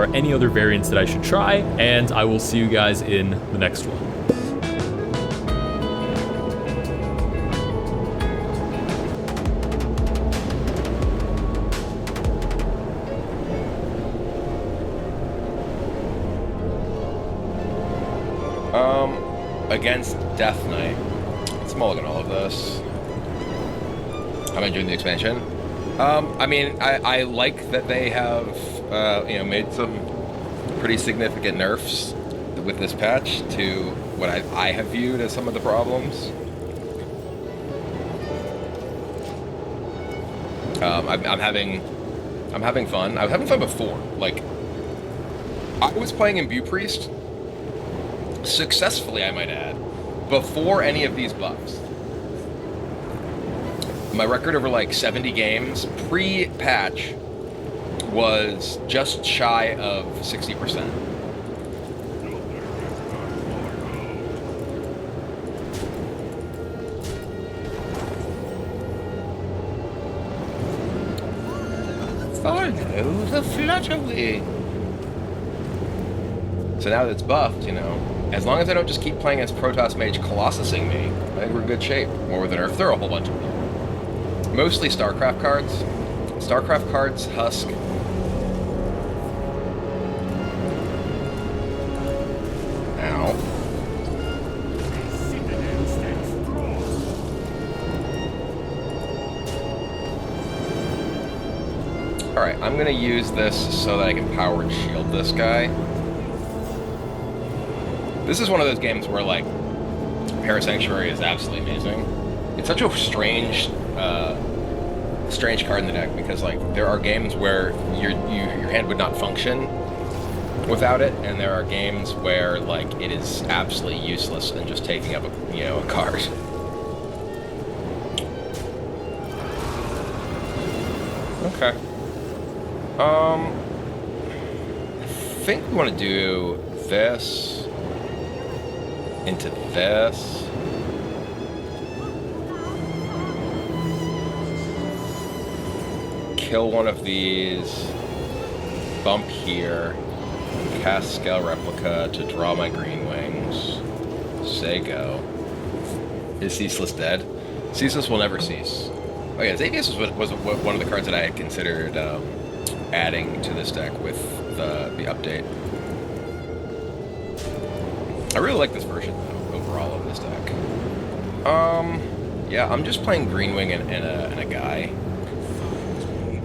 or any other variants that I should try, and I will see you guys in the next one. Against Death Knight. Let's mulligan all of this. Am I doing the expansion? I mean, I like that they have, you know, made some pretty significant nerfs with this patch to what I have viewed as some of the problems. I'm having fun. I was having fun before. Like, I was playing Imbue Priest successfully, I might add, before any of these buffs. My record over like 70 games pre-patch was just shy of 60%. Follow the flutterwing. So now that it's buffed, you know, as long as I don't just keep playing as Protoss Mage Colossusing me, I think we're in good shape. More with the nerf, there are a whole bunch of them. Mostly StarCraft cards. StarCraft cards, Husk. Ow. Alright, I'm gonna use this so that I can power and shield this guy. This is one of those games where, like, Parasanctuary is absolutely amazing. It's such a strange card in the deck because, like, there are games where your hand would not function without it, and there are games where, like, it is absolutely useless and just taking up a card. Okay. I think we want to do this into this. Kill one of these. Bump here. Cast Scale Replica to draw my green wings. Say go. Is Ceaseless dead? Ceaseless will never cease. Oh yeah, Xavius was one of the cards that I had considered adding to this deck with the update. I really like this version, though, overall of this deck. Yeah, I'm just playing Greenwing and a guy.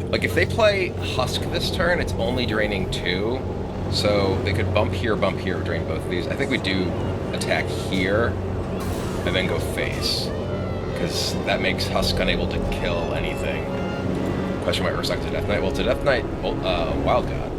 Like, if they play Husk this turn, it's only draining 2, so they could bump here, drain both of these. I think we do attack here, and then go face, because that makes Husk unable to kill anything. Question mark Resuck to Death Knight. Well, to Death Knight, Wild God.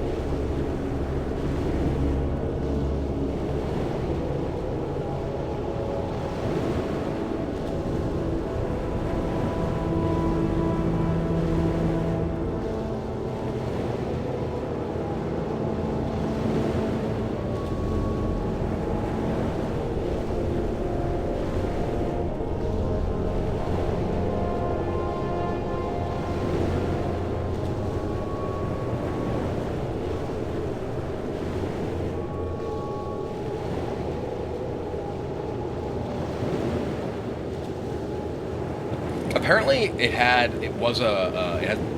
Apparently, it had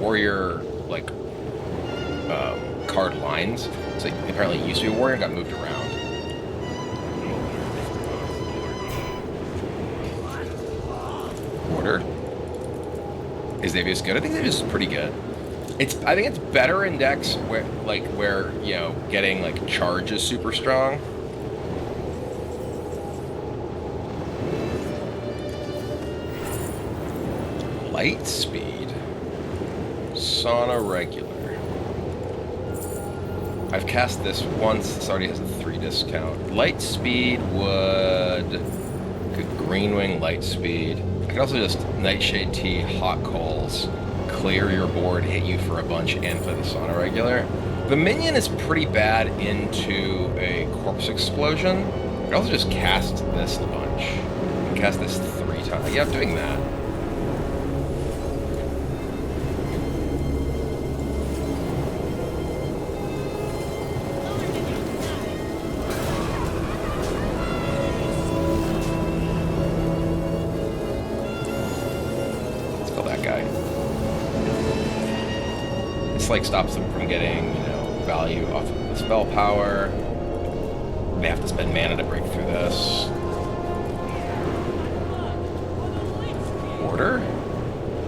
warrior like card lines. So apparently, it used to be a warrior and got moved around. Order. Is Xavius good? I think Xavius is pretty good. I think it's better in decks where you know, getting like charge is super strong. Light speed. Sauna regular. I've cast this once. This already has a 3 discount. Light speed would... Good Greenwing, light speed. I can also just Nightshade Tea, Hot Coals, clear your board, hit you for a bunch, and play the Sauna regular. The minion is pretty bad into a Corpse Explosion. I can also just cast this a bunch. I can cast this 3 times. Yeah, I'm doing that. this like stops them from getting, you know, value off of the spell power. They have to spend mana to break through this. Order?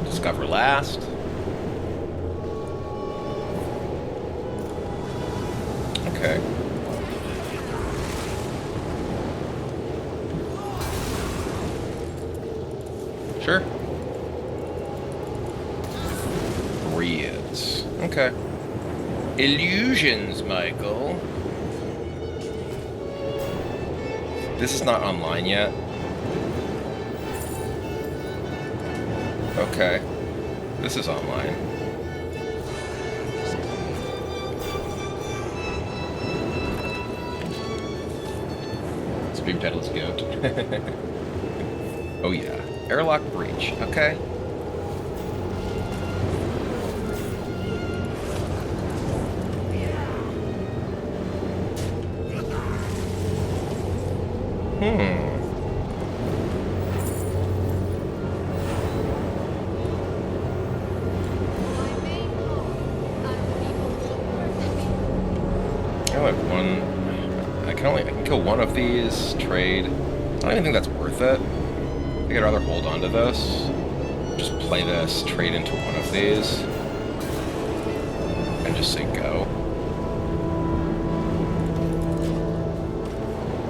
Discover last. Okay. Sure. Reads. Okay. Illusions, Michael. This is not online yet. Okay. This is online. Stream title is goat. Oh yeah. Airlock breach. Okay. I have one. I can kill one of these. Trade. I don't even think that's worth it. I think I'd rather hold on to this. Just play this. Trade into one of these. And just say go.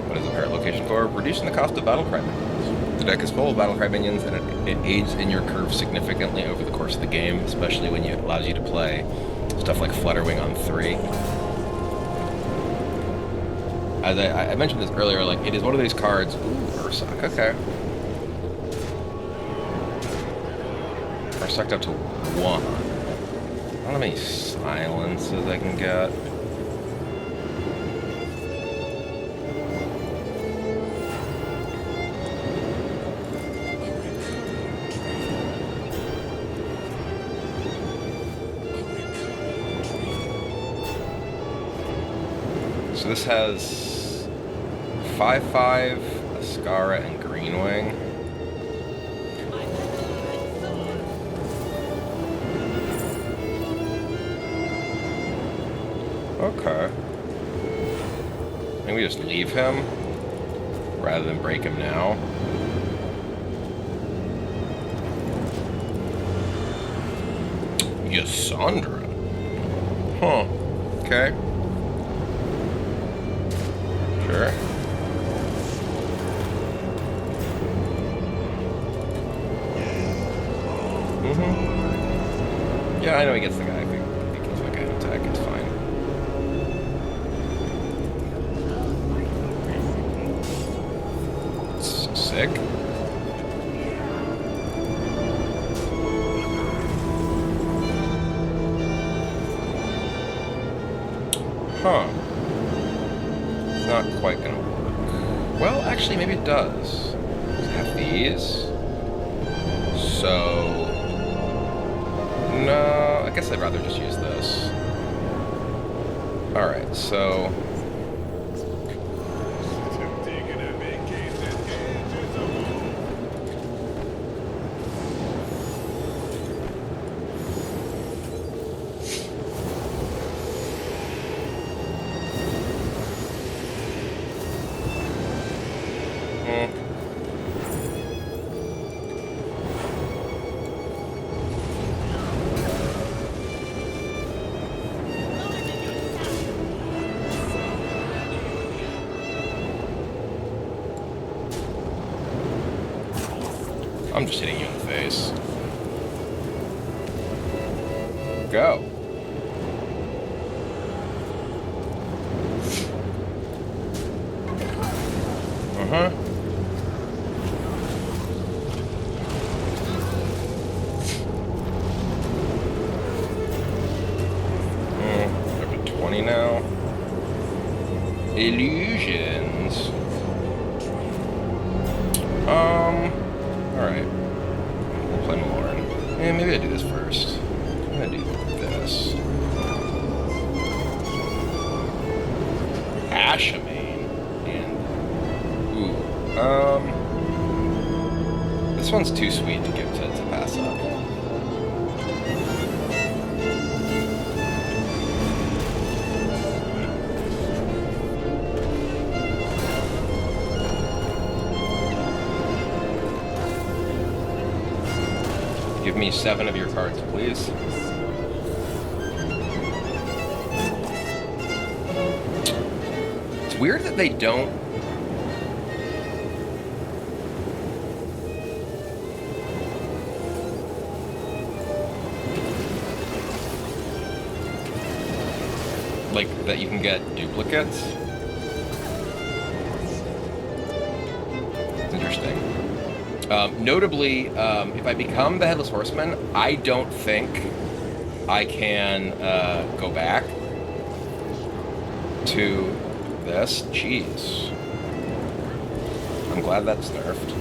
What is the parent location for? Reducing the cost of battlecry minions. The deck is full of battlecry minions, and it aids in your curve significantly over the course of the game, especially when it allows you to play stuff like Flutterwing on 3. As I mentioned this earlier, like, it is one of these cards. Ooh, Ursak, okay. Ursak up to 1. I don't have any silences I can get. So this has 5/5, Ascara, and Greenwing. Okay. Maybe we just leave him rather than break him now. Yasandra. Huh. Okay. Sure. Yeah, I know he gets the guy. If he gets the guy in attack, it's fine. It's sick. Huh. It's not quite gonna work. Well, actually, maybe it does. Does it have these? So... no, I guess I'd rather just use this. Alright, so... I'm just hitting you in the face. Go. Uh-huh. Up to 20 now. Illusions. Alright. We'll play Lauren. Yeah, maybe I do this first. I'm gonna do this. Ashamane. And... ooh. This one's too sweet to give to pass up. me 7 of your cards, please. It's weird that they don't... like, that you can get duplicates. It's interesting. Notably, if I become the Headless Horseman, I don't think I can go back to this. Jeez. I'm glad that's nerfed.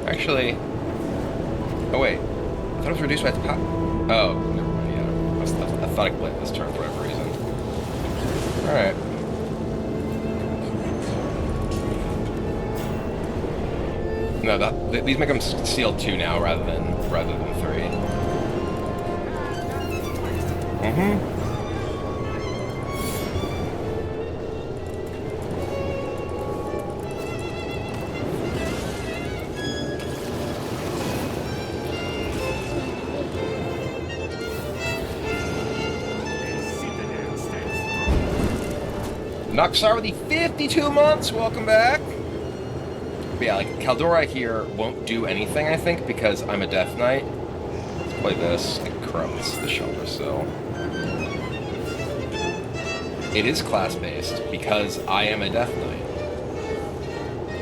Actually, oh wait, I thought it was reduced by its power. Oh, never mind, yeah. I thought I played this turn for whatever reason. Alright. No, these make them seal 2 now rather than 3. Mm-hmm. Noxar with the 52 months, welcome back. But yeah, like, Caldora here won't do anything, I think, because I'm a Death Knight. Let's play this. It corrupts the Shelter Sill. It is class-based, because I am a Death Knight.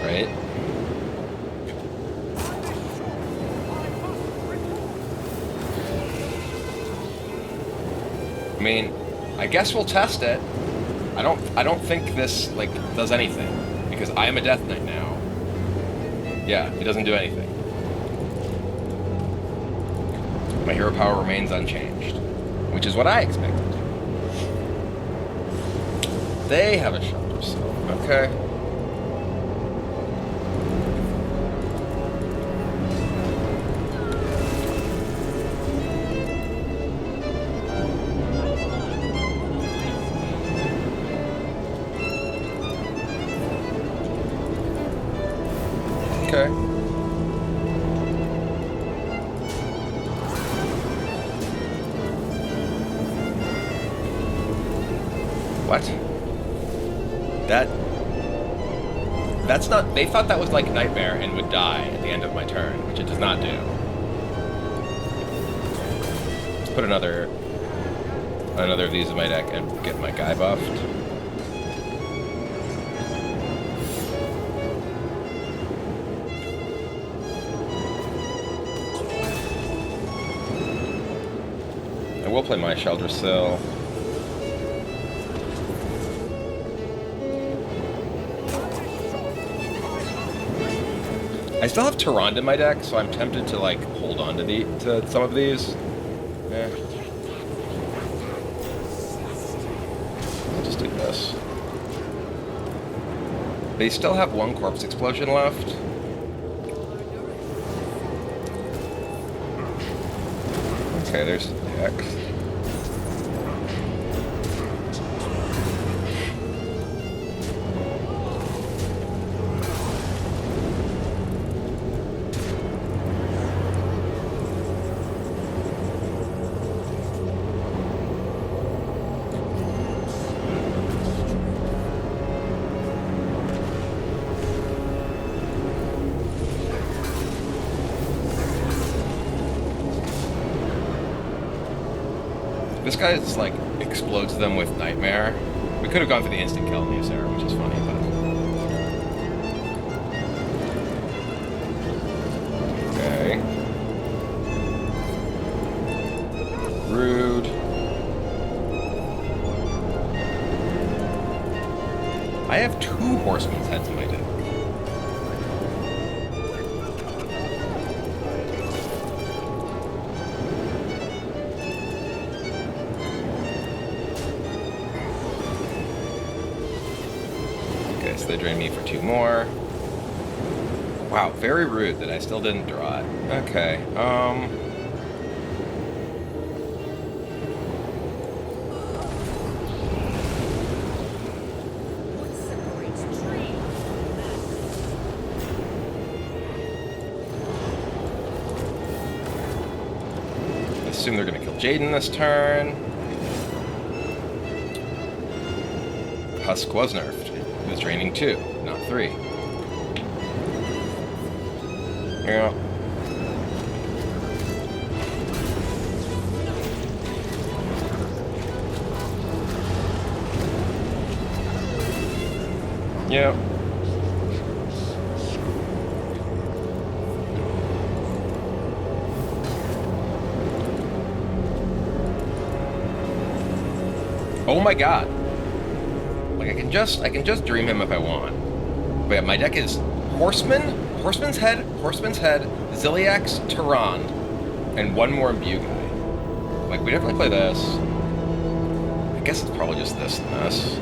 Right? I mean, I guess we'll test it. I don't think this, like, does anything, because I am a Death Knight now. Yeah, it doesn't do anything. My hero power remains unchanged, which is what I expected. They have a Shelter Sill. Okay. Okay. What? That's not... They thought that was like Nightmare and would die at the end of my turn, which it does not do. Let's put another of these in my deck and get my guy buffed. I will play my Shelter Sill. I still have Tyrande in my deck, so I'm tempted to like hold on to some of these. Yeah. I'll just do this. They still have 1 Corpse Explosion left. Okay, there's the X. This guy just, like, explodes them with Nightmare. We could have gone for the instant kill in the Ysera, which is funny, but... Okay. Rude. I have 2 Horseman's Heads in my deck. Okay, so they drained me for 2 more. Wow, very rude that I still didn't draw it. Okay, I assume they're gonna kill Jaden this turn. Husk was nerfed. It was draining 2, not 3. Yeah. Yep. Oh my god. Like I can just dream him if I want. But yeah, my deck is Horseman, Horseman's Head, Ziliax, Tyrande, and 1 more Imbue guy. Like we definitely play this. I guess it's probably just this and this.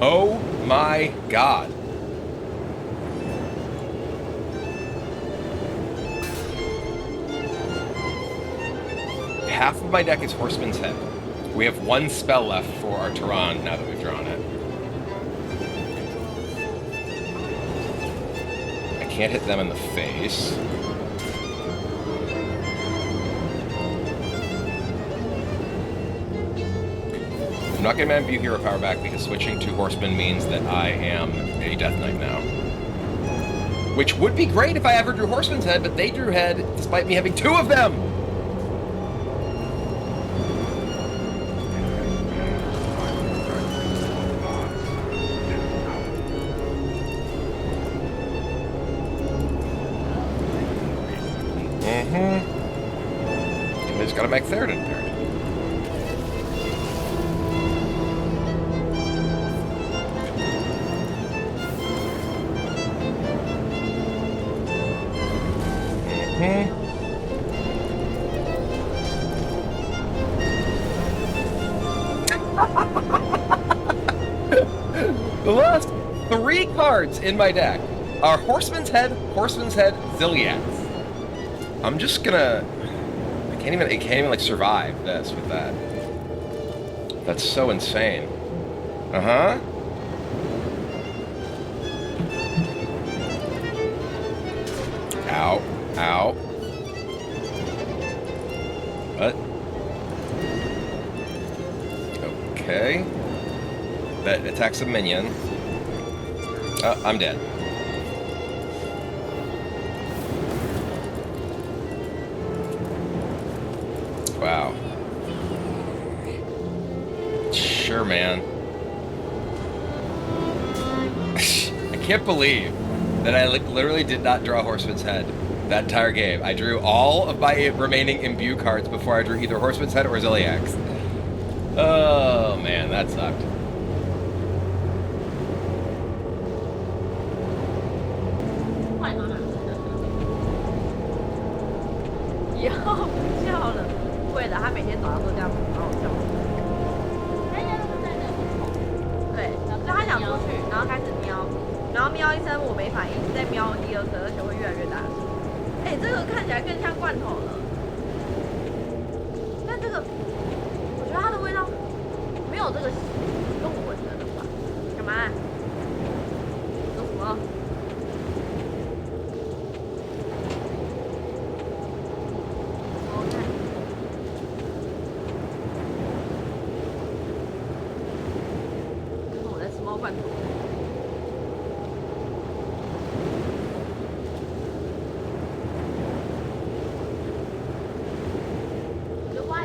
Oh my god. Half of my deck is Horseman's Head. We have 1 spell left for our Tyrande now that we've drawn it. I can't hit them in the face. I'm not getting my Imbue Hero power back because switching to Horseman means that I am a Death Knight now. Which would be great if I ever drew Horseman's Head, but they drew Head despite me having 2 of them! I just gotta make Theoden apparent. The last 3 cards in my deck are Horseman's Head, Ziliax. I'm just gonna... I can't even like survive this with that. That's so insane. Uh-huh. Ow. Ow. What? Okay. That attacks a minion. Oh, I'm dead. Wow. Sure, man. I can't believe that I literally did not draw Horseman's Head that entire game. I drew all of my remaining Imbue cards before I drew either Horseman's Head or Ziliax. Oh, man, that sucked.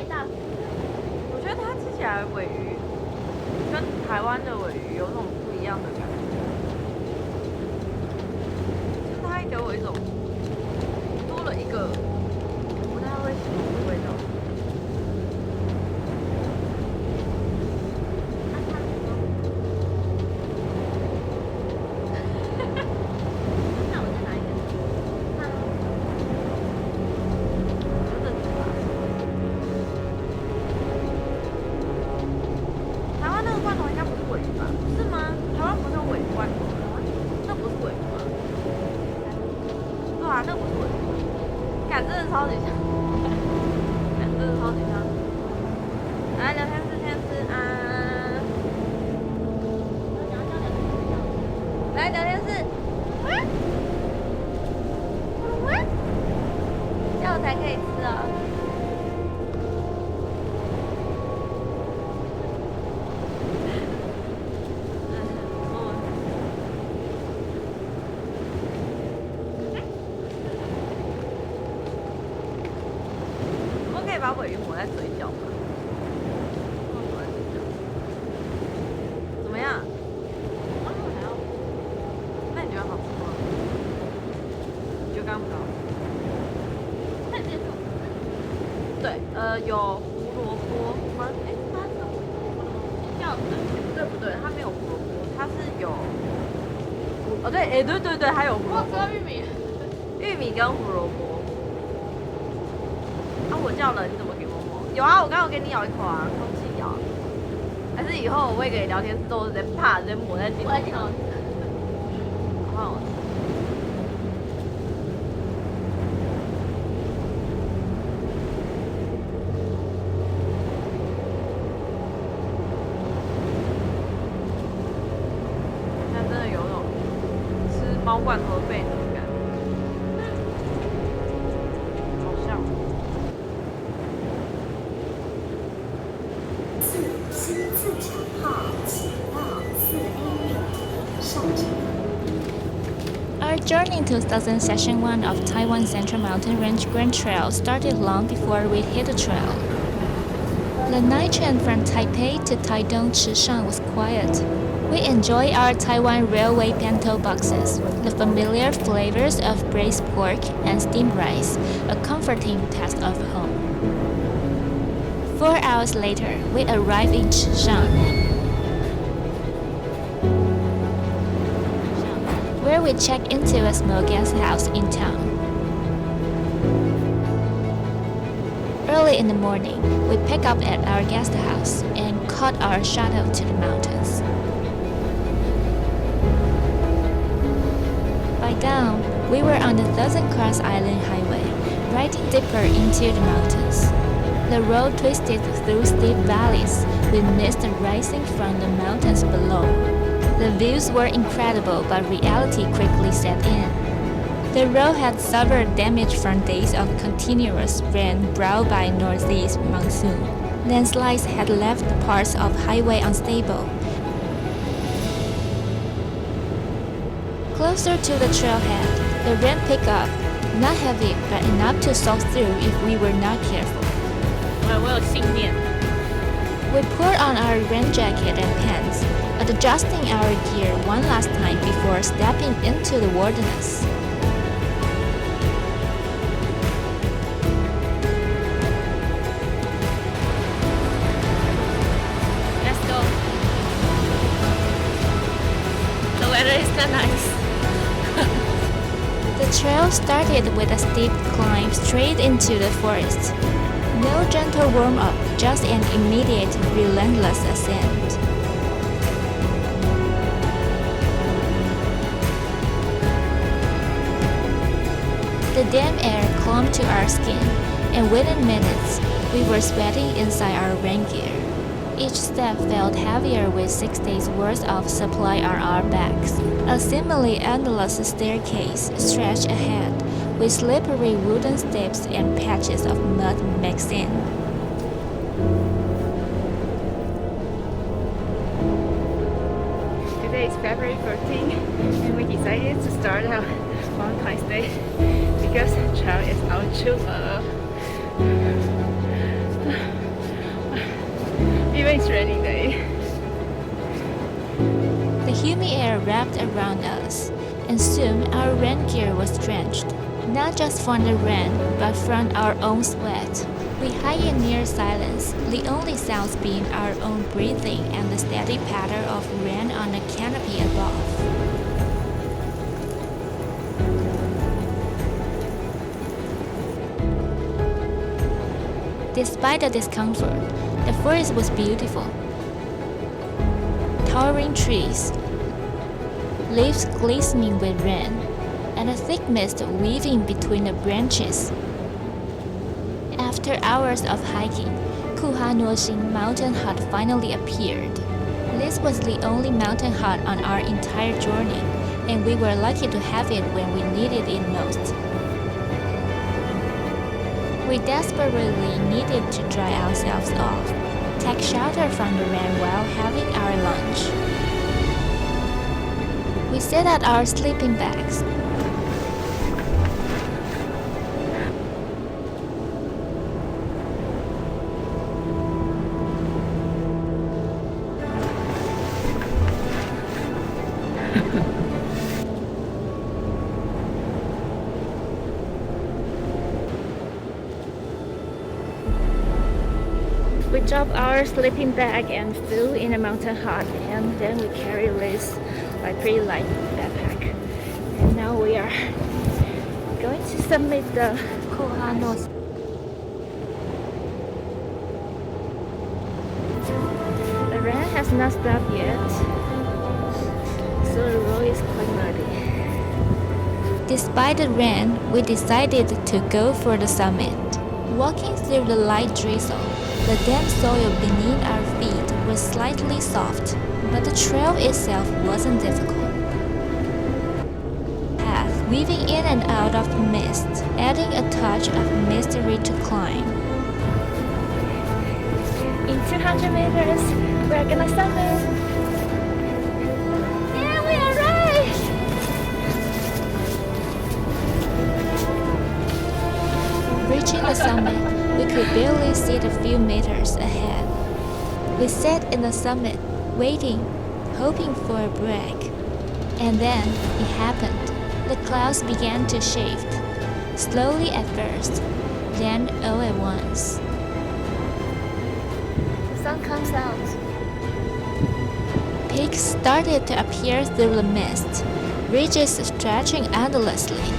我觉得它吃起来尾鱼跟台湾的尾鱼有种不一样的感觉，就是它给我一种多了一个不太会形容的味道。那不是我的，感真的超级像，感真的超级像。来聊天室，天室啊！来聊天室，这样才可以吃啊！把尾鱼抹在嘴角吧，怎么样？那你觉得好吃吗？你觉得刚不刚？看接受。对，有胡萝卜吗？哎，它是胡萝卜叫的，对不对？它没有胡萝卜，它是有哦对，哎对，它有胡萝卜。玉米跟胡萝卜。啊，我叫了，你怎么给默默？有啊，我刚刚有给你咬一口啊，空气咬。还是以后我喂给聊天室都直接啪，直接抹在镜头上。好。它真的有种吃猫罐头被子的感觉。Our journey to Southern Section 1 of Taiwan Central Mountain Range Grand Trail started long before we hit the trail. The night train from Taipei to Taidong Chishan was quiet. We enjoy our Taiwan Railway bento boxes, the familiar flavors of braised pork and steamed rice, a comforting taste of home. 4 hours later, we arrived in Chishan, where we checked into a small guest house in town. Early in the morning, we picked up at our guest house and caught our shuttle to the mountains. By dawn, we were on the Thousand Cross Island Highway, riding deeper into the mountains. The road twisted through steep valleys, with mist rising from the mountains below. The views were incredible, but reality quickly set in. The road had suffered damage from days of continuous rain brought by northeast monsoon. Landslides had left parts of highway unstable. Closer to the trailhead, the rain picked up, not heavy but enough to soak through if we were not careful. We put on our rain jacket and pants, adjusting our gear one last time before stepping into the wilderness. Let's go. The weather is not nice. The trail started with a steep climb straight into the forest. No gentle warm-up, just an immediate, relentless ascent. The damp air clung to our skin, and within minutes, we were sweating inside our rain gear. Each step felt heavier with 6 days' worth of supply on our backs. A seemingly endless staircase stretched ahead, with slippery wooden steps and patches of mud mixed in. Today is February 14th, and we decided to start our Valentine's Day because trail is our true love. Even it's raining day. The humid air wrapped around us, and soon our rain gear was drenched, not just from the rain, but from our own sweat. We pioneered silence, the only sounds being our own breathing and the steady patter of rain on the canopy above. Despite the discomfort, the forest was beautiful. Towering trees, leaves glistening with rain, and a thick mist weaving between the branches. After hours of hiking, Kuha-Nuoxing mountain hut finally appeared. This was the only mountain hut on our entire journey, and we were lucky to have it when we needed it most. We desperately needed to dry ourselves off, take shelter from the rain while having our lunch. We set out our sleeping bags. We dropped our sleeping bag and food in a mountain hut, and then we carried this pretty light backpack. And now we are going to submit the Kuha-Nuoxing. The rain has not stopped yet, so the road is quite muddy. Despite the rain, we decided to go for the summit. Walking through the light drizzle, the damp soil beneath our feet was slightly soft, but the trail itself wasn't difficult. Path weaving in and out of the mist, adding a touch of mystery to climb. In 200 meters, we're gonna summit. Yeah, we arrived! Reaching the summit, we could barely see the few meters ahead. We sat in the summit, waiting, hoping for a break. And then it happened. The clouds began to shift, slowly at first, then all at once. The sun comes out. Peaks started to appear through the mist, ridges stretching endlessly.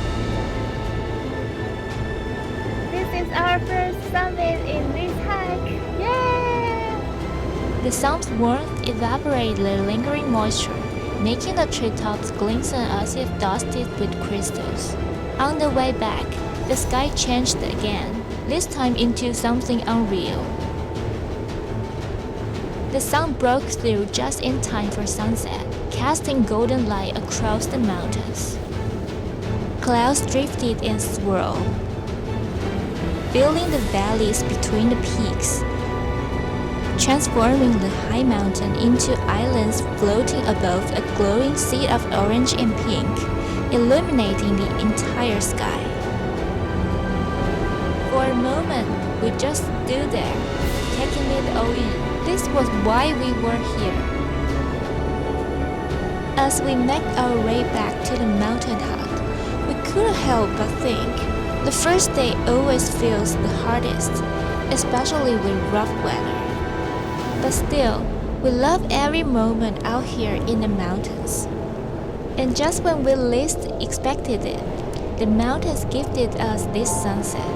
This is our first summit in this hike. Yeah! The sun's warmth evaporated the lingering moisture, making the treetops glisten as if dusted with crystals. On the way back, the sky changed again, this time into something unreal. The sun broke through just in time for sunset, casting golden light across the mountains. Clouds drifted and swirled, filling the valleys between the peaks, transforming the high mountain into islands floating above a glowing sea of orange and pink, illuminating the entire sky. For a moment, we just stood there, taking it all in. This was why we were here. As we made our way back to the mountain hut, we couldn't help but think, the first day always feels the hardest, especially with rough weather. But still, we love every moment out here in the mountains. And just when we least expected it, the mountains gifted us this sunset.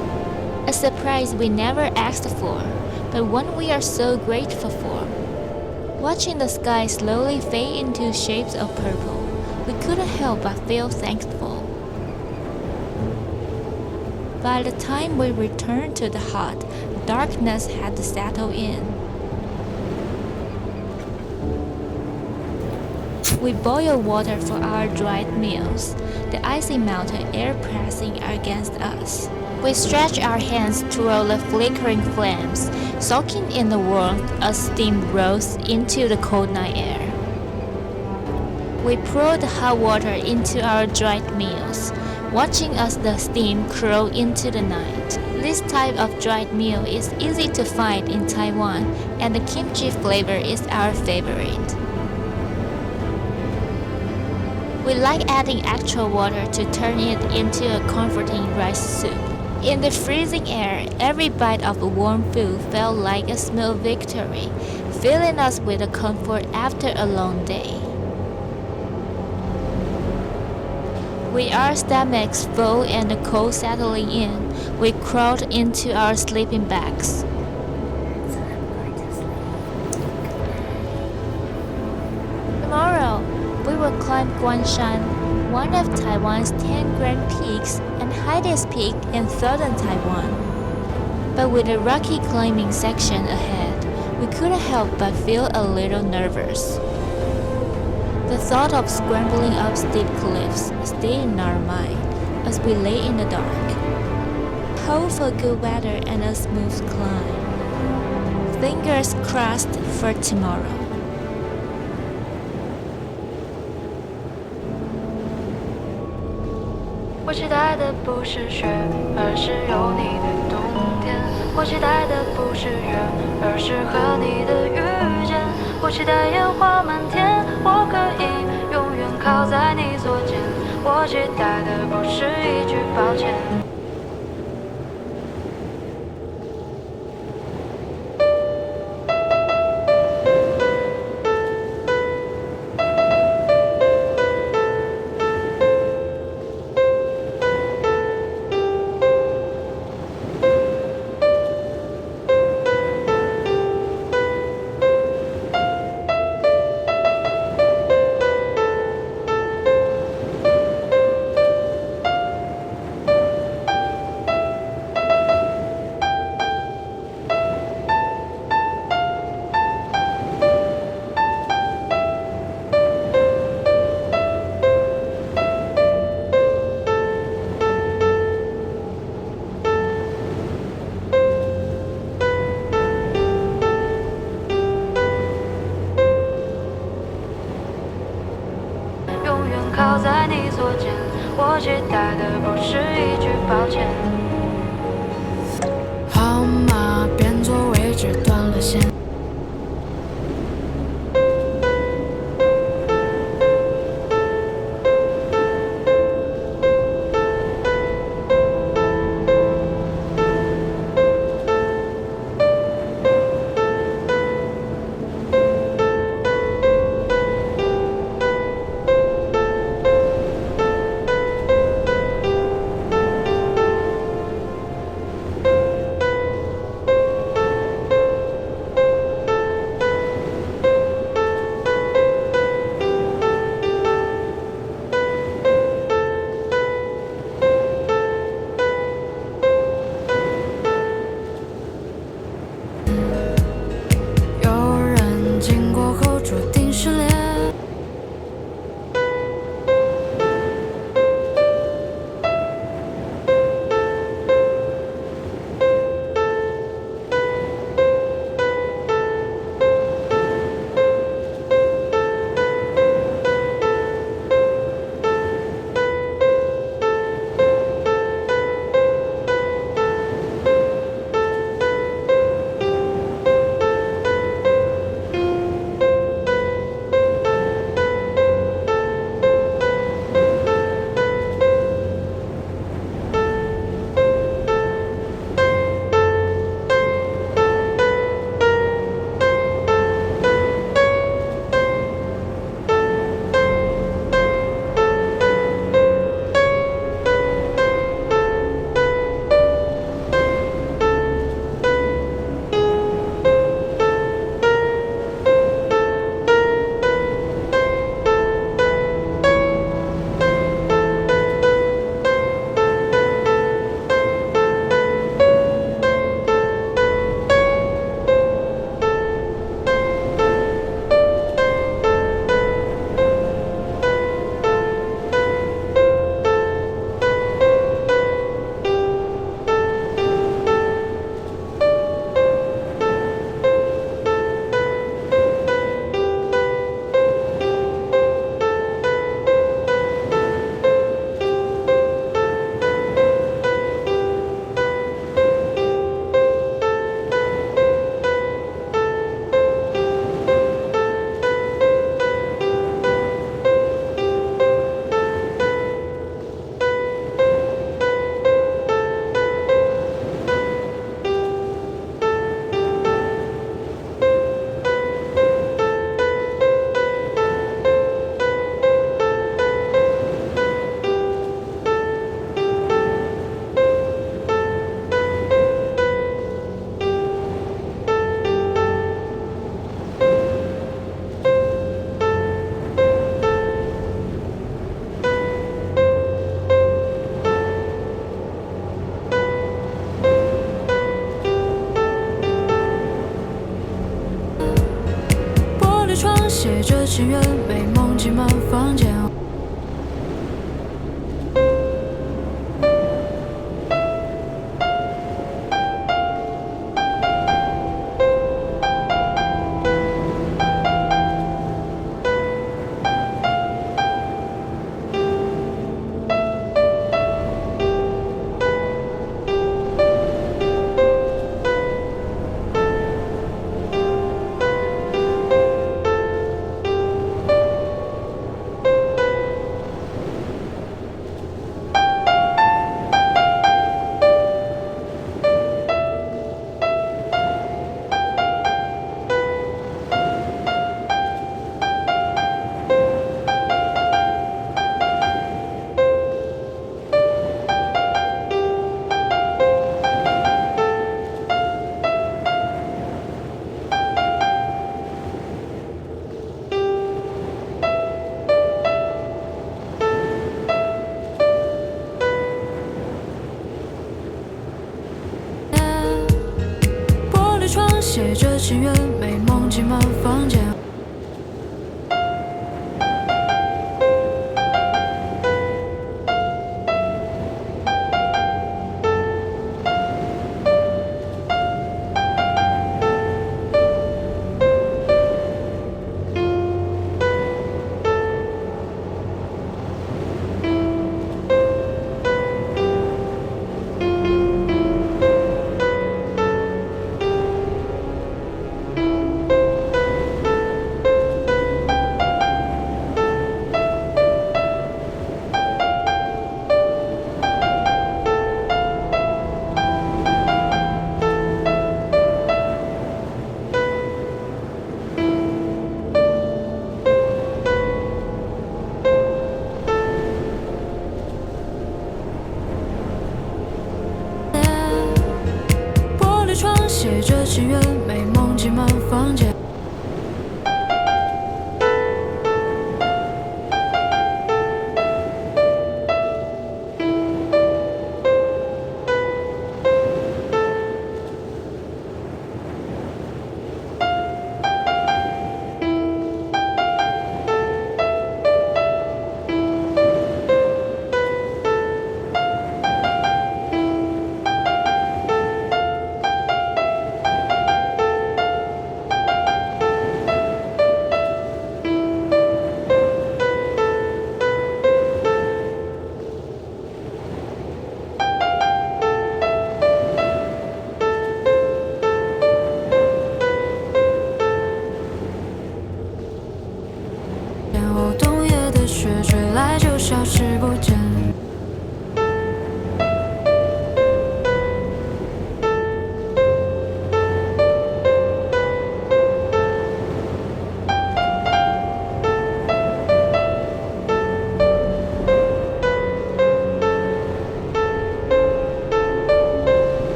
A surprise we never asked for, but one we are so grateful for. Watching the sky slowly fade into shapes of purple, we couldn't help but feel thankful. By the time we returned to the hut, darkness had settled in. We boiled water for our dried meals, the icy mountain air pressing against us. We stretched our hands toward the flickering flames, soaking in the warmth as steam rose into the cold night air. We poured the hot water into our dried meals, watching as the steam curl into the night. This type of dried meal is easy to find in Taiwan, and the kimchi flavor is our favorite. We like adding actual water to turn it into a comforting rice soup. In the freezing air, every bite of warm food felt like a small victory, filling us with a comfort after a long day. With our stomachs full and the cold settling in, we crawled into our sleeping bags. Tomorrow, we will climb Guanshan, one of Taiwan's 10 grand peaks and highest peak in southern Taiwan. But with the rocky climbing section ahead, we couldn't help but feel a little nervous. The thought of scrambling up steep cliffs stayed in our mind as we lay in the dark. Hope for good weather and a smooth climb. Fingers crossed for tomorrow. 我期待的不是雪，而是有你的冬天。我期待的不是月，而是和你的遇见。我期待烟花满天，我可以永远靠在你左肩。我期待的不是一句抱歉。靠在你左肩，我期待的不是一句抱歉。号码变作位置断了线。情人被梦挤满房间。玻璃窗写着情缘，美梦挤满房间。玻璃窗写着情缘，美梦挤满房间。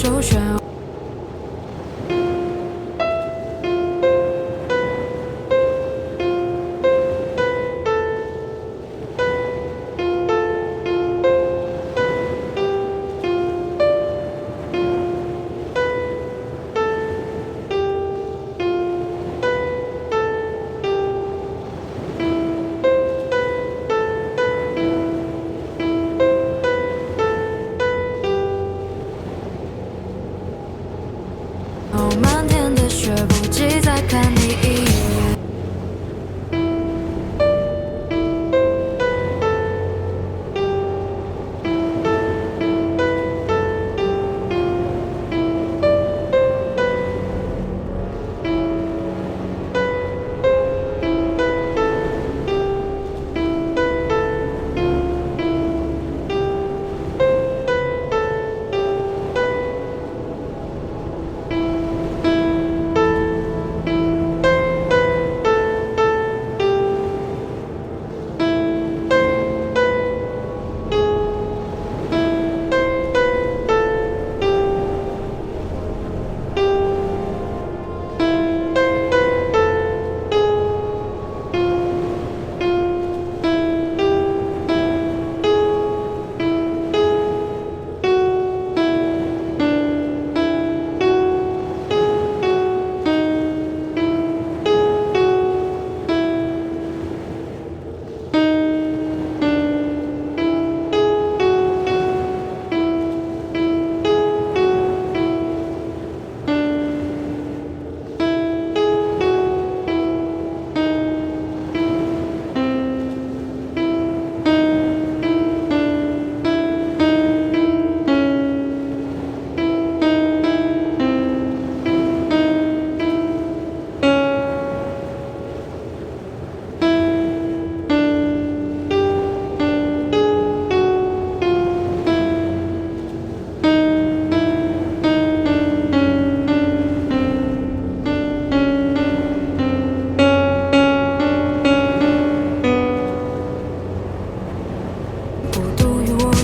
周旋。漫天的雪不及再看你一眼。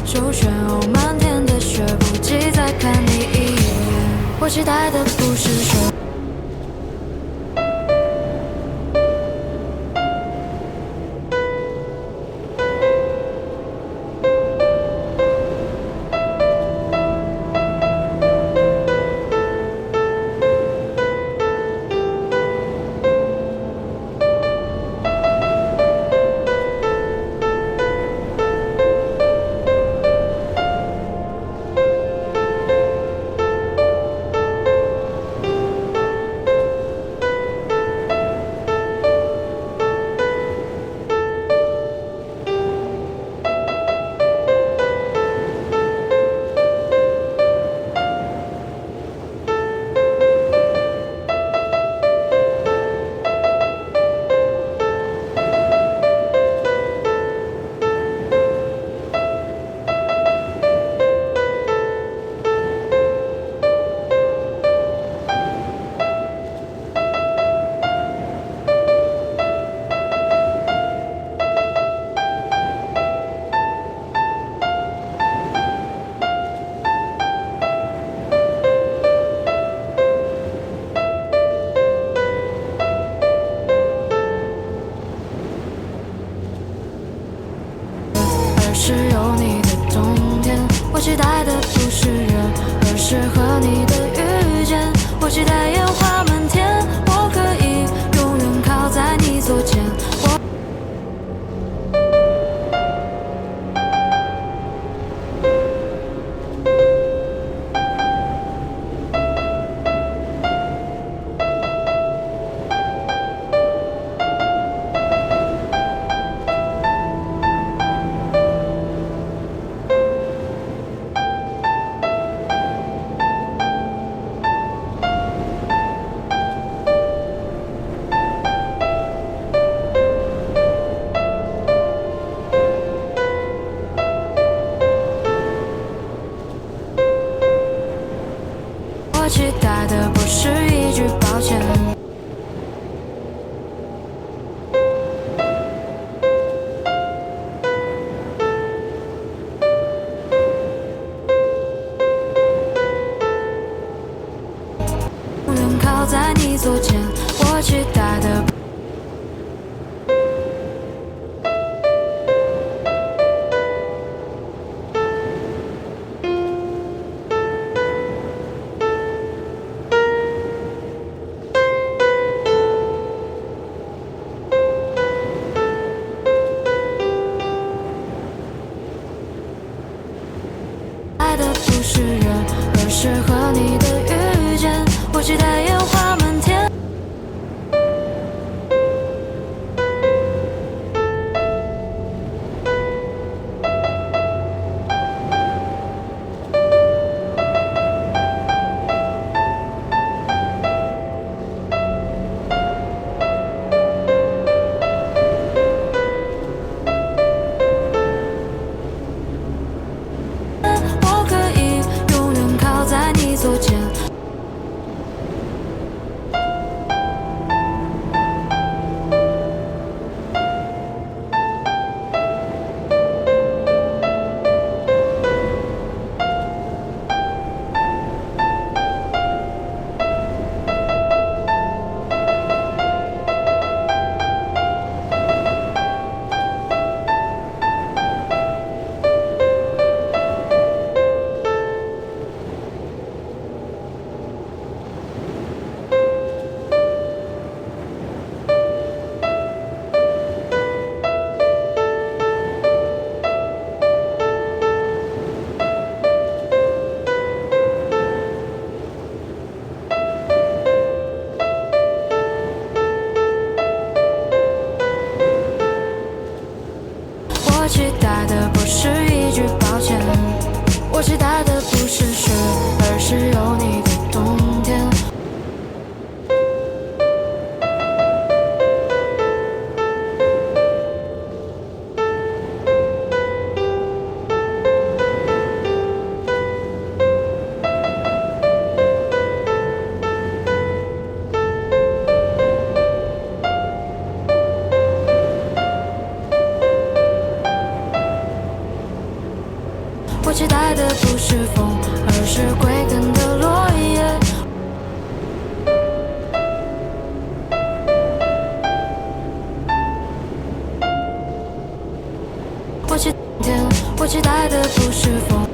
周旋哦，漫天的雪不及再看你一眼。我期待的不是雪。是有你的冬天，我期待的不是热，而是和你的遇见。我期待烟花满天，我可以永远靠在你左肩。我期待的不是一句抱歉。所见，我期待的。爱的不是人，而是和你的遇见。我期待烟花满天。我可以永远靠在你左肩。我期待的不是一句抱歉，我期待的不是雪，而是有你的冬天。我期待的不是风，而是归根的落叶。我期待的不是风。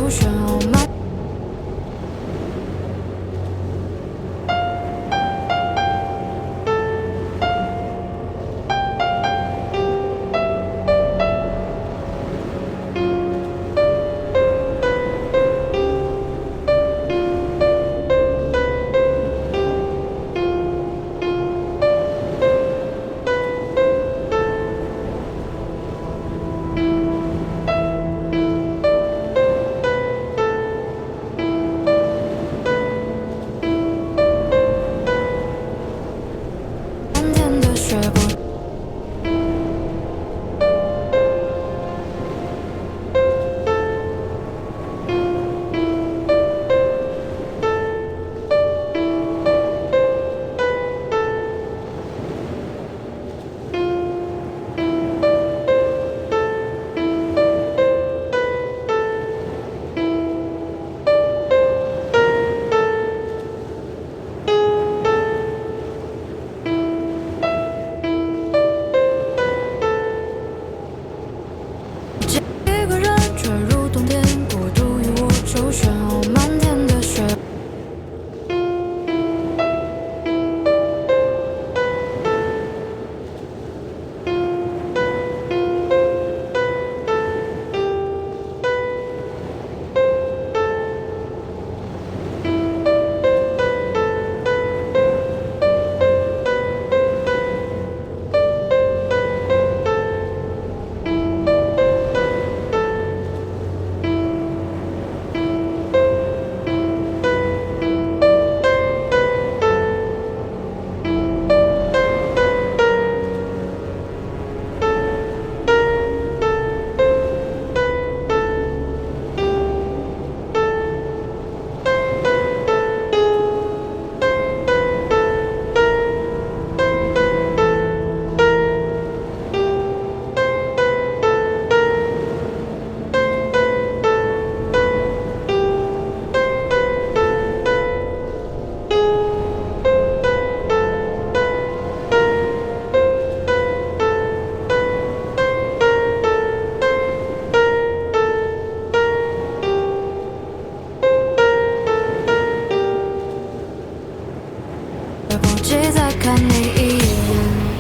周旋漫。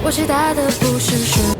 我期待的不是谁。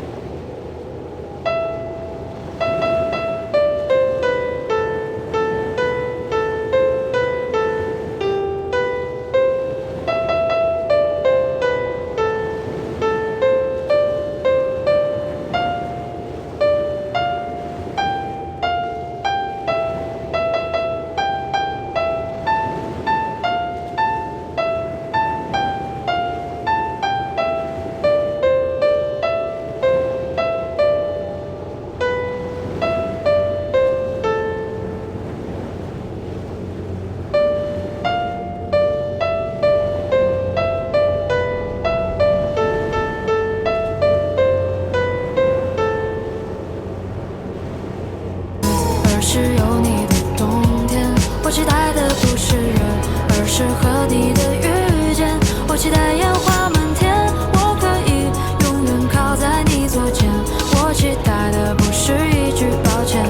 是有你的冬天，我期待的不是人，而是和你的遇见。我期待烟花满天，我可以永远靠在你左肩。我期待的不是一句抱歉，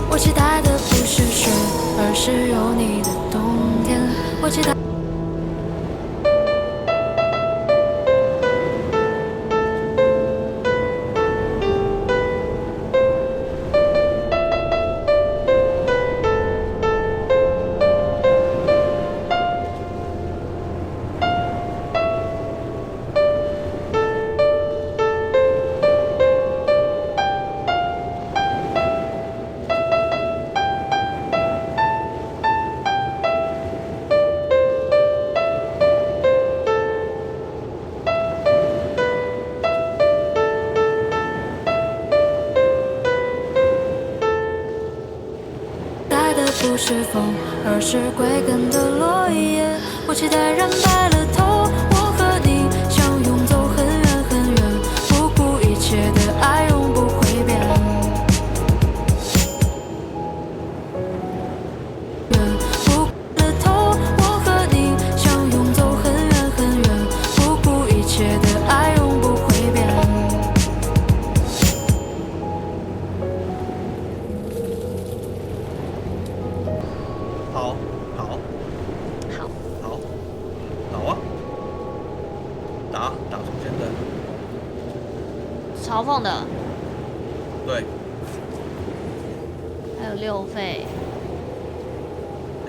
我期待的不是水，而是有你的冬天。我期待。不是风，而是归根的落叶。我期待染白了头，我和你相拥走很远很远，不顾一切的爱永不会变。不顾了头，我和你相拥走很远很远，不顾一切的爱永不会变。嘲讽的，对，还有6费。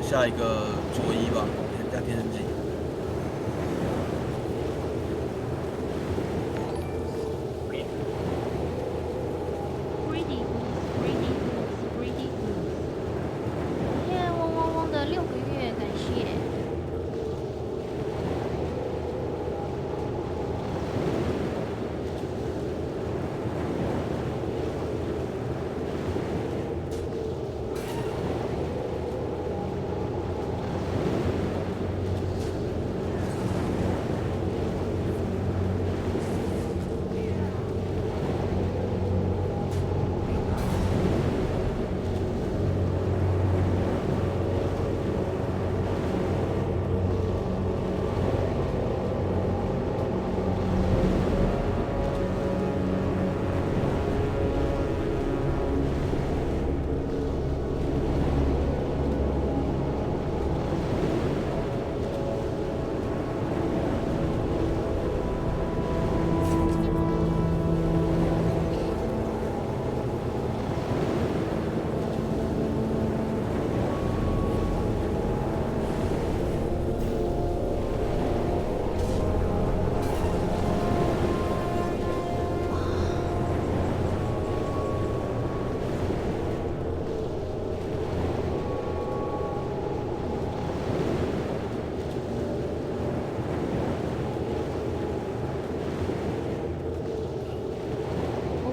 下一个佐伊吧，加天神机。Greedy goose, greedy goose, greedy goose。谢谢嗡嗡嗡的6个月，感谢。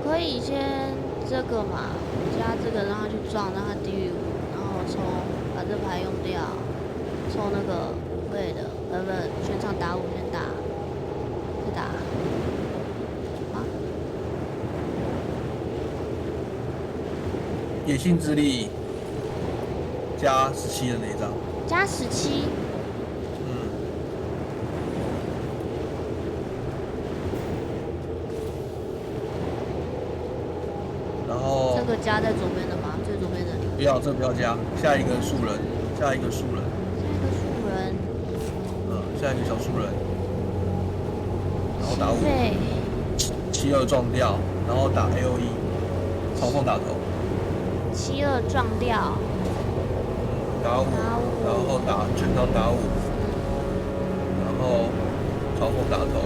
可以先这个嘛，加这个让他去撞，让他低于5，然后把这牌用掉，抽那个5倍的，不，全场打5，先打，再打。啊？野性之力加17的那一张。加17。然后这个加在左边的吗？最左边的。不要，这个不要加，下一个树人，下一个树人。下一个小树人，然后打5，72撞掉，然后打 AOE， 嘲讽打头。72撞掉。打5，然后打全场打5，然后嘲讽打头。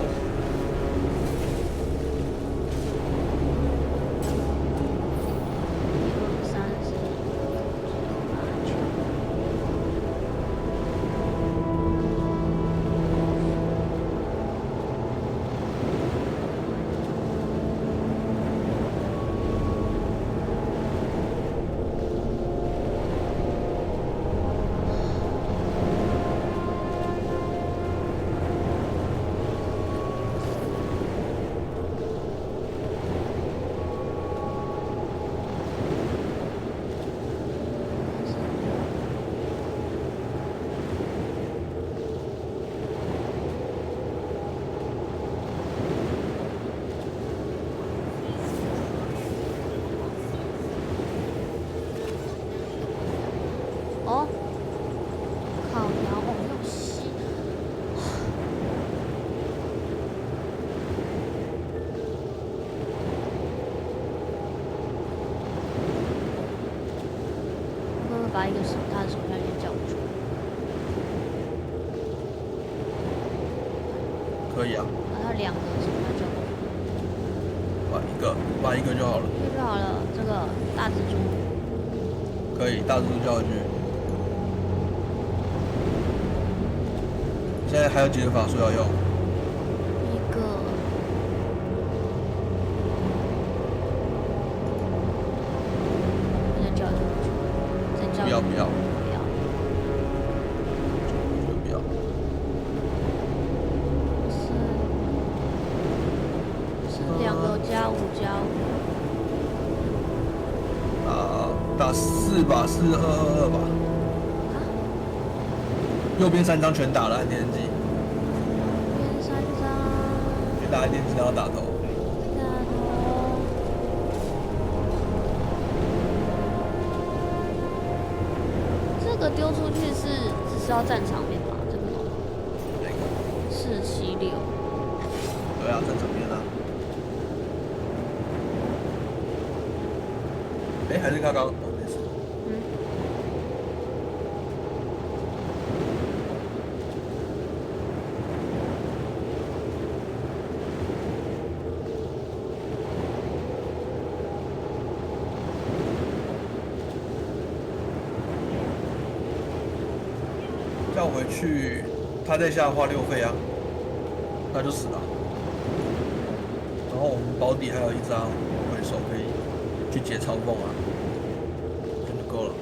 把一个他的手下先叫出来。可以啊。把他2个手下叫出来。把一个就好了。一个就好了，这个大蜘蛛。可以，大蜘蛛叫回去。现在还有几个法术要用？一个。再叫出去。不要。不要。不要。是2个加5加5。打4吧，4222吧。右边3张全打了，按电机。右边3张。全打按电机，然后打头。这个丢出去只是要站场面吧？这个哪个？ 476。对啊，站场面啊。还是刚刚？哦，没事。叫回去，他在下花6费啊，那就死了。然后我们保底还有一张回手可以去解嘲讽啊，这就够了。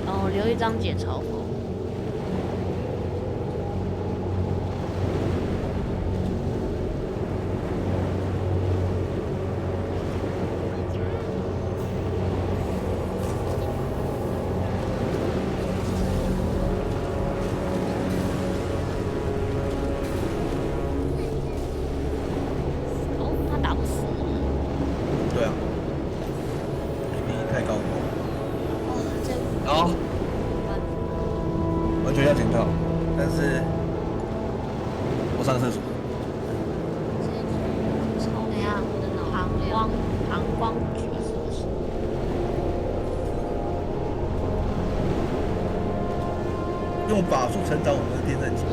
然后留一张解嘲讽。哦，他打不死。对啊，比例太高了。哦，这好，完全要检讨，但是我上厕所。怎样？我的膀胱局是不是？用法术成长我们的电震机。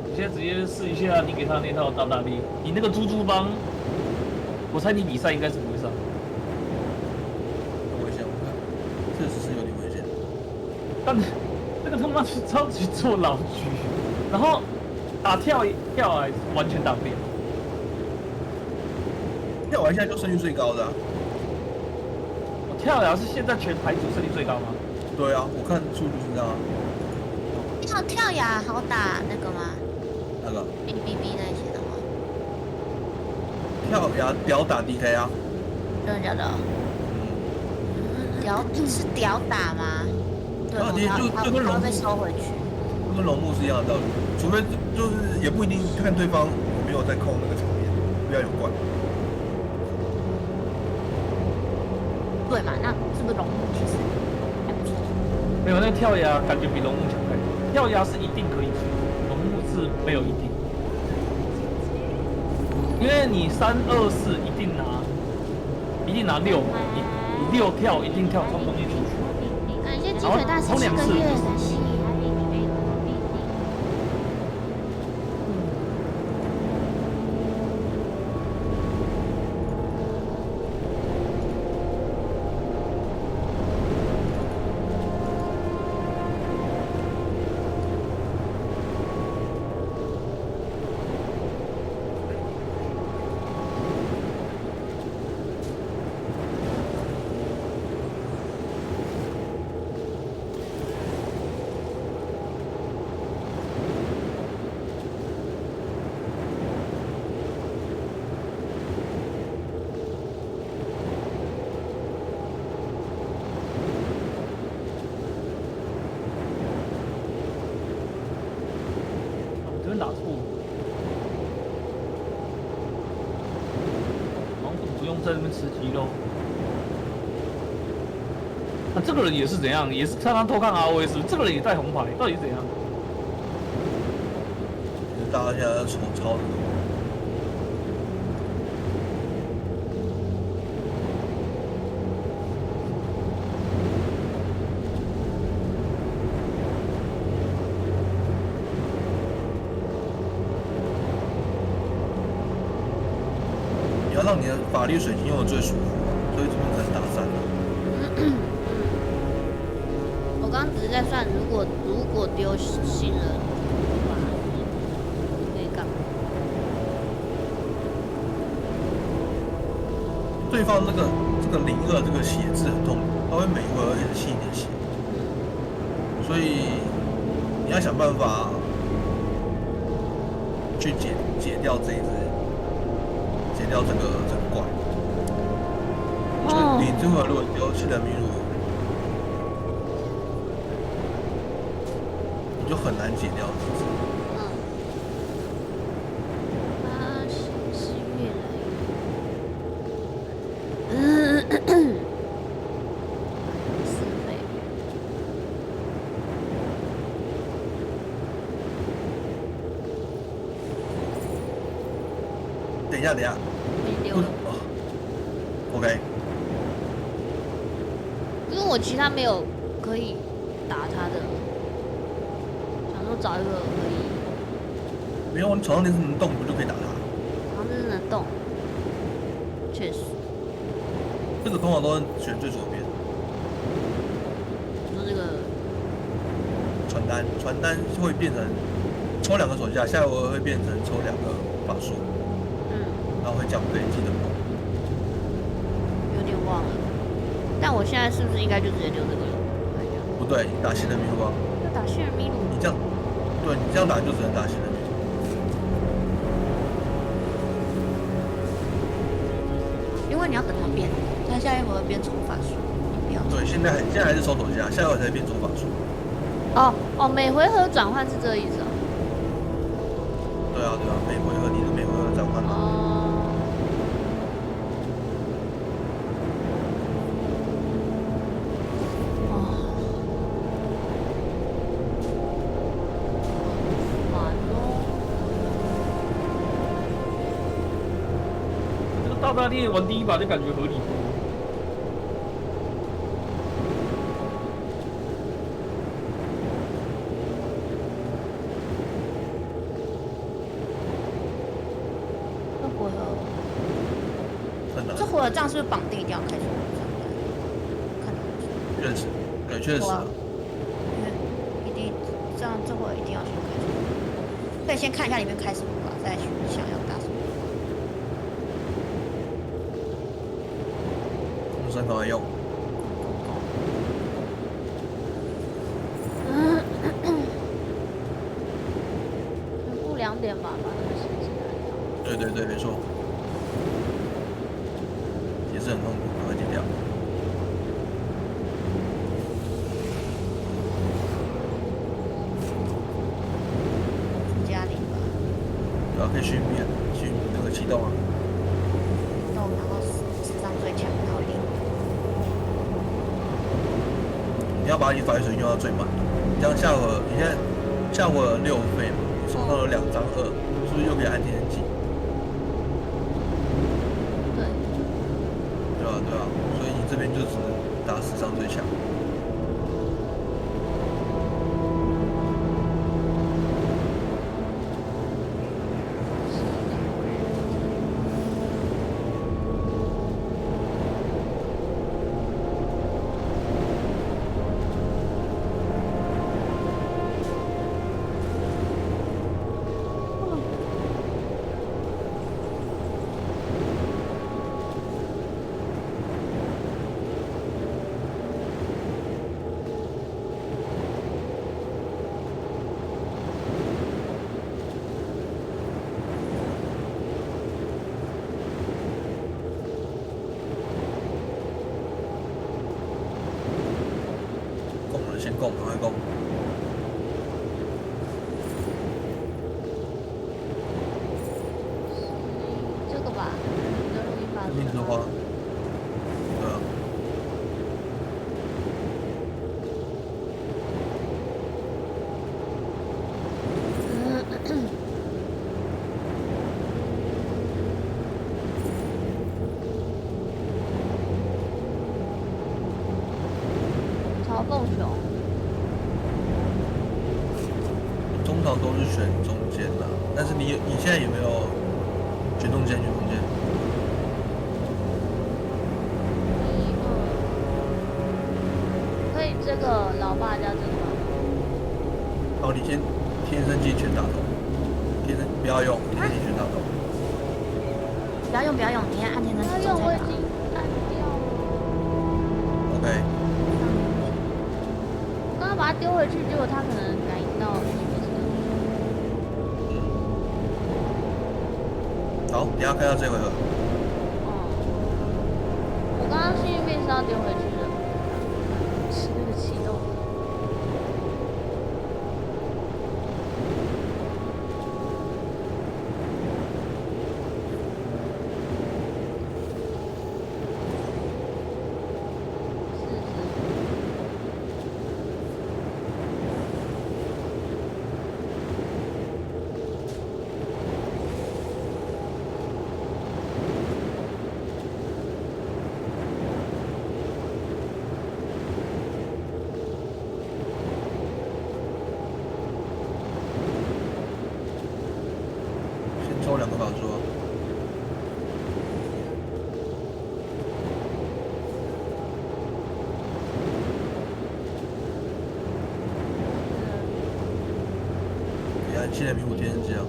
你现在直接试一下，你给他那套大大力，你那个猪猪帮，我猜你比赛应该是不会上。很危险，我看确实是有点危险。但那个他妈是超级做老局，然后打跳来完全打不了。跳完现在就胜率最高的、啊。我跳崖是现在全牌组胜率最高吗？对啊，我看数据是这样啊。跳崖好打那个吗那个？BBB 那些的吗？跳崖屌打 DK 啊。真的假的？是屌打吗？对，然后就跟龙会被收回去。跟龙木是一样的道理，除非就是也不一定看对方有没有在控那个场面，不要有关。对嘛？那是不是龙木其实还不错？没有，那个跳崖感觉比龙木强太多。跳崖是一定可以去，龙木是没有一定。因为你3、2、4一定拿6，你6跳一定跳冲东西出去。感谢鸡腿大师7个月。打错，王总不用在那边吃鸡肉。那、这个人也是怎样？也是常常偷看 ROS， 这个人也带红牌，到底是怎样？大家现在在抽超的。要让你的法力水晶用的最舒服，所以这边可能打3了。我刚刚只是在算，如果丢新人的话，可以干嘛？对方这个02这个血字很痛，他会每一回合一直吸你的血，所以你要想办法去解掉这一只。解掉这个怪，就你这会如果丢7人迷路，你就很难解掉这只。他是越来越是非。等一下，我已经丢了，哦，OK，因为我其他没有可以打他的，想说找一个可以，没有，你床上电视能动，不就可以打他？好像就是能动，确实。这个通常都是选最左边。你说这个传单会变成抽2个手下，下回合会变成抽2个法术，然后会降倍，记得吗？有点忘了，但我现在是不是应该就直接丢这个了？看一下，不对，你打新人迷路啊！要打谢尔米鲁，你这样，对你这样打就只能打新人迷路。因为你要等他变，他下一回合变抽法术，你不要。对，现在还是抽手下，下一回才变抽法术。哦，每回合转换是这个意思哦。对啊，每回合你的每回合转换嘛。这个大大烈玩第一把就感觉合理。这回合这样是不是绑定一定要开始？看确实，对，确实。因为一定这样，这回合一定要先开始。可以先看一下里面开什么吧，再想要打什么。空身赶快用。全部2点吧，把那个心情来掉。对，没错。也是很痛苦，赶快剪掉。加0吧。然后可以去那个启动啊。动，然后史上最强，然后0。你要把你法水用到最满，这样下回合你现在下回合6费嘛，你手上有2张2，是不是又可以按天人技？对啊，所以你这边就只能打史上最强。先攻，赶快攻！这个吧，就容易发命之花，对啊。嘲讽熊。通常都是选中间的，但是你现在有没有选中间？选中间？可以这个老爸加这个吗？好，你先天生技全打头，天生不要用，天生技全打头。不要用，你按天生技不要用，我已经按掉了。OK。刚刚把它丢回去，结果它可能感应到。好，等一下看到这回合。我刚刚幸运币是要丢回去的，是那个启动。7.5电视机啊。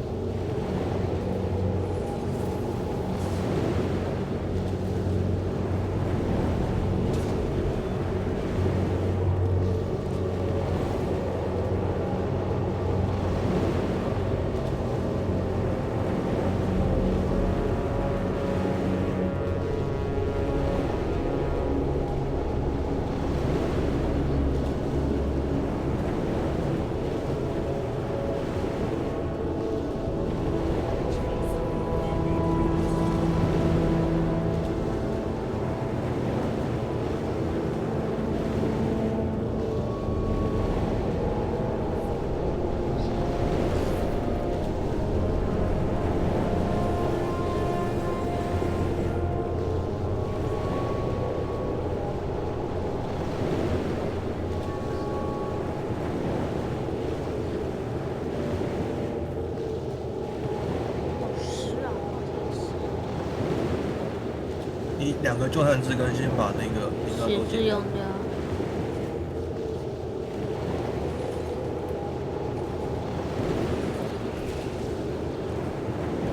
你2个救援值跟先把那个饮料都解掉。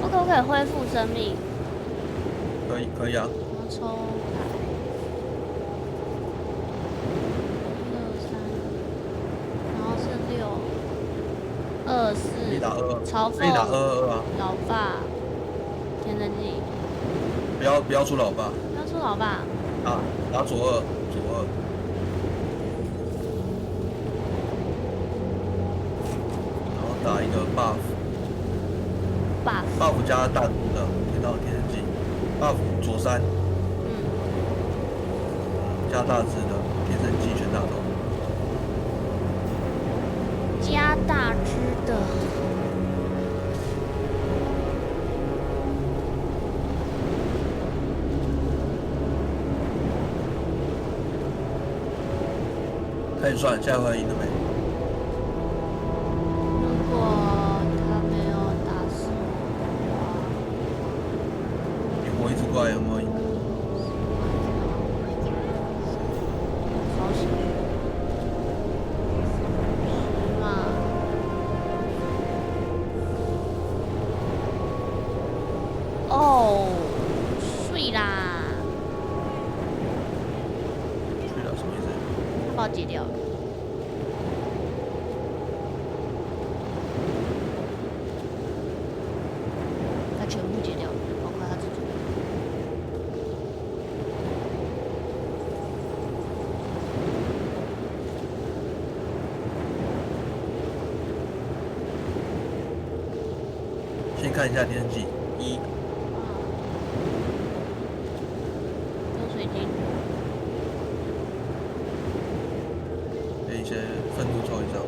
我可不可以恢复生命？可以啊。我抽牌，1、2、3，然后是6、2、4。你打2，嘲讽。可以打222啊。老爸，田真纪。不要出老爸。不要出老爸。打左2。然后打一个 buff 加大毒的，听到天真纪 buff 左3。加大只的天真纪全打到。加大只的。开始算，下一回赢了没？如果他没有打死我，你活一只怪有没有赢？好险！10嘛。哦，睡啦！睡了什么意思？他把我解掉了。他全部解掉了，包括他自己。先看一下天气1。有水晶。可以先愤怒抽一张。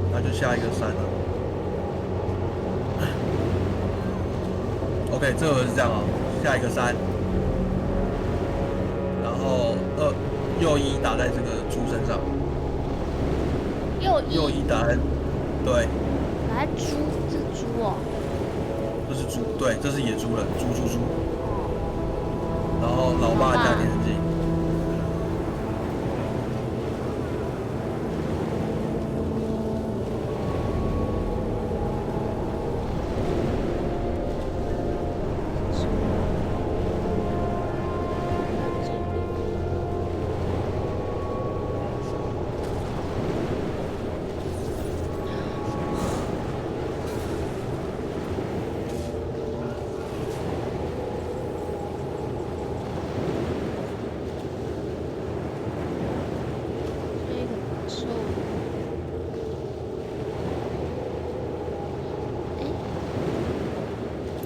那就下一个3了。OK， 这个是这样啊，下一个3，然后右1打在这个猪身上。右1打在，对。打在猪，这猪哦。这是猪，对，这是野猪了，猪。然后老爸加天真纪。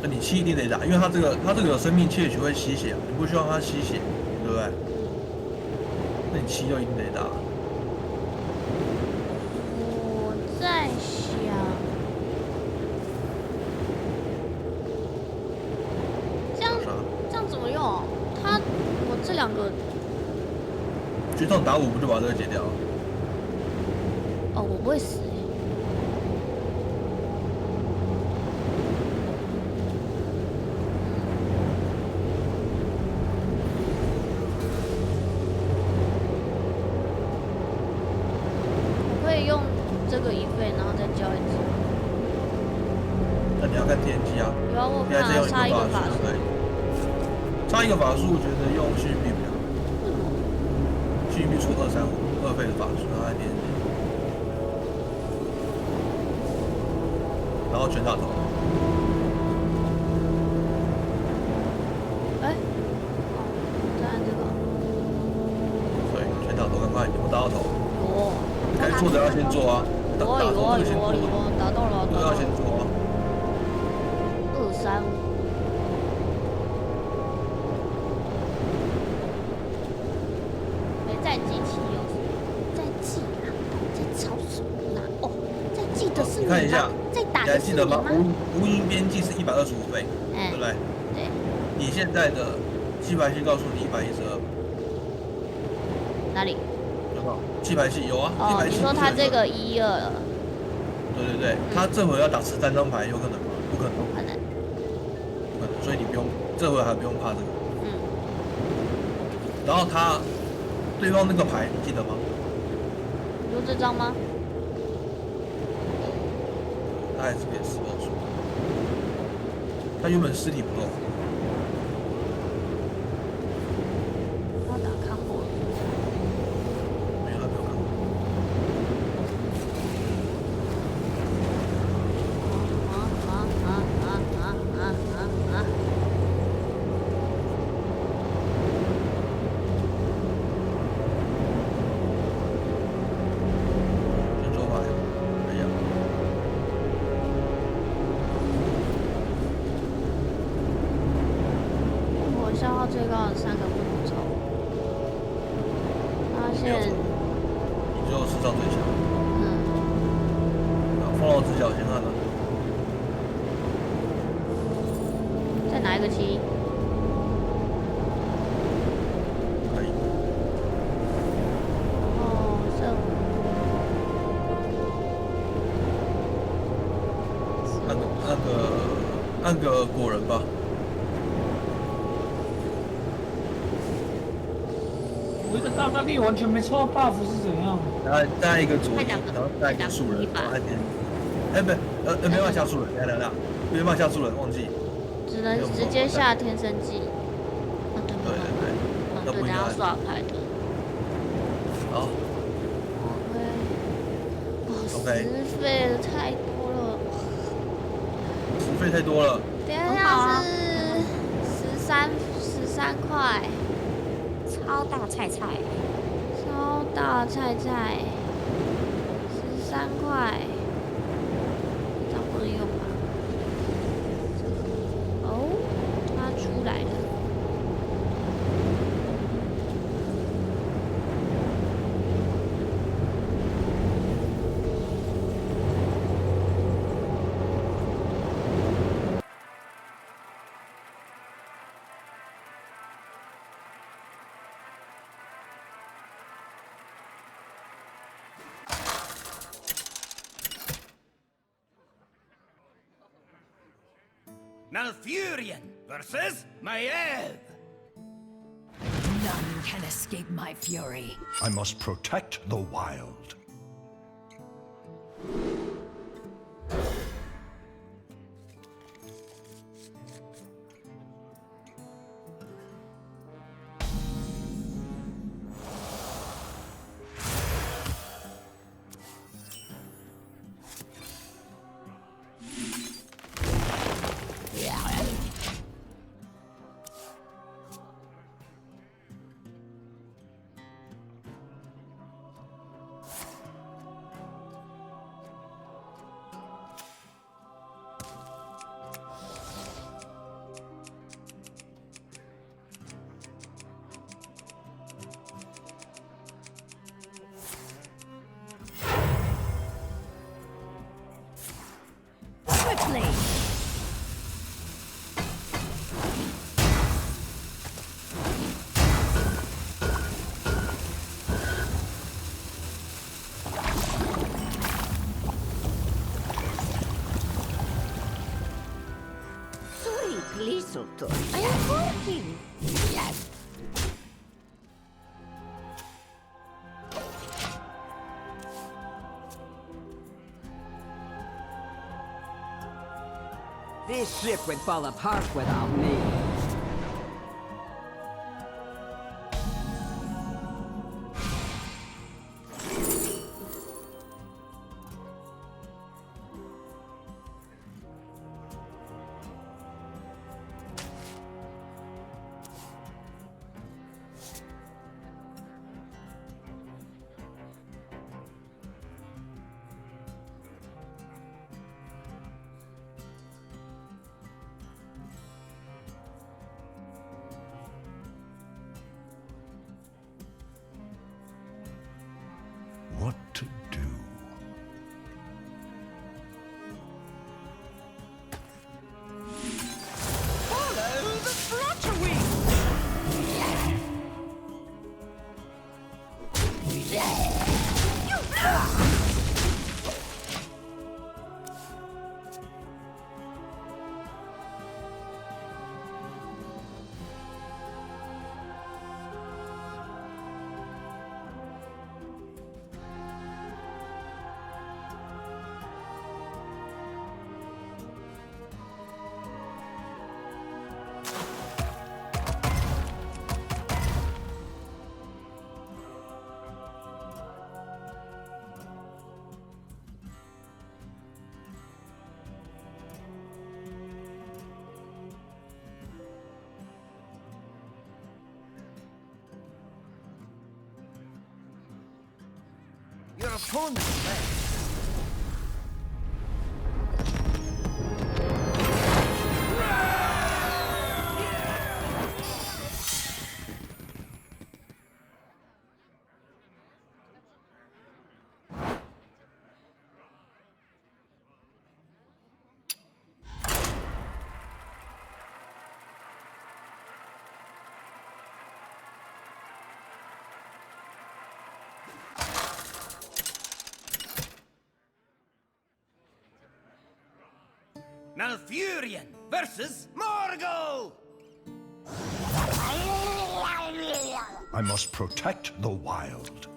那你7一定得打，因为它这个有生命窃取会吸血，你不希望它吸血，对不对？那你7就一定得打。我在想，这样怎么用？我这2个决斗打5不就把这个解掉了？哦，我不会死欸。我可以用这个一费，然后再交一只。那你要看天机啊。有啊，我现在只有看差一个法术。对，差一个法术，我觉得用幸运币比较好。为什么？幸运币出235，2费的法术，然后再天机，然后全打头。哎，哦，再按这个。对，全打头，赶快，有没有打到头？有。该做的要先做啊。有打到了，都要先做啊。235。没在记期有什么？在记啊，在吵什么啦？哦，在记的是你吗？看一下，在打你的是你吗？还记得吗？无垠边际是125倍，对不对？对。你现在的气排器告诉你112。哪里？有没有？气排器有啊。哦，你说他这个12了？对对对，他这回要打13张牌，有可能吗？不可能。不可能。不可能，所以你不用，这回还不用怕这个。嗯。然后他对方那个牌，你记得吗？你说这张吗？他还是可以施暴术。他原本尸体不够。他打看过了。没有，他没有看过。先抽牌，哎呀。我消耗最高的3个不能抽。发现。你只有史上最强。风浪直角先看了。再拿一个7。可以。哦，剩按个果仁吧。我一个大大力完全没抽到 buff 是怎样？然后再一个左移，然后再一个树人，然后按点。哎，不，没办法下树人，等，没办法下树人，忘记。只能直接下天生技。对。那不应该。等下刷牌的。好。OK。10费的太多了。10费太多了。等下是13块。超大菜菜13块，这样不能用吧？哦，它出来了。Malfurion versus Maiev. None can escape my fury. I must protect the wild. Glisotor. I am working. Yes. This ship would fall apart without me. What to do? Follow the flutter wing! Your opponent left. Malfurion versus Morgul! I must protect the wild.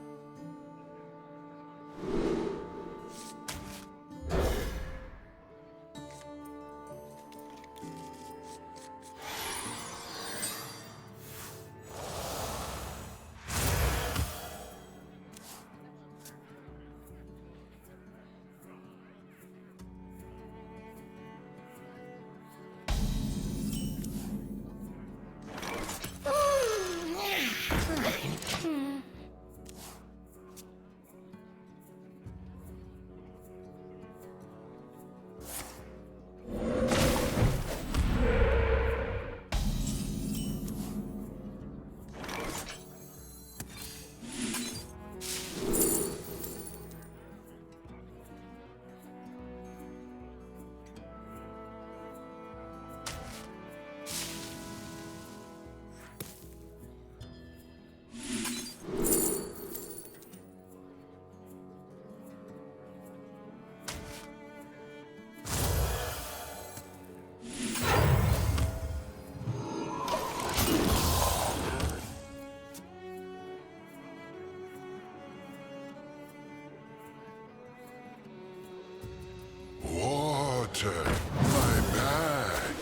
Water, my back.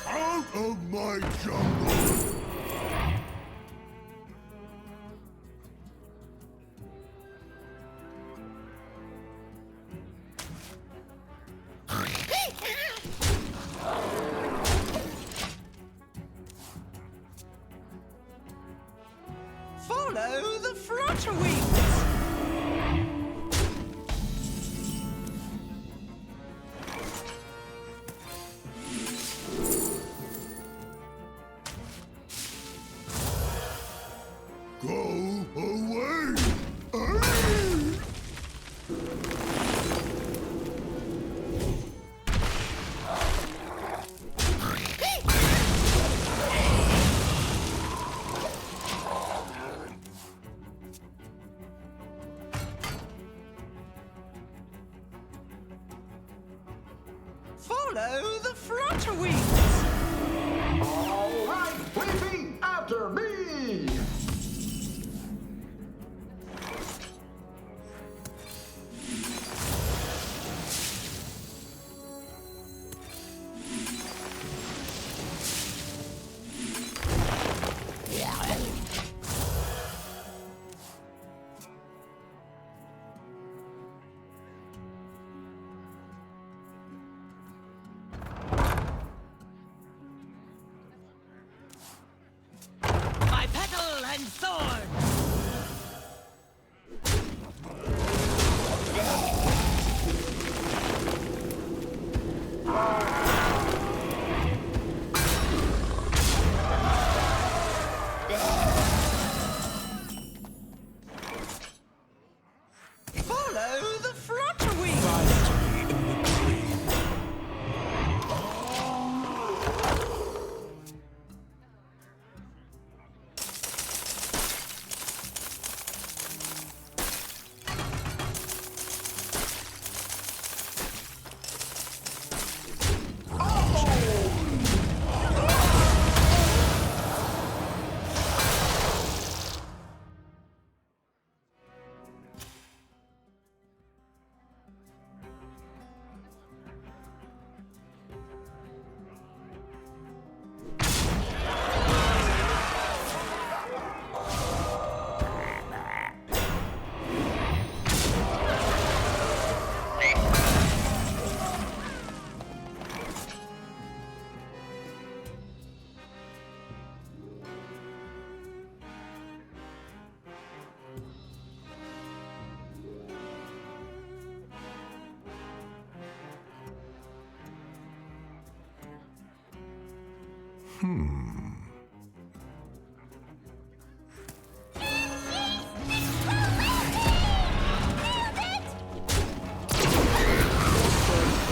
Out of my jungle! Follow the flutter wings! Follow the flutter wings! All right, Flippy, after me! Petal and sword! Follow the flutter wings!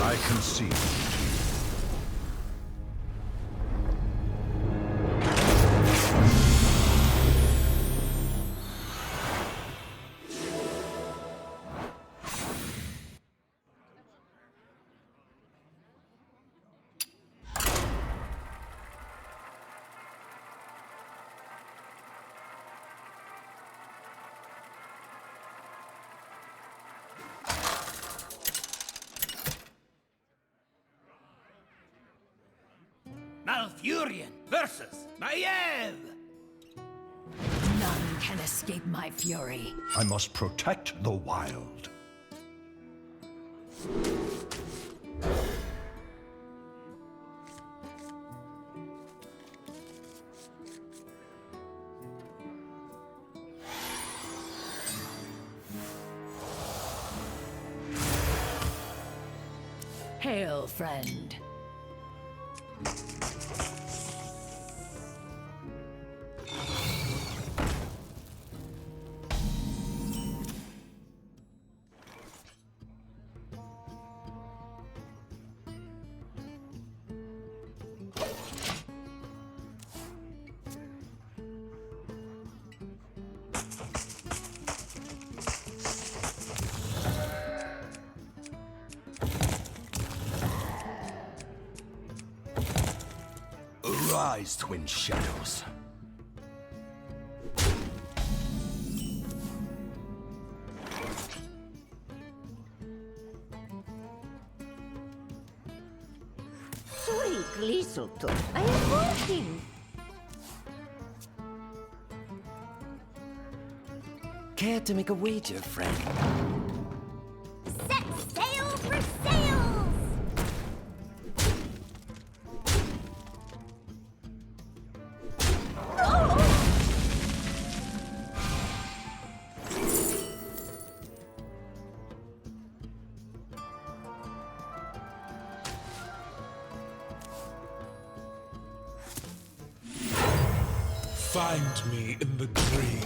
I concede. Malfurion versus Maiev! None can escape my fury. I must protect the wild. Hail, friend. Arise, twin shadows. Sweet sotto. I am working. Care to make a wager, friend? Set sail for sails! Find me in the dream.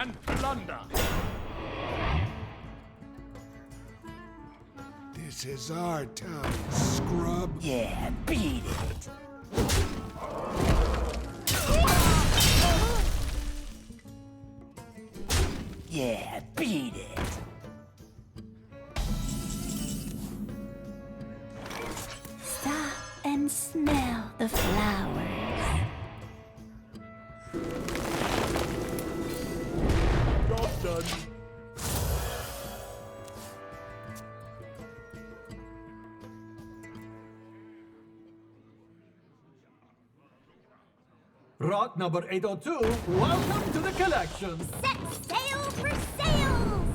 and plunder. This is our town, scrub. Yeah, beat it. Yeah, beat it. Stop and smell the flowers. Job done. Rot number 802, welcome to the collection. Set sail for sails!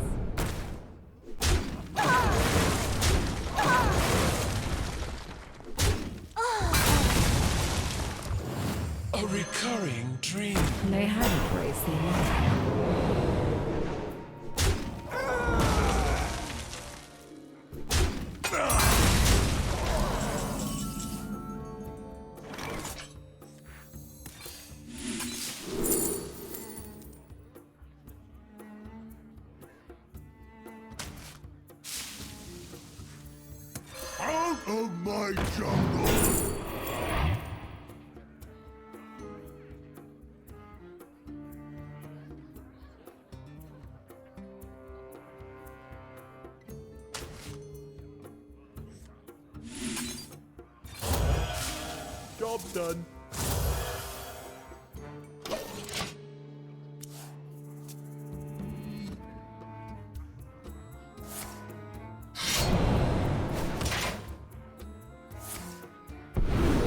A recurring dream. They haven't racing. Out of my jungle! Job done.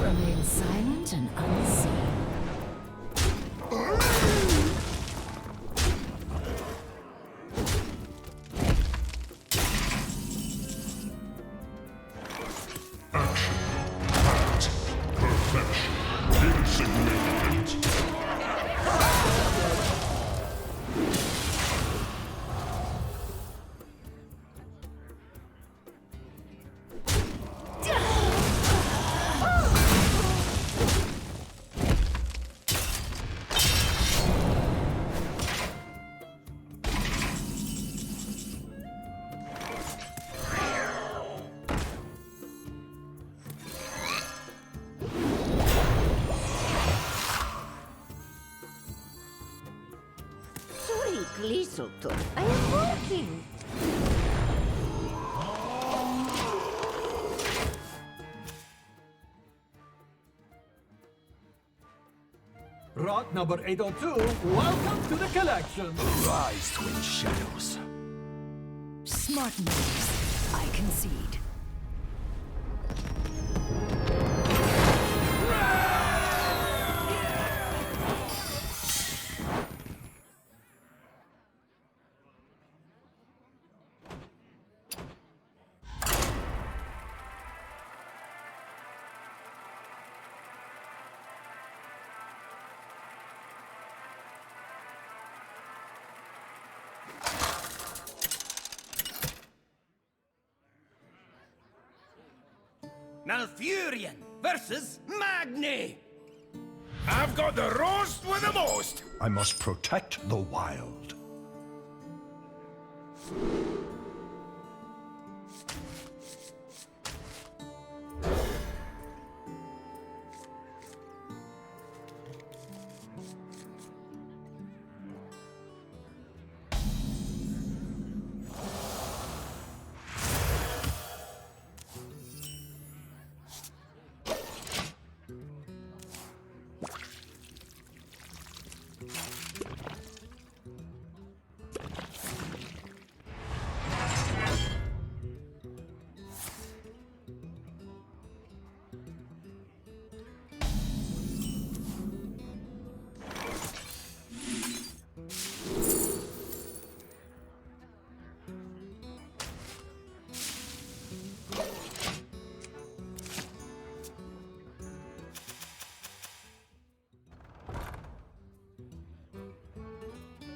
Remain silent and unseen. Lì sotto. I am working. Rot number 802, welcome to the collection. Arise, twin shadows. Smart moves. I concede. Malfurion versus Magni. I've got the roast with the most. I must protect the wild.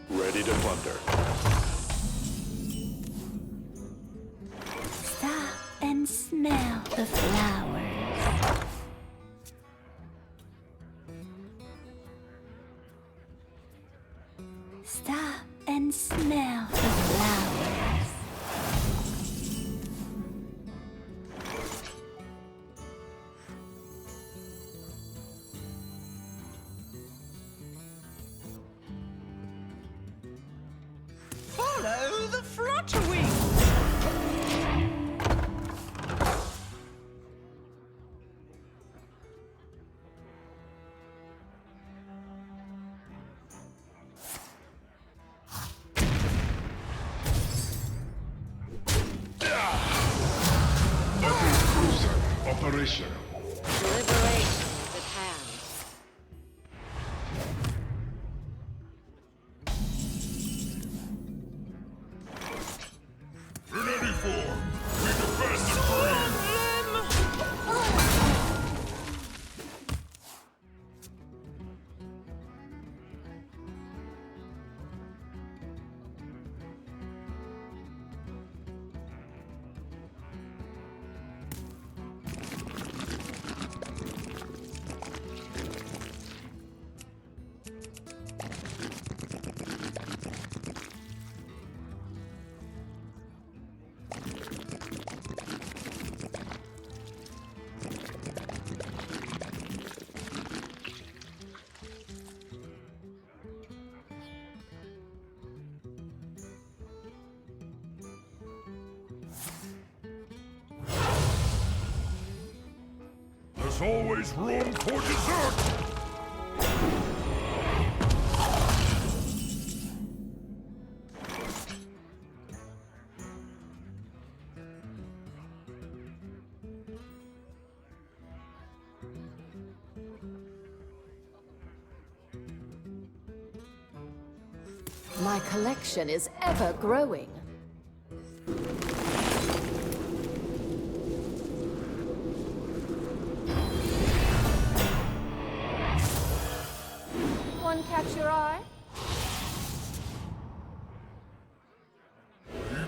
Ready to plunder. Stop and smell the flowers. Stop and smell the flowers. Follow the flutterwing! Operation. Liberation is at hand. In any form, we defend the cream. There's always room for dessert! My collection is ever growing. One catch your eye?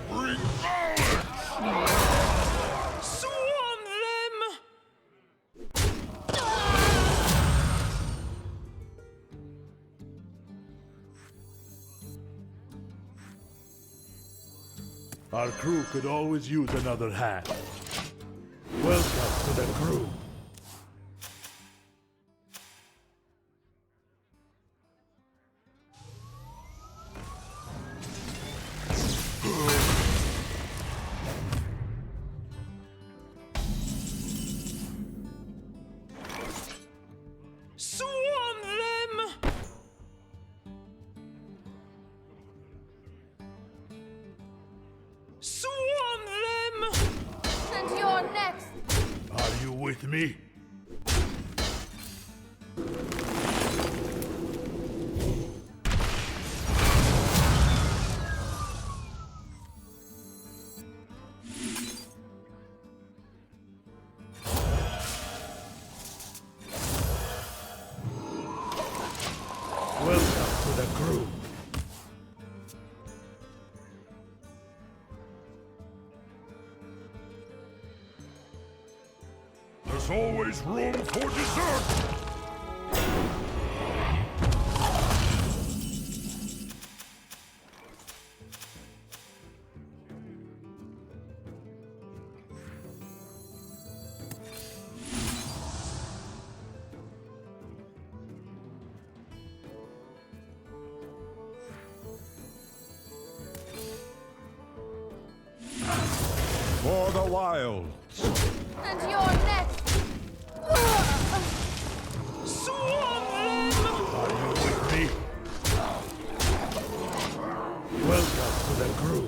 Bring violence! Swarm them! Our crew could always use another hand. Welcome to the crew. Swarm them! Swarm them! And you're next! Are you with me? Welcome to the crew. There's always room for dessert! For the wilds! And you're next! Swarm them! Are you with me? Welcome to the crew.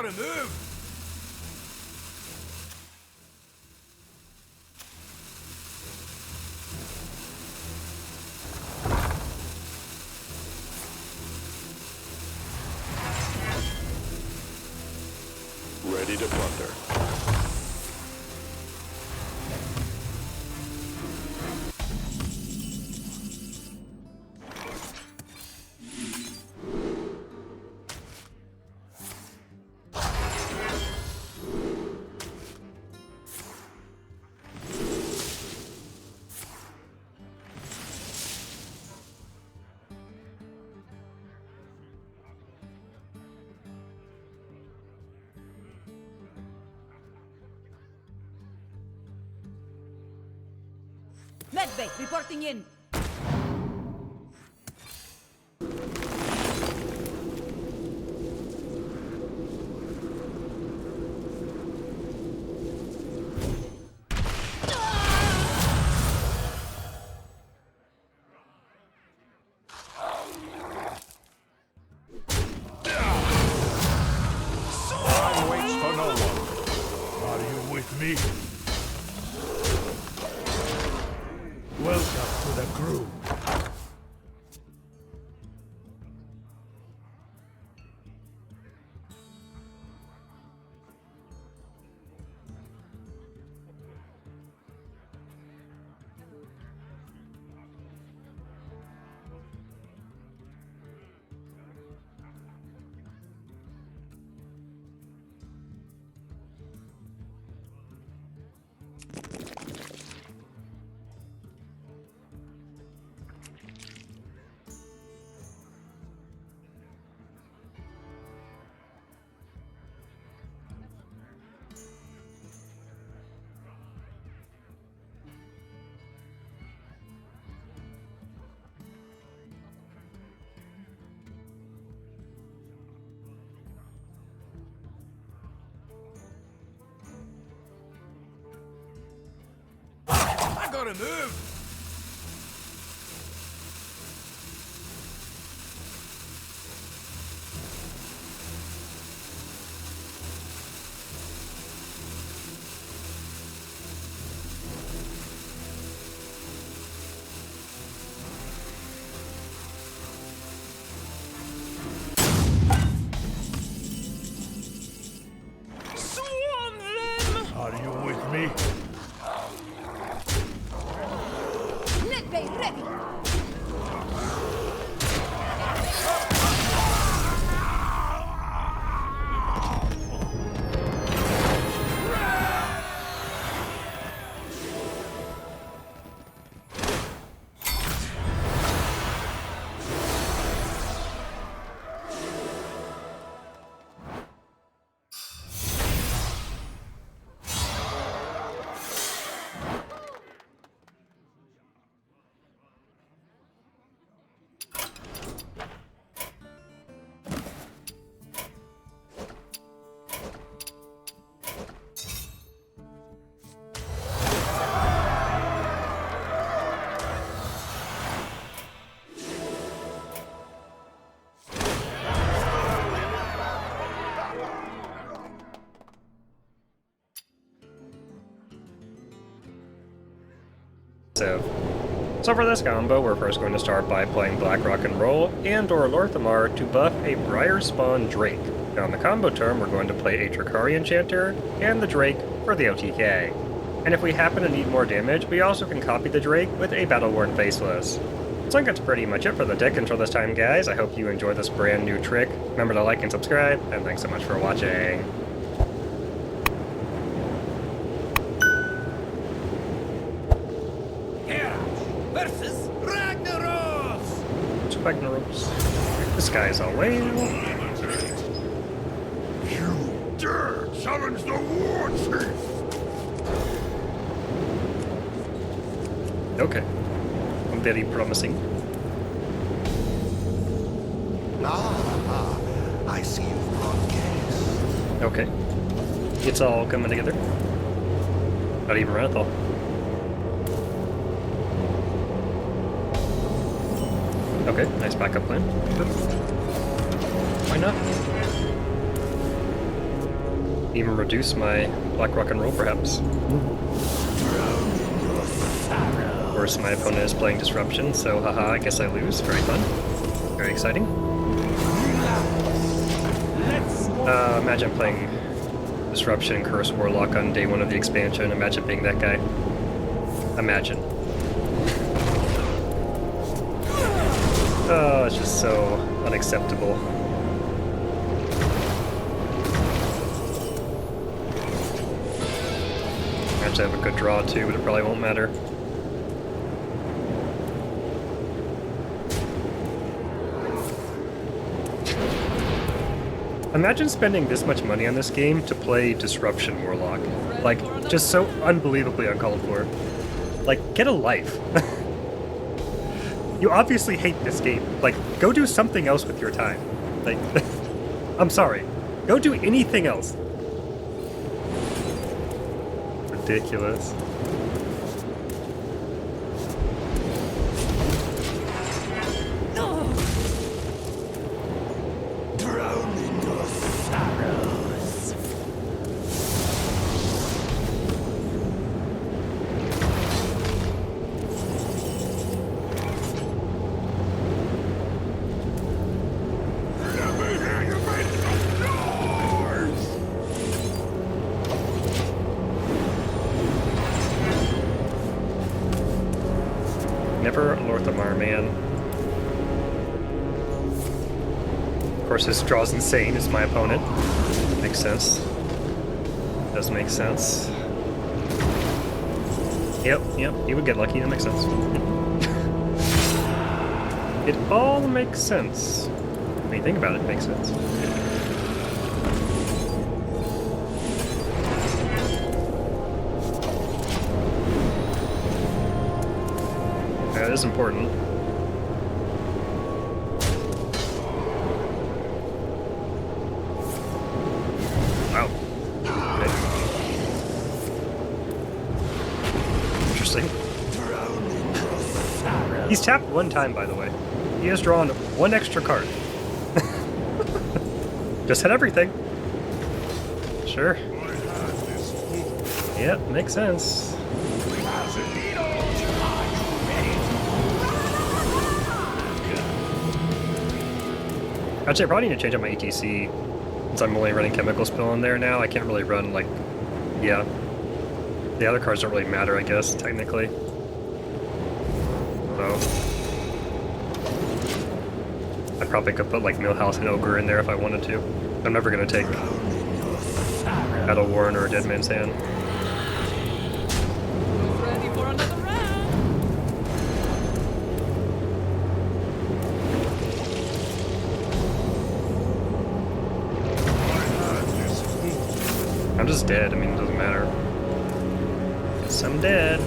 gotta move! Ready to plunder. Medbay reporting in. Time waits for no one. Are you with me? Welcome to the crew. I gotta move! Swarm them! Are you with me? Medbay ready. So for this combo, we're first going to start by playing Black Rock and Roll and or Lorthamar to buff a Briar Spawn Drake. Now on the combo term, we're going to play a Drakari Enchanter and the Drake for the OTK. And if we happen to need more damage, we also can copy the Drake with a Battle-Worn Faceless. So I think that's pretty much it for the deck control this time, guys. I hope you enjoyed this brand new trick. Remember to like and subscribe, and thanks so much for watching. Versus Ragnaros! Ragnaros. This guy's a whale. You dare challenge the war chief! Okay. Very promising. I see you've brought guests. Okay. It's all coming together. Not even Ranthal. Okay, nice backup plan. Why not? Even reduce my Black Rock and Roll, perhaps. Of course, my opponent is playing Disruption, so haha, I guess I lose. Very fun. Very exciting. Imagine playing Disruption, Curse Warlock on day 1 of the expansion. Imagine being that guy. Imagine. Oh, it's just so unacceptable. Actually, I have a good draw too, but it probably won't matter. Imagine spending this much money on this game to play Disruption Warlock. Like, just so unbelievably uncalled for. Like, get a life. You obviously hate this game. Like, go do something else with your time. Like, I'm sorry. Go do anything else. Ridiculous. Never Lorthamar, man. Of course, this draw's insane, is my opponent. Makes sense. Does make sense. Yep, he would get lucky, that makes sense. It all makes sense. When you think about it, it makes sense. That is important. Wow. Okay. Interesting. He's tapped 1 time, by the way. He has drawn 1 extra card. Just had everything. Sure. Yep, makes sense. Actually, I probably need to change out my ETC, since I'm only running Chemical Spill in there now. I can't really run, like, yeah. The other cards don't really matter, I guess, technically. So, I probably could put, like, Millhouse and Ogre in there if I wanted to. I'm never going to take Battle Warren or Dead Man's Hand. I'm just dead, I mean, it doesn't matter. Guess I'm dead.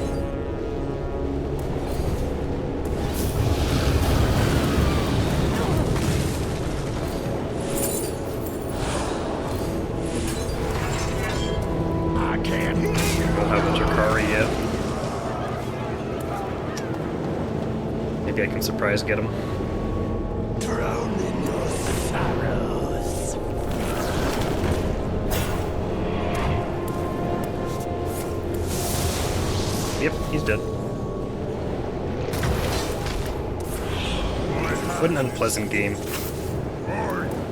I can't hear. Don't have the Drakari yet. Maybe I can surprise get him. Drown in your sorrows. Yep, he's dead. What an unpleasant game. I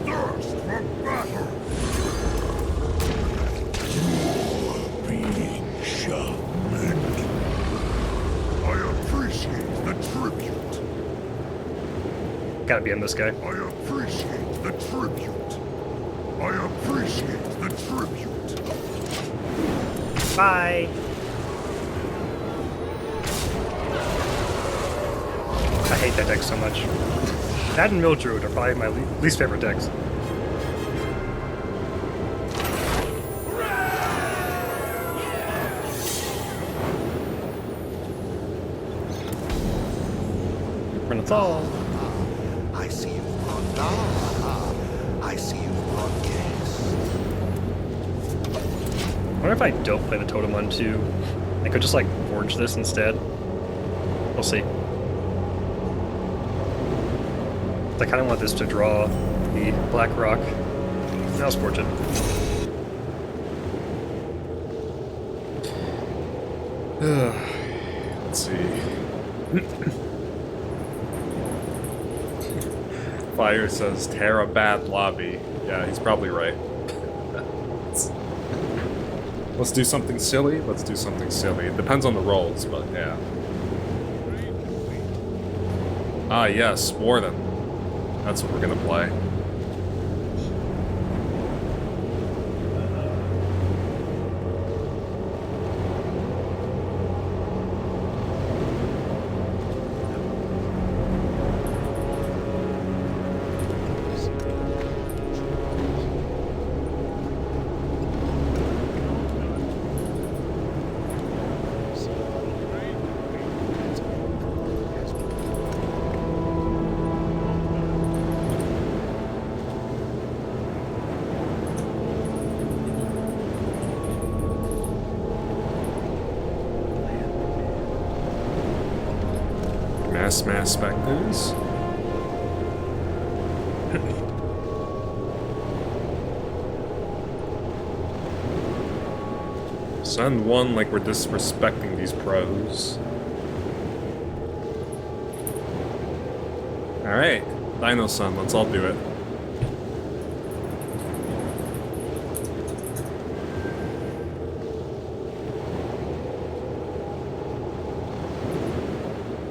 thirst for battle. You're being shamed. I appreciate the tribute. Gotta be on this guy. I appreciate the tribute. I appreciate the tribute. Bye. I hate that deck so much. That and Mildruid are probably my least favorite decks. When it's all. I see you brought I see you brought gas. I wonder if I don't play the Totem on 2, I could just like forge this instead. We'll see. I kind of want this to draw the Black Rock. Now let's forge it. Let's see. Fire says Terra bad lobby. Yeah, he's probably right. Let's do something silly. Let's do something silly. It depends on the rolls, but yeah. Ah, yes, Warden. That's what we're gonna play. Mass specters. Send one like we're disrespecting these pros. Alright, Dino Sun, let's all do it.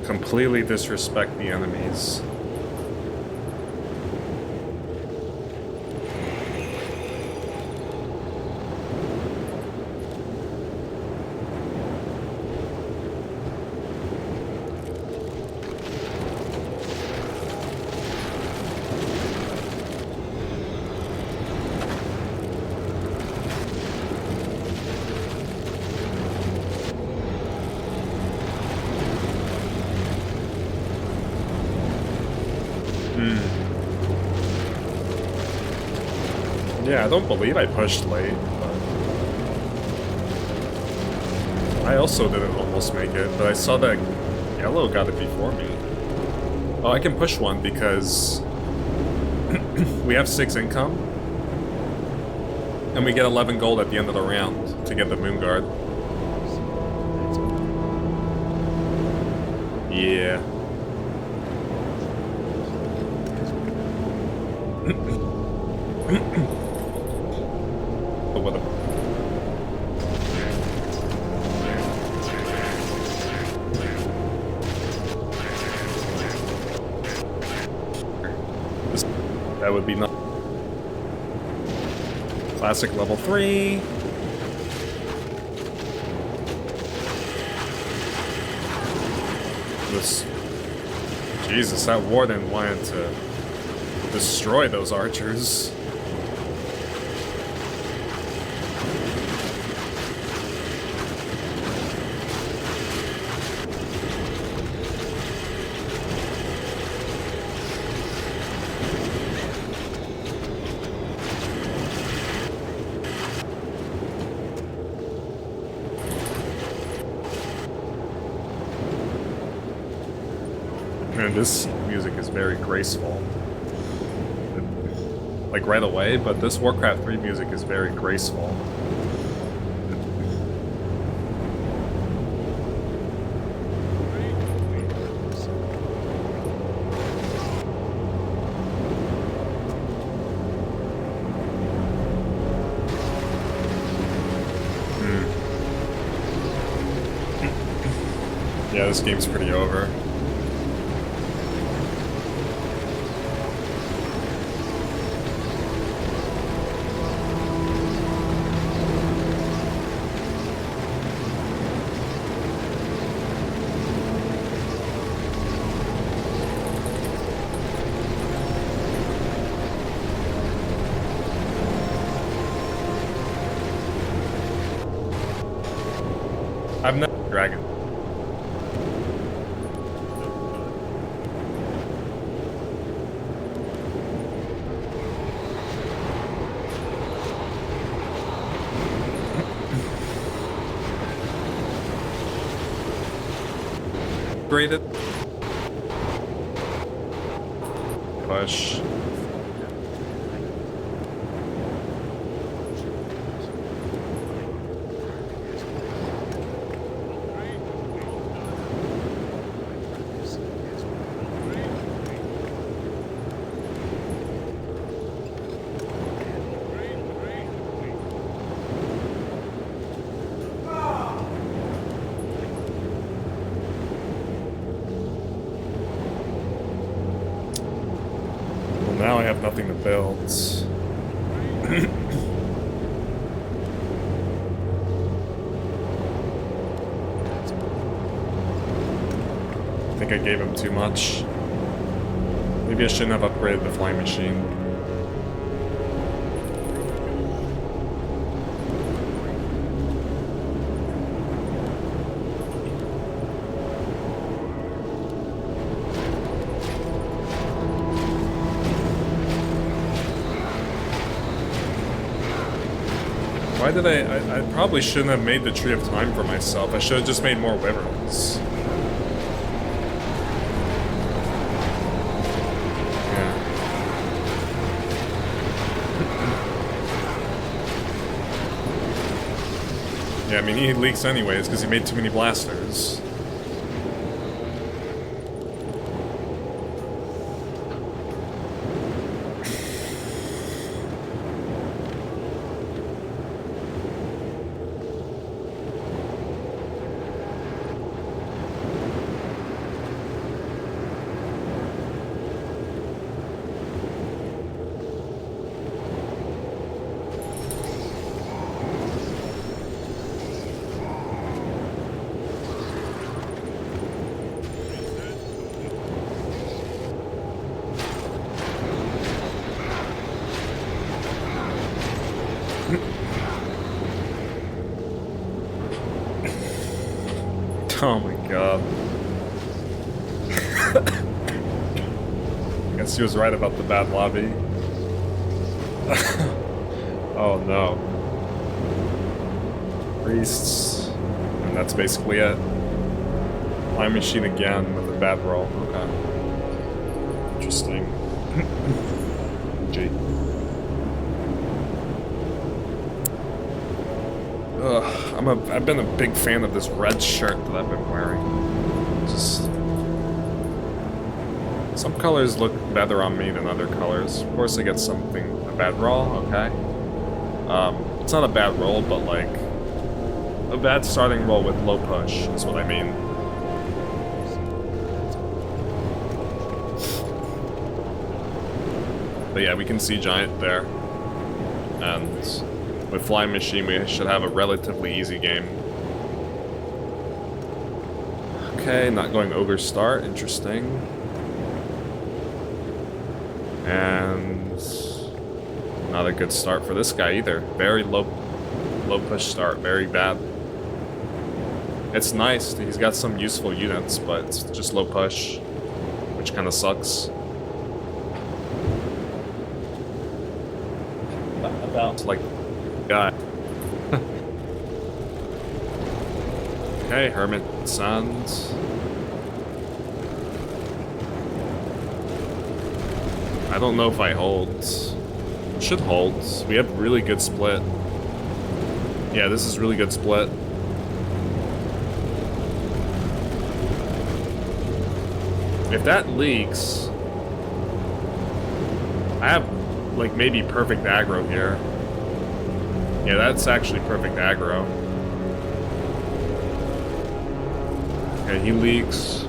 Completely disrespect the enemies. Yeah, I don't believe I pushed late, but I also didn't almost make it, but I saw that yellow got it before me. Oh, I can push one because we have 6 income, and we get 11 gold at the end of the round to get the Moon Guard. Yeah. What a... That would be not classic level 3. This Jesus, that warden wanted to destroy those archers. Man, this music is very graceful. Like right away, but this Warcraft 3 music is very graceful. Yeah, this game's pretty over. I'm not a dragon. Graded. Push. now I have nothing to build. I think I gave him too much. Maybe I shouldn't have upgraded the flying machine. Why did I probably shouldn't have made the Tree of Time for myself. I should have just made more wyverns. Yeah, I mean, he leaks anyways because he made too many blasters. Oh my god. I guess he was right about the bad lobby. Oh no. Priests. And that's basically it. Flying machine again with a bad roll. Okay. Interesting. Gee. I've been a big fan of this red shirt that I've been wearing. Just some colors look better on me than other colors. Of course, I get something a bad roll. Okay, it's not a bad roll, but like a bad starting roll with low push is what I mean. But yeah, we can see giant there, and with Flying Machine, we should have a relatively easy game. Okay, not going Ogre start, interesting. And not a good start for this guy either. Very low push start, very bad. It's nice, he's got some useful units, but it's just low push, which kind of sucks. About like guy. Okay, Hermit Sands. I don't know if I hold. Should hold. We have really good split. Yeah, this is really good split. If that leaks, I have like maybe perfect aggro here. Yeah, that's actually perfect aggro. Okay, he leaks.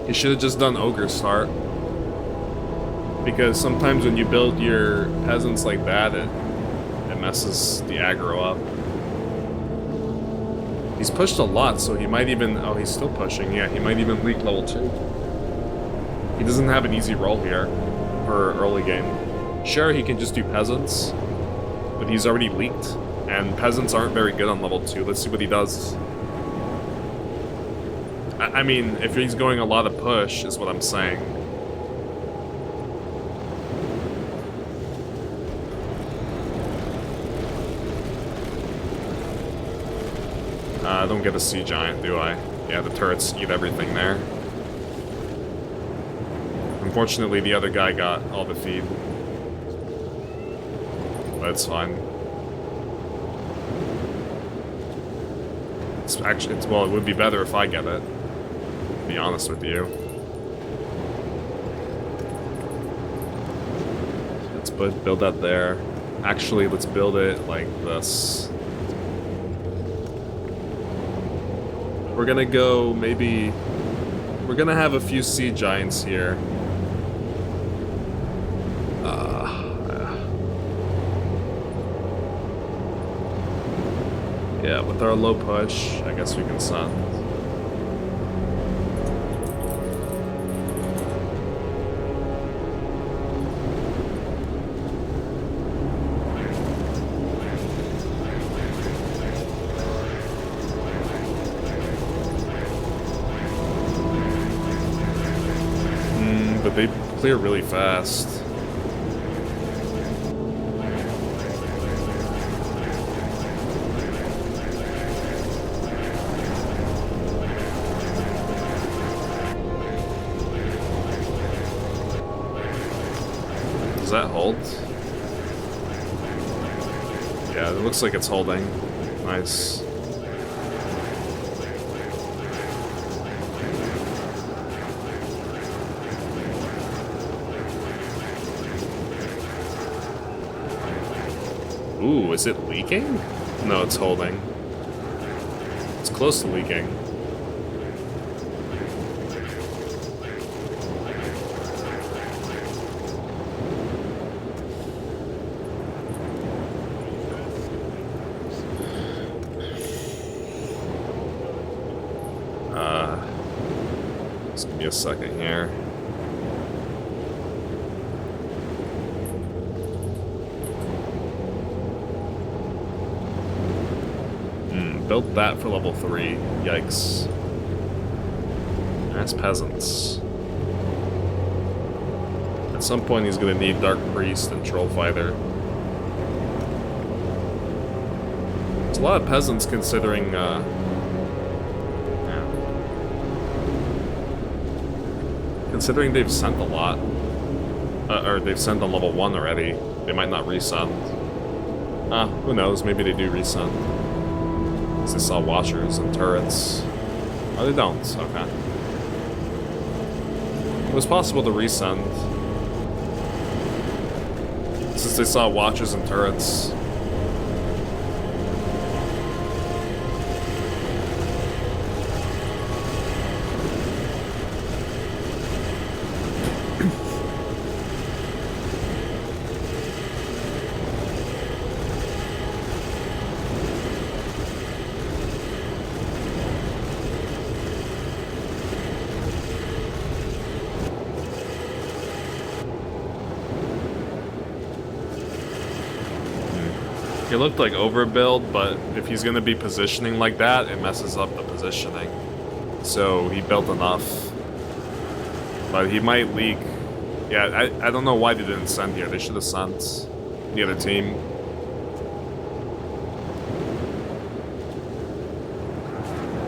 He should have just done Ogre start. Because sometimes when you build your peasants like that, it messes the aggro up. He's pushed a lot, so he might even... Oh, he's still pushing. Yeah, he might even leak level 2. He doesn't have an easy roll here for early game. Sure, he can just do peasants, but he's already leaked, and peasants aren't very good on level 2. Let's see what he does. I mean, if he's going a lot of push, is what I'm saying. I don't get a sea giant, do I? Yeah, the turrets eat everything there. Unfortunately, the other guy got all the feed. But it's fine. It's actually, well, it would be better if I get it. To be honest with you. Let's build that there. Actually, let's build it like this. We're gonna go maybe we're gonna have a few sea giants here. Yeah, with our low push, I guess we can send. But they clear really fast. Does that hold? Yeah, it looks like it's holding. Nice. Ooh, is it leaking? No, it's holding. It's close to leaking. Just give me a second here. Built that for level 3. Yikes. That's peasants. At some point he's gonna need Dark Priest and Troll Fighter. There's a lot of peasants considering, yeah. Considering they've sent a lot. Or they've sent on level 1 already. They might not resend. Who knows, maybe they do resend. They saw watchers and turrets. Oh, they don't. Okay. It was possible to resend. Since they saw watchers and turrets. It looked like overbuild, but if he's gonna be positioning like that, it messes up the positioning. So he built enough. But he might leak. Yeah, I don't know why they didn't send here. They should have sent the other team.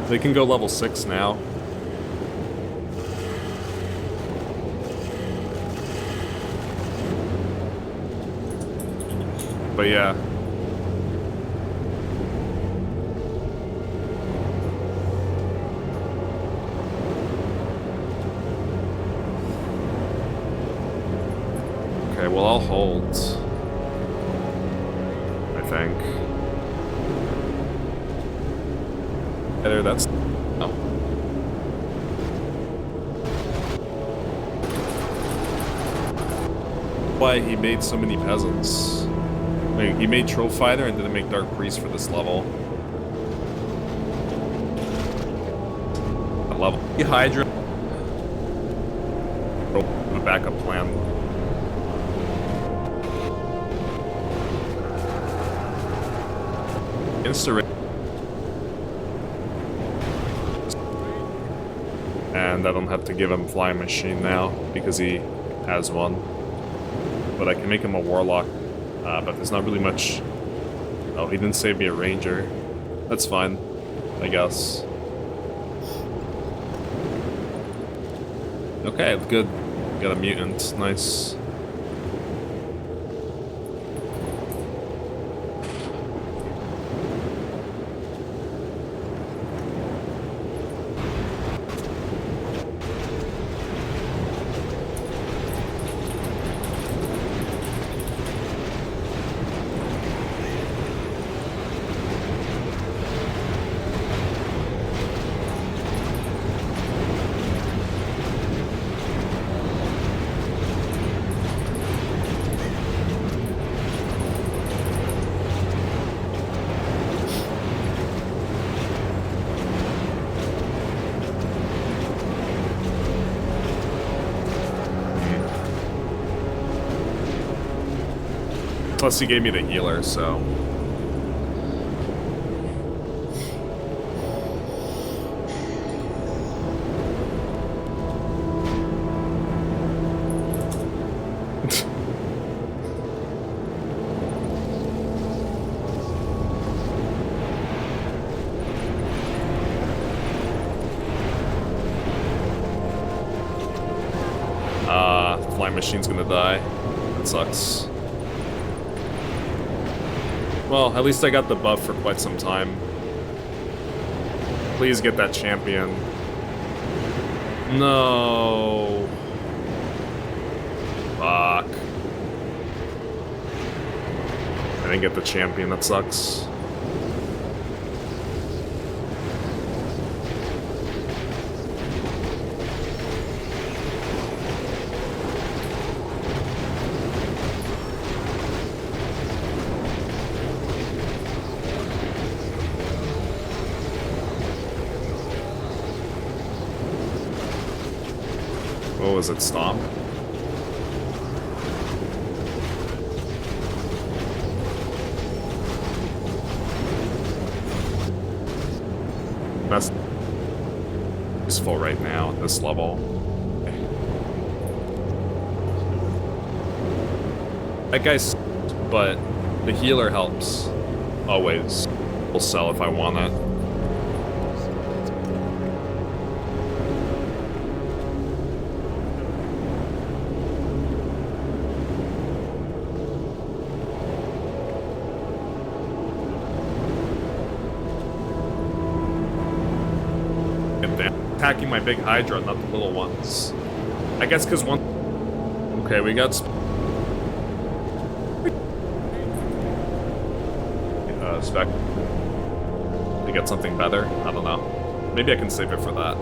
They can go level 6 now. But yeah. Okay, well, I'll hold. I think. Either that's... No. Why he made so many peasants. Like, he made Troll Fighter and didn't make Dark Priest for this level. A level. Hydra. A backup plan. And I don't have to give him Flying Machine now, because he has one. But I can make him a Warlock, but there's not really much... Oh, he didn't save me a Ranger. That's fine, I guess. Okay, good. Got a Mutant, nice. Plus he gave me the healer, so... Flying machine's gonna die. That sucks. Well, at least I got the buff for quite some time. Please get that champion. No. Fuck. I didn't get the champion, that sucks. What was it, Stomp? That's useful right now at this level. That guy's, but the healer helps. Always. We'll sell if I want it. Attacking my big Hydra, not the little ones. I guess because one... Okay, we got... Spec... We got something better? I don't know. Maybe I can save it for that.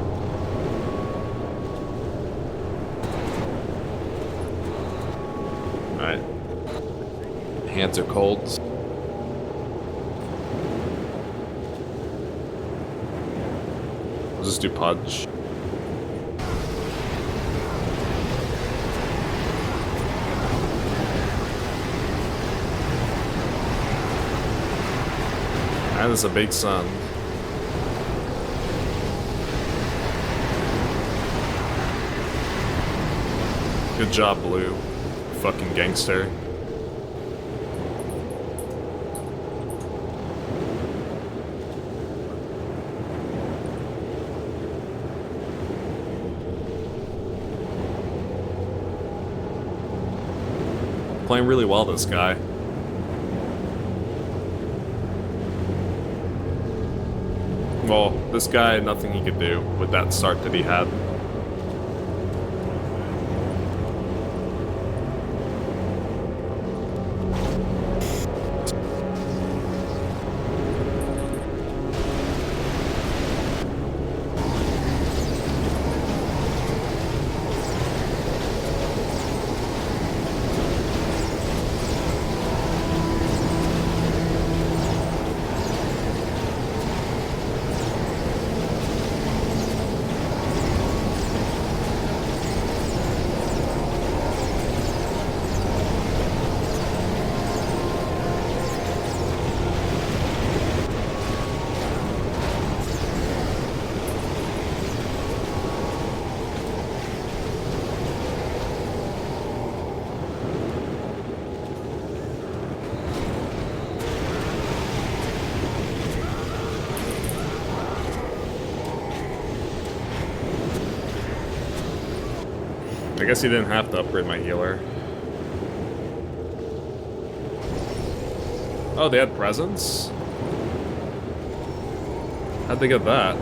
Alright. Hands are cold. Just do Pudge. That is a big sun. Good job, Blue. Fucking gangster. Playing really well, this guy. Well, this guy, nothing he could do with that start that he had. I guess he didn't have to upgrade my healer. Oh, they had presents? How'd they get that?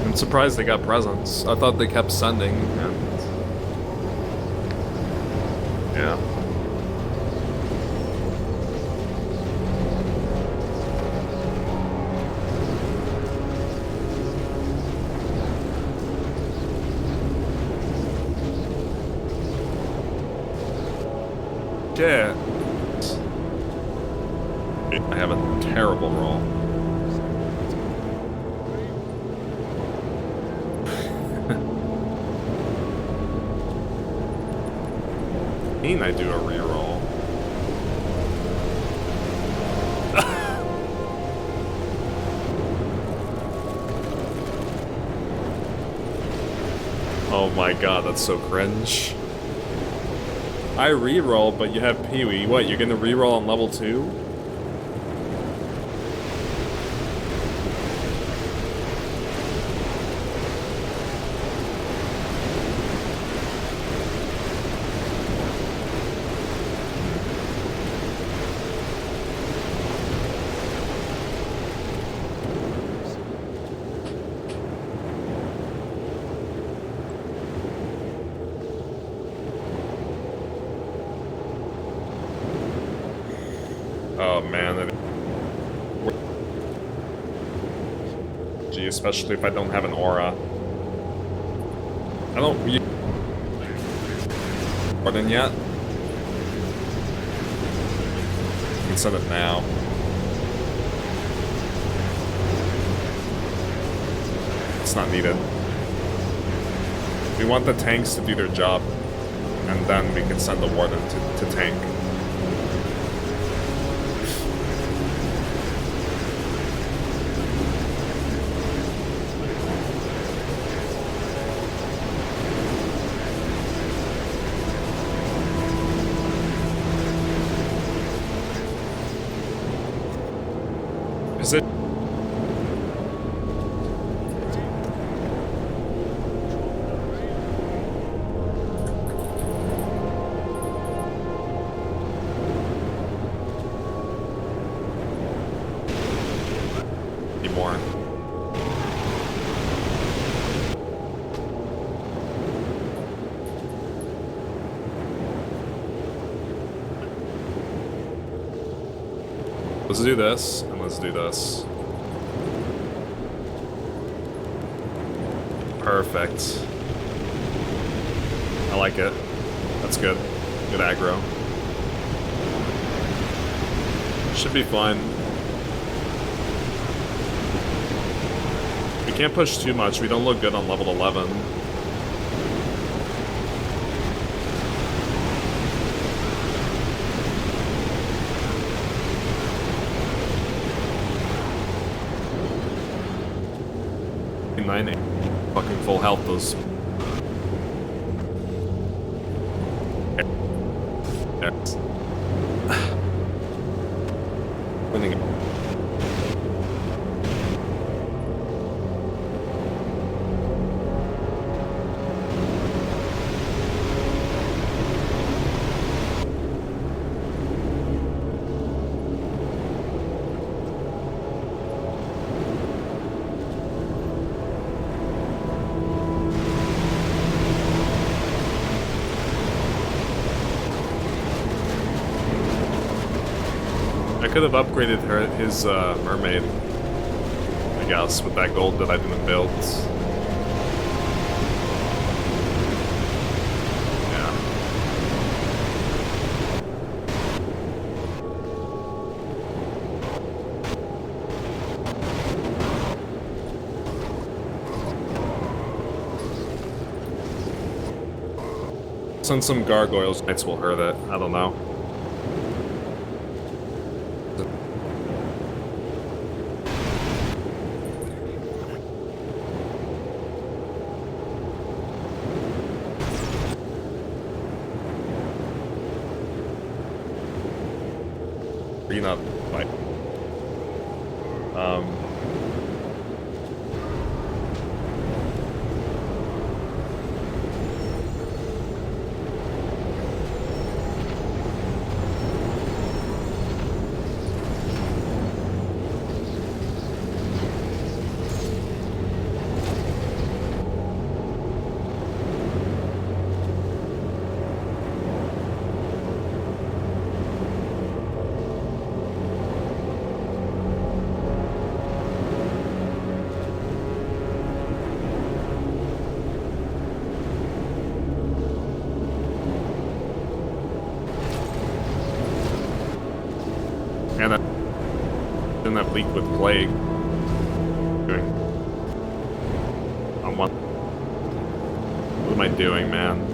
I'm surprised they got presents. I thought they kept sending, and... yeah. Shit. I have a terrible roll. I do a reroll. Oh my god, that's so cringe. I reroll, but you have Pee-wee. What, you're gonna reroll on level 2? Oh man, gee, especially if I don't have an aura. I don't more than yet. You can set it now. It's not needed. We want the tanks to do their job, and then we can send the warden to tank. Is it? Need more. Let's do this, and let's do this. Perfect. I like it. That's good. Good aggro. Should be fine. We can't push too much. We don't look good on level 11. Fucking full health those. Winning. I could have upgraded his mermaid, I guess, with that gold that I didn't build. Yeah. Send some gargoyles, knights will hurt it. I don't know. Not like And I didn't have leak with plague. What am I doing, man?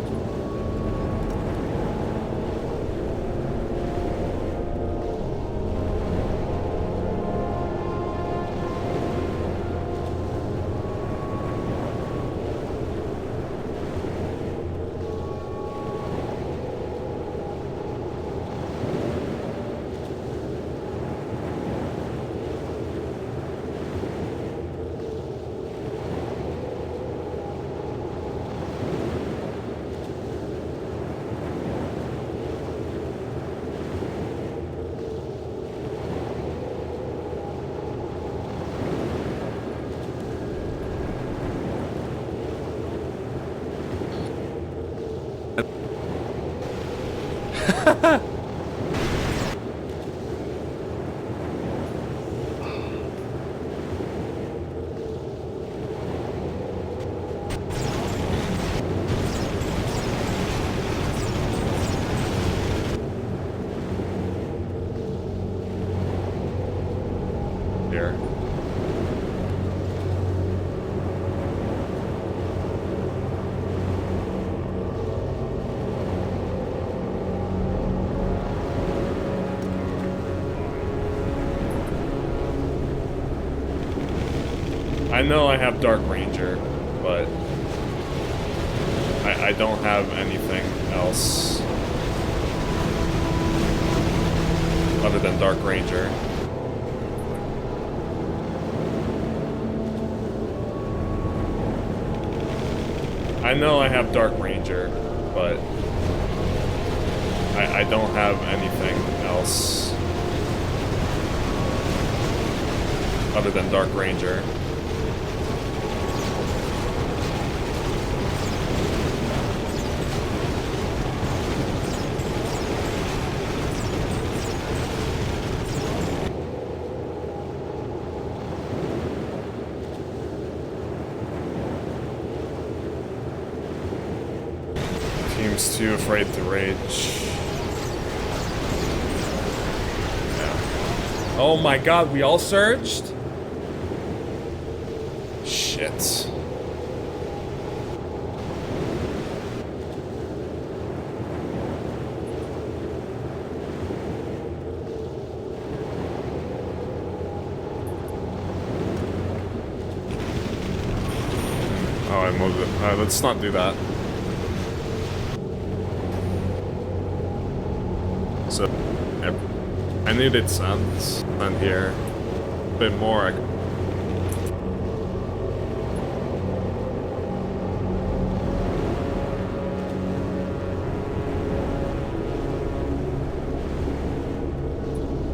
Here. I know I have Dark Ranger, but I don't have anything else other than Dark Ranger. I know I have Dark Ranger, but I don't have anything else other than Dark Ranger. Team's too afraid to rage. Yeah. Oh my god, we all surged? Shit. Oh, I moved it. Let's not do that. So, I needed sands on here. A bit more.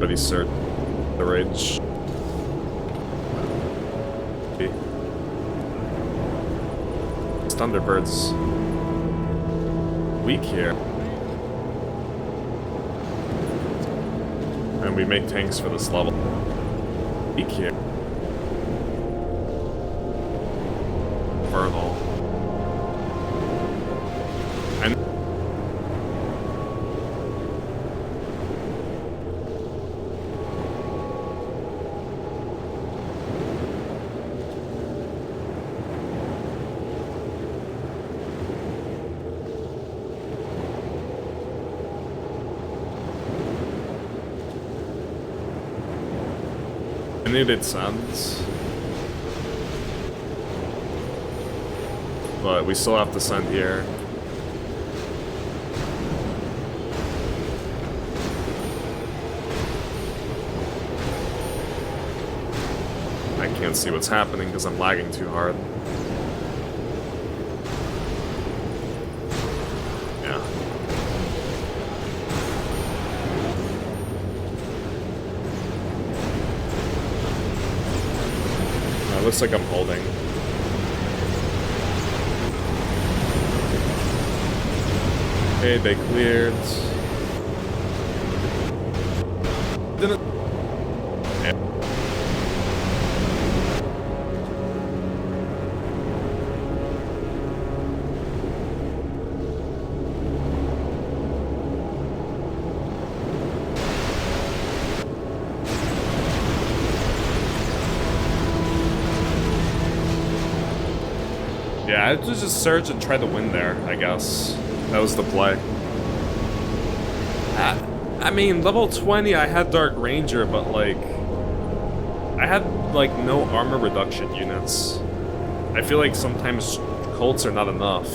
But he searched the ridge. This Thunderbird's weak here. And we make tanks for this level. Weak here. Infernal. And I needed sands, but we still have to send here. I can't see what's happening because I'm lagging too hard. Looks like I'm holding. Okay, they cleared. Didn't. Yeah. I would just surge and try to win there, I guess. That was the play. I mean, level 20, I had Dark Ranger, but like... I had, like, no armor reduction units. I feel like sometimes Colts are not enough.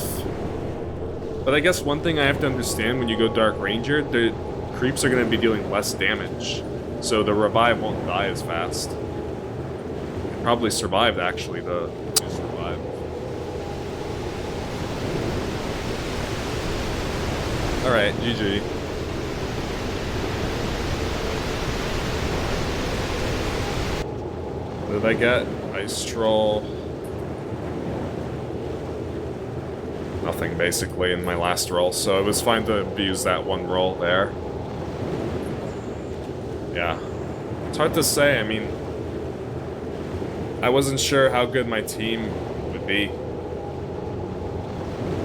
But I guess one thing I have to understand when you go Dark Ranger, the creeps are going to be dealing less damage. So the revive won't die as fast. It probably survived, actually, the survive. Alright, GG. What did I get? Ice Troll. Nothing, basically, in my last roll, so it was fine to abuse that one roll there. Yeah. It's hard to say, I mean... I wasn't sure how good my team would be.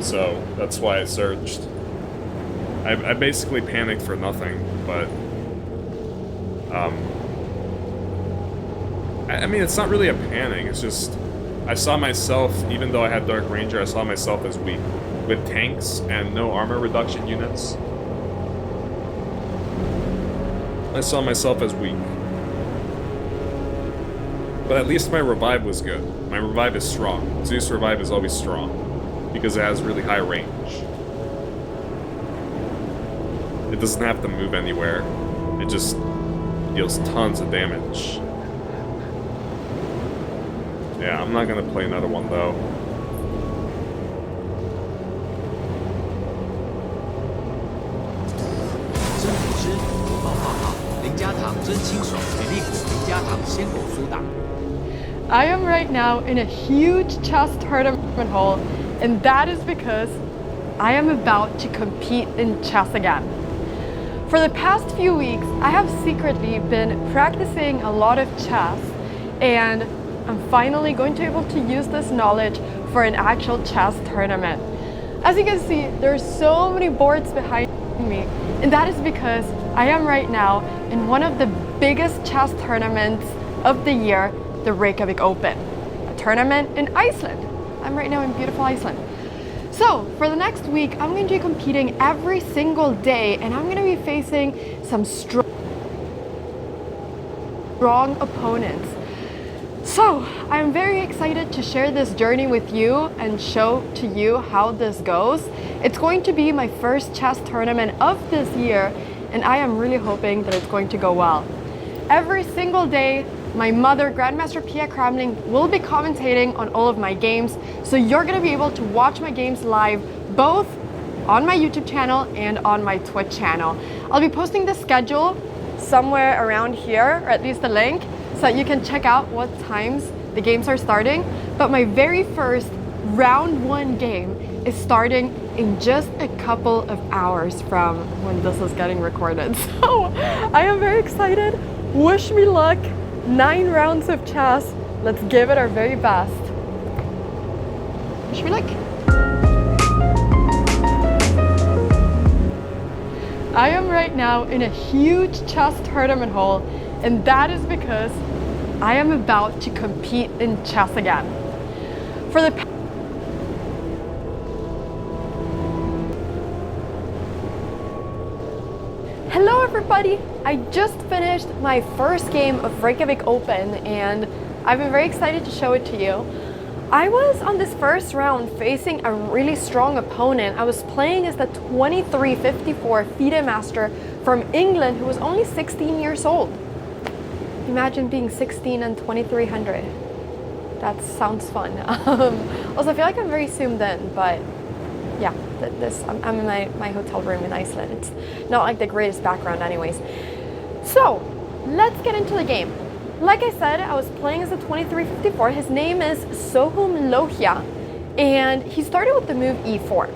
So, that's why I surged. I basically panicked for nothing, but... I mean, it's not really a panic, it's just... I saw myself, even though I had Dark Ranger, I saw myself as weak. With tanks and no armor reduction units. I saw myself as weak. But at least my revive was good. My revive is strong. Zeus revive is always strong. Because it has really high range. It doesn't have to move anywhere. It just deals tons of damage. Yeah, I'm not gonna play another one though. I am right now in a huge chess tournament hole, and that is because I am about to compete in chess again. For the past few weeks, I have secretly been practicing a lot of chess, and I'm finally going to be able to use this knowledge for an actual chess tournament. As you can see, there are so many boards behind me, and that is because I am right now in one of the biggest chess tournaments of the year, the Reykjavik Open, a tournament in Iceland. I'm right now in beautiful Iceland. So for the next week, I'm going to be competing every single day, and I'm going to be facing some strong opponents. So I'm very excited to share this journey with you and show to you how this goes. It's going to be my first chess tournament of this year, and I am really hoping that it's going to go well. Every single day, my mother, Grandmaster Pia Kramling, will be commentating on all of my games, so you're going to be able to watch my games live both on my YouTube channel and on my Twitch channel. I'll be posting the schedule somewhere around here, or at least the link, so that you can check out what times the games are starting. But my very first round 1 game is starting in just a couple of hours from when this is getting recorded. So I am very excited. Wish me luck. 9 rounds of chess. Let's give it our very best. Wish me luck. I am right now in a huge chess tournament hole, and that is because I am about to compete in chess again. For the Hello everybody! I just finished my first game of Reykjavik Open, and I've been very excited to show it to you. I was on this first round facing a really strong opponent. I was playing as the 2354 FIDE master from England who was only 16 years old. Imagine being 16 and 2300. That sounds fun. Also, I feel like I'm very zoomed in, but yeah, I'm in my hotel room in Iceland. It's not like the greatest background anyways. So, let's get into the game. Like I said, I was playing as a 2354. His name is Sohum Lohia, and he started with the move e4.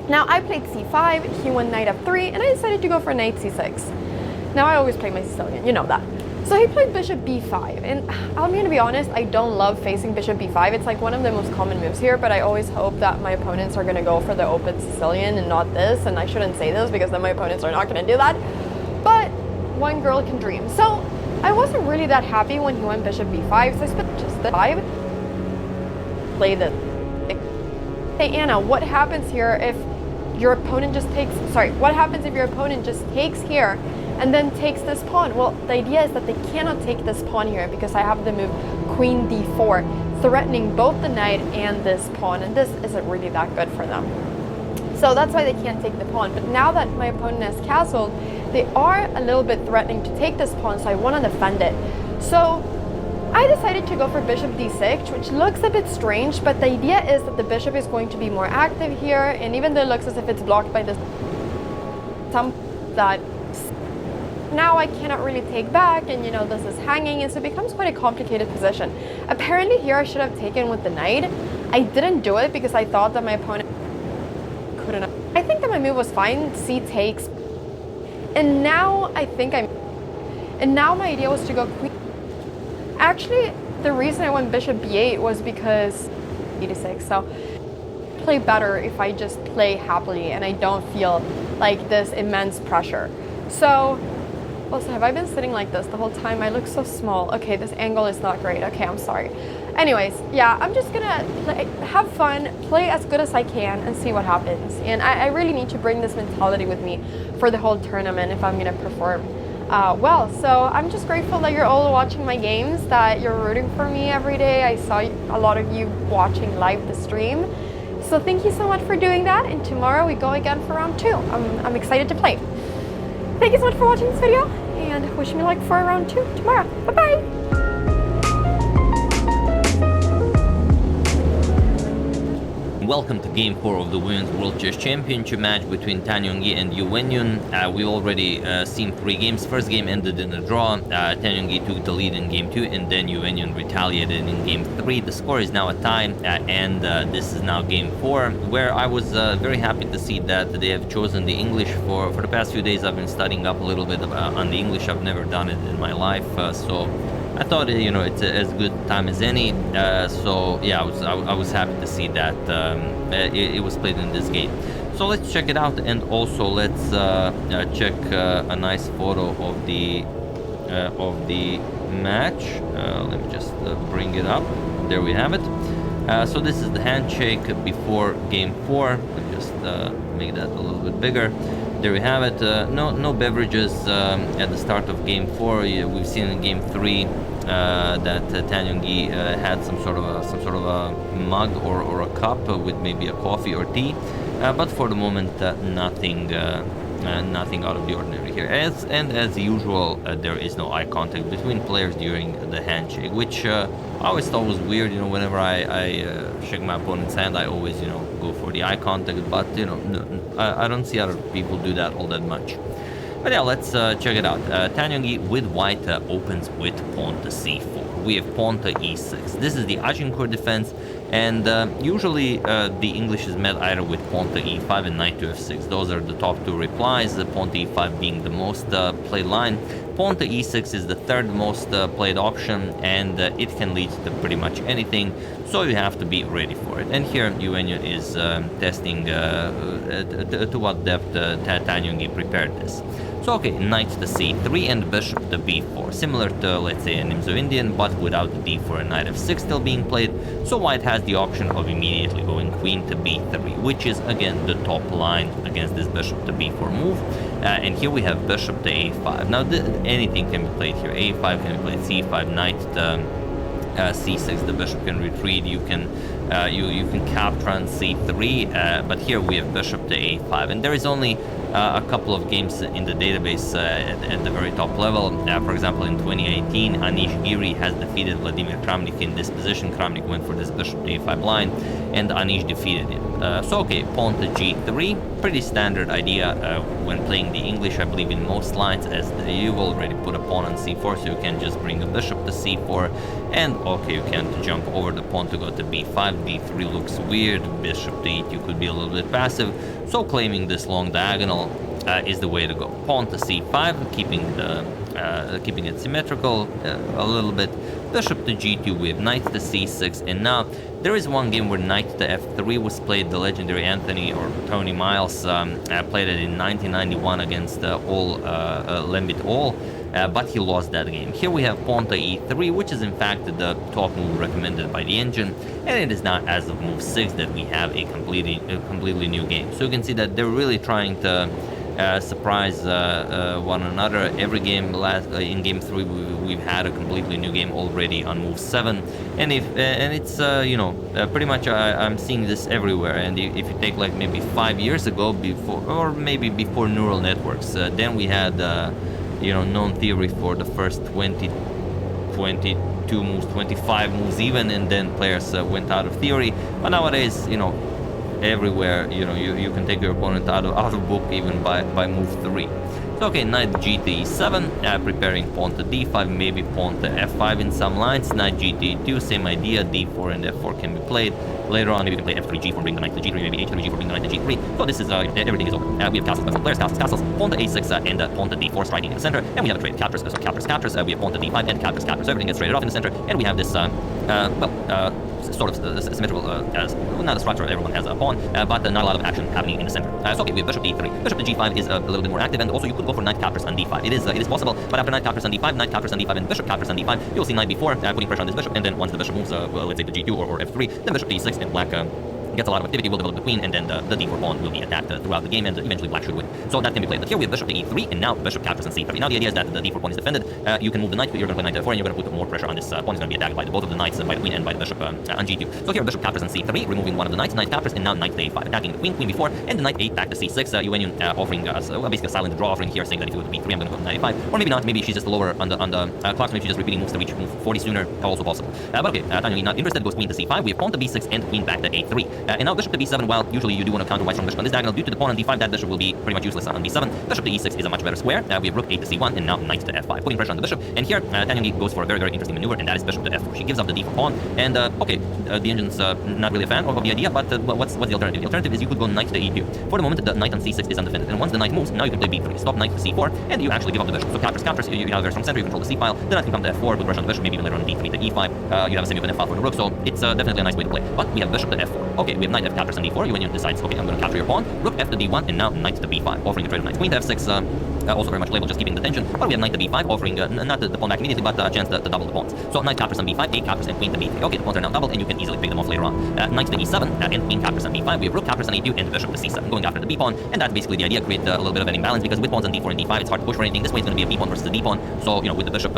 Now, I played c5, he went knight f3, and I decided to go for knight c6. Now, I always play my Sicilian, you know that. So he played bishop b5, and I'm gonna be honest, I don't love facing bishop b5. It's like one of the most common moves here, but I always hope that my opponents are gonna go for the open Sicilian and not this, and I shouldn't say this because then my opponents are not gonna do that. But one girl can dream. So I wasn't really that happy when he went bishop b5, so I spent just the 5, played the Hey Anna, what happens here if your opponent just takes, what happens if your opponent just takes here and then takes this pawn? Well, the idea is that they cannot take this pawn here because I have the move queen d4, threatening both the knight and this pawn, and this isn't really that good for them. So that's why they can't take the pawn. But now that my opponent has castled, they are a little bit threatening to take this pawn, so I want to defend it. So I decided to go for bishop d6, which looks a bit strange, but the idea is that the bishop is going to be more active here, and even though it looks as if it's blocked by this, that now I cannot really take back, and you know, this is hanging, and so it becomes quite a complicated position. Apparently here I should have taken with the knight. I didn't do it because I thought that my opponent couldn't. I think that my move was fine, c takes, and now now my idea was to go queen. Actually, the reason I went bishop b8 was because e6, so play better if I just play happily and I don't feel like this immense pressure. So, also, have I been sitting like this the whole time? I look so small. Okay, this angle is not great. Okay, I'm sorry. Anyways, yeah, I'm just gonna have fun, play as good as I can, and see what happens. And I really need to bring this mentality with me for the whole tournament if I'm gonna perform well. So I'm just grateful that you're all watching my games, that you're rooting for me every day. I saw a lot of you watching live the stream. So thank you so much for doing that, and tomorrow we go again for round 2. I'm excited to play. Thank you so much for watching this video, and wish me luck for round 2 tomorrow. Bye-bye! Welcome to Game 4 of the Women's World Chess Championship match between Tan Yongyi and Yu Wenyun. We already seen 3 games. First game ended in a draw. Tan Yongyi took the lead in Game 2, and then Yu Wenyun retaliated in Game 3. The score is now a tie, and this is now Game 4, where I was very happy to see that they have chosen the English. For the past few days I've been studying up a little bit on the English. I've never done it in my life, so I thought, you know, it's as good time as any. So yeah, I was happy to see that it was played in this game. So let's check it out, and also let's check a nice photo of the match. Let me just bring it up. There we have it. So this is the handshake before Game 4. Let me just make that a little bit bigger. There we have it. No beverages at the start of Game 4. We've seen in Game 3 that Tan Yongyi had some sort of a mug or a cup with maybe a coffee or tea, but for the moment nothing out of the ordinary here. As usual, there is no eye contact between players during the handshake, which I always thought was weird. You know, whenever I shake my opponent's hand, I always, you know, go for the eye contact, but you know, I don't see other people do that all that much. But yeah, let's check it out. Tan Yongyi with white opens with pawn to c4. We have pawn to e6. This is the Agincourt defense, and usually the English is met either with pawn to e5 and knight to f6. Those are the top 2 replies, pawn to e5 being the most played line. Pawn to e6 is the third most played option, and it can lead to pretty much anything, so you have to be ready for it. And here Yu Wenyun is testing to what depth Tan Yongyi prepared this. So okay, knight to c3 and bishop to b4, similar to, let's say, a Nimzo Indian, but without the d4 and knight f6 still being played. So white has the option of immediately going queen to b3, which is again the top line against this bishop to b4 move. And here we have bishop to a5. Now anything can be played here. a5 can be played, c5, knight to c6. The bishop can retreat. You can capture on c3. But here we have bishop to a5, and there is only a couple of games in the database at the very top level. For example, in 2018, Anish Giri has defeated Vladimir Kramnik in this position. Kramnik went for this bishop to a5 line, and Anish defeated him. So okay, pawn to g3, pretty standard idea when playing the English, I believe, in most lines, as you've already put a pawn on c4, so you can just bring a bishop to c4, and okay, you can't jump over the pawn to go to b5. d3 looks weird, bishop to e2 could be a little bit passive, so claiming this long diagonal is the way to go. Pawn to c5, keeping the keeping it symmetrical a little bit. Bishop to g2, we have knight to c6, and now there is one game where knight to f3 was played. The legendary Anthony or Tony Miles played it in 1991 against Lembit All, but he lost that game. Here we have pawn to e3, which is in fact the top move recommended by the engine, and it is not as of move 6 that we have a completely new game. So you can see that they're really trying to surprise one another. Every game in game 3 we've had a completely new game already on move 7, and it's pretty much I'm seeing this everywhere. And if you take like maybe 5 years ago, before neural networks, then we had known theory for the first 22 moves, 25 moves even, and then players went out of theory. But nowadays, everywhere, you can take your opponent out of book even by move 3. So okay, knight g to e7, preparing pawn to d5, maybe pawn to f5 in some lines. Knight g to e2, same idea, d4 and f4 can be played. Later on, maybe you can play f3 g4, bring the knight to g3, maybe h3 g4, bring the knight to g3. So this is everything is open. We have castles, but some players castles, pawn to a6 and pawn to d4, striking in the center. And we have a trade captures. We have pawn to d5 and captures. So everything gets traded off in the center, and we have this sort of symmetrical, not a structure, everyone has a pawn, but not a lot of action happening in the center. So okay, we have bishop to e3. Bishop to g5 is a little bit more active, and also you could go for knight captures on d5. It is possible, but after knight captures on d5, and bishop captures on d5, you'll see knight b4, putting pressure on this bishop, and then once the bishop moves, let's say to g2 or f3, then bishop to e6, and black gets a lot of activity, will develop the queen, and then the d4 pawn will be attacked throughout the game, and eventually black should win. So that can be played. But here we have bishop to e3, and now bishop captures on c3. Now the idea is that the d4 pawn is defended. You can move the knight, you're going to play knight to f4, and you're going to put more pressure on this pawn. Is going to be attacked by both of the knights, by the queen and by the bishop on g2. So here bishop captures on c3, removing one of the knights, knight captures, and now knight to a5, attacking the queen, queen b4, and the knight 8 back to c6. Euenian offering us basically a silent draw offering here, saying that if you go to b3, I'm going to go to knight a5, or maybe not. Maybe she's just lower on the clock, so maybe she's just repeating moves to reach move 40 sooner, also possible. But okay, Tanya not interested, goes queen to c5. We have pawn to b6 and queen back to a3, and now bishop to b7. While usually you do want to counter white strong bishop on this diagonal, due to the pawn on d5, that bishop will be pretty much useless on b7. Bishop to e6 is a much better square. We have rook 8 to c1, and now knight to f5, putting pressure on the bishop. And here Tanya goes for a very, very interesting maneuver, and that is bishop to f4. She gives up the d4 pawn, and the engine's not really a fan of the idea, but what's the alternative? The alternative is you could go knight to e2. For the moment, the knight on c6 is undefended, and once the knight moves, now you can play b3, stop knight to c4, and you actually give up the bishop. So captures, you have a very strong center, you control the c file, the knight can come to f4, put pressure on the bishop, maybe even later on d3 to e5, you have a semi-open f file for the rook, so it's definitely a nice way to play. But we have bishop to f4. Okay, we have knight f captures on d4, Euenian decides, okay, I'm going to capture your pawn, rook f to d1, and now knight to b5, offering a trade of knights. Queen to f6, also very much playable, just keeping the tension, but we have knight to b5, offering not the pawn back immediately, but a chance to double the pawns. So knight captures on b5, 8 captures, and queen to b3. Okay, the pawns are now doubled, and you can easily pick them off later on. Knight to e7, and queen captures on b5, we have rook captures on e2, and bishop to c7, going after the b pawn, and that's basically the idea, create a little bit of an imbalance, because with pawns on d4 and d5, it's hard to push for anything. This way it's going to be a b pawn versus a d pawn, so with the bishop,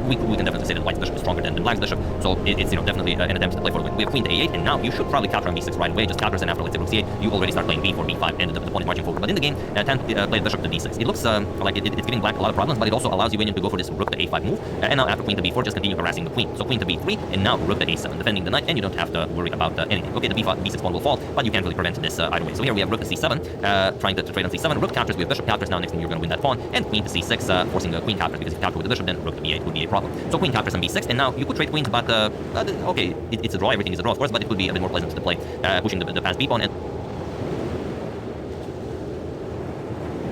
we can definitely say that white's bishop is stronger than black's bishop, so it's definitely an attempt to play for the win. We have queen to a8, and now you should probably capture on b6 right away, just captures, and after let's say rook c8, you already start playing b4, b5, and the pawn is marching forward. But in the game, Tan played bishop to d6. It looks like it's giving black a lot of problems, but it also allows Euenian to go for this rook to a5 move, and now after queen to b4, just continue harassing the queen. So queen to b3, and now rook to a7, defending the knight, and you don't have to worry about anything. Okay, the b6 pawn will fall, but you can't really prevent this either way. So here we have rook to c7, trying to trade on c7, rook captures, we have bishop captures, now next thing you're going to win that pawn, and queen to c6, forcing a queen captures, because if you capture with the bishop, then rook to b8 would be a problem. So queen captures on b6, and now you could trade queens, but okay, it's a draw, everything is a draw, of course, but it could be a bit more pleasant to play, pushing the past b pawn, and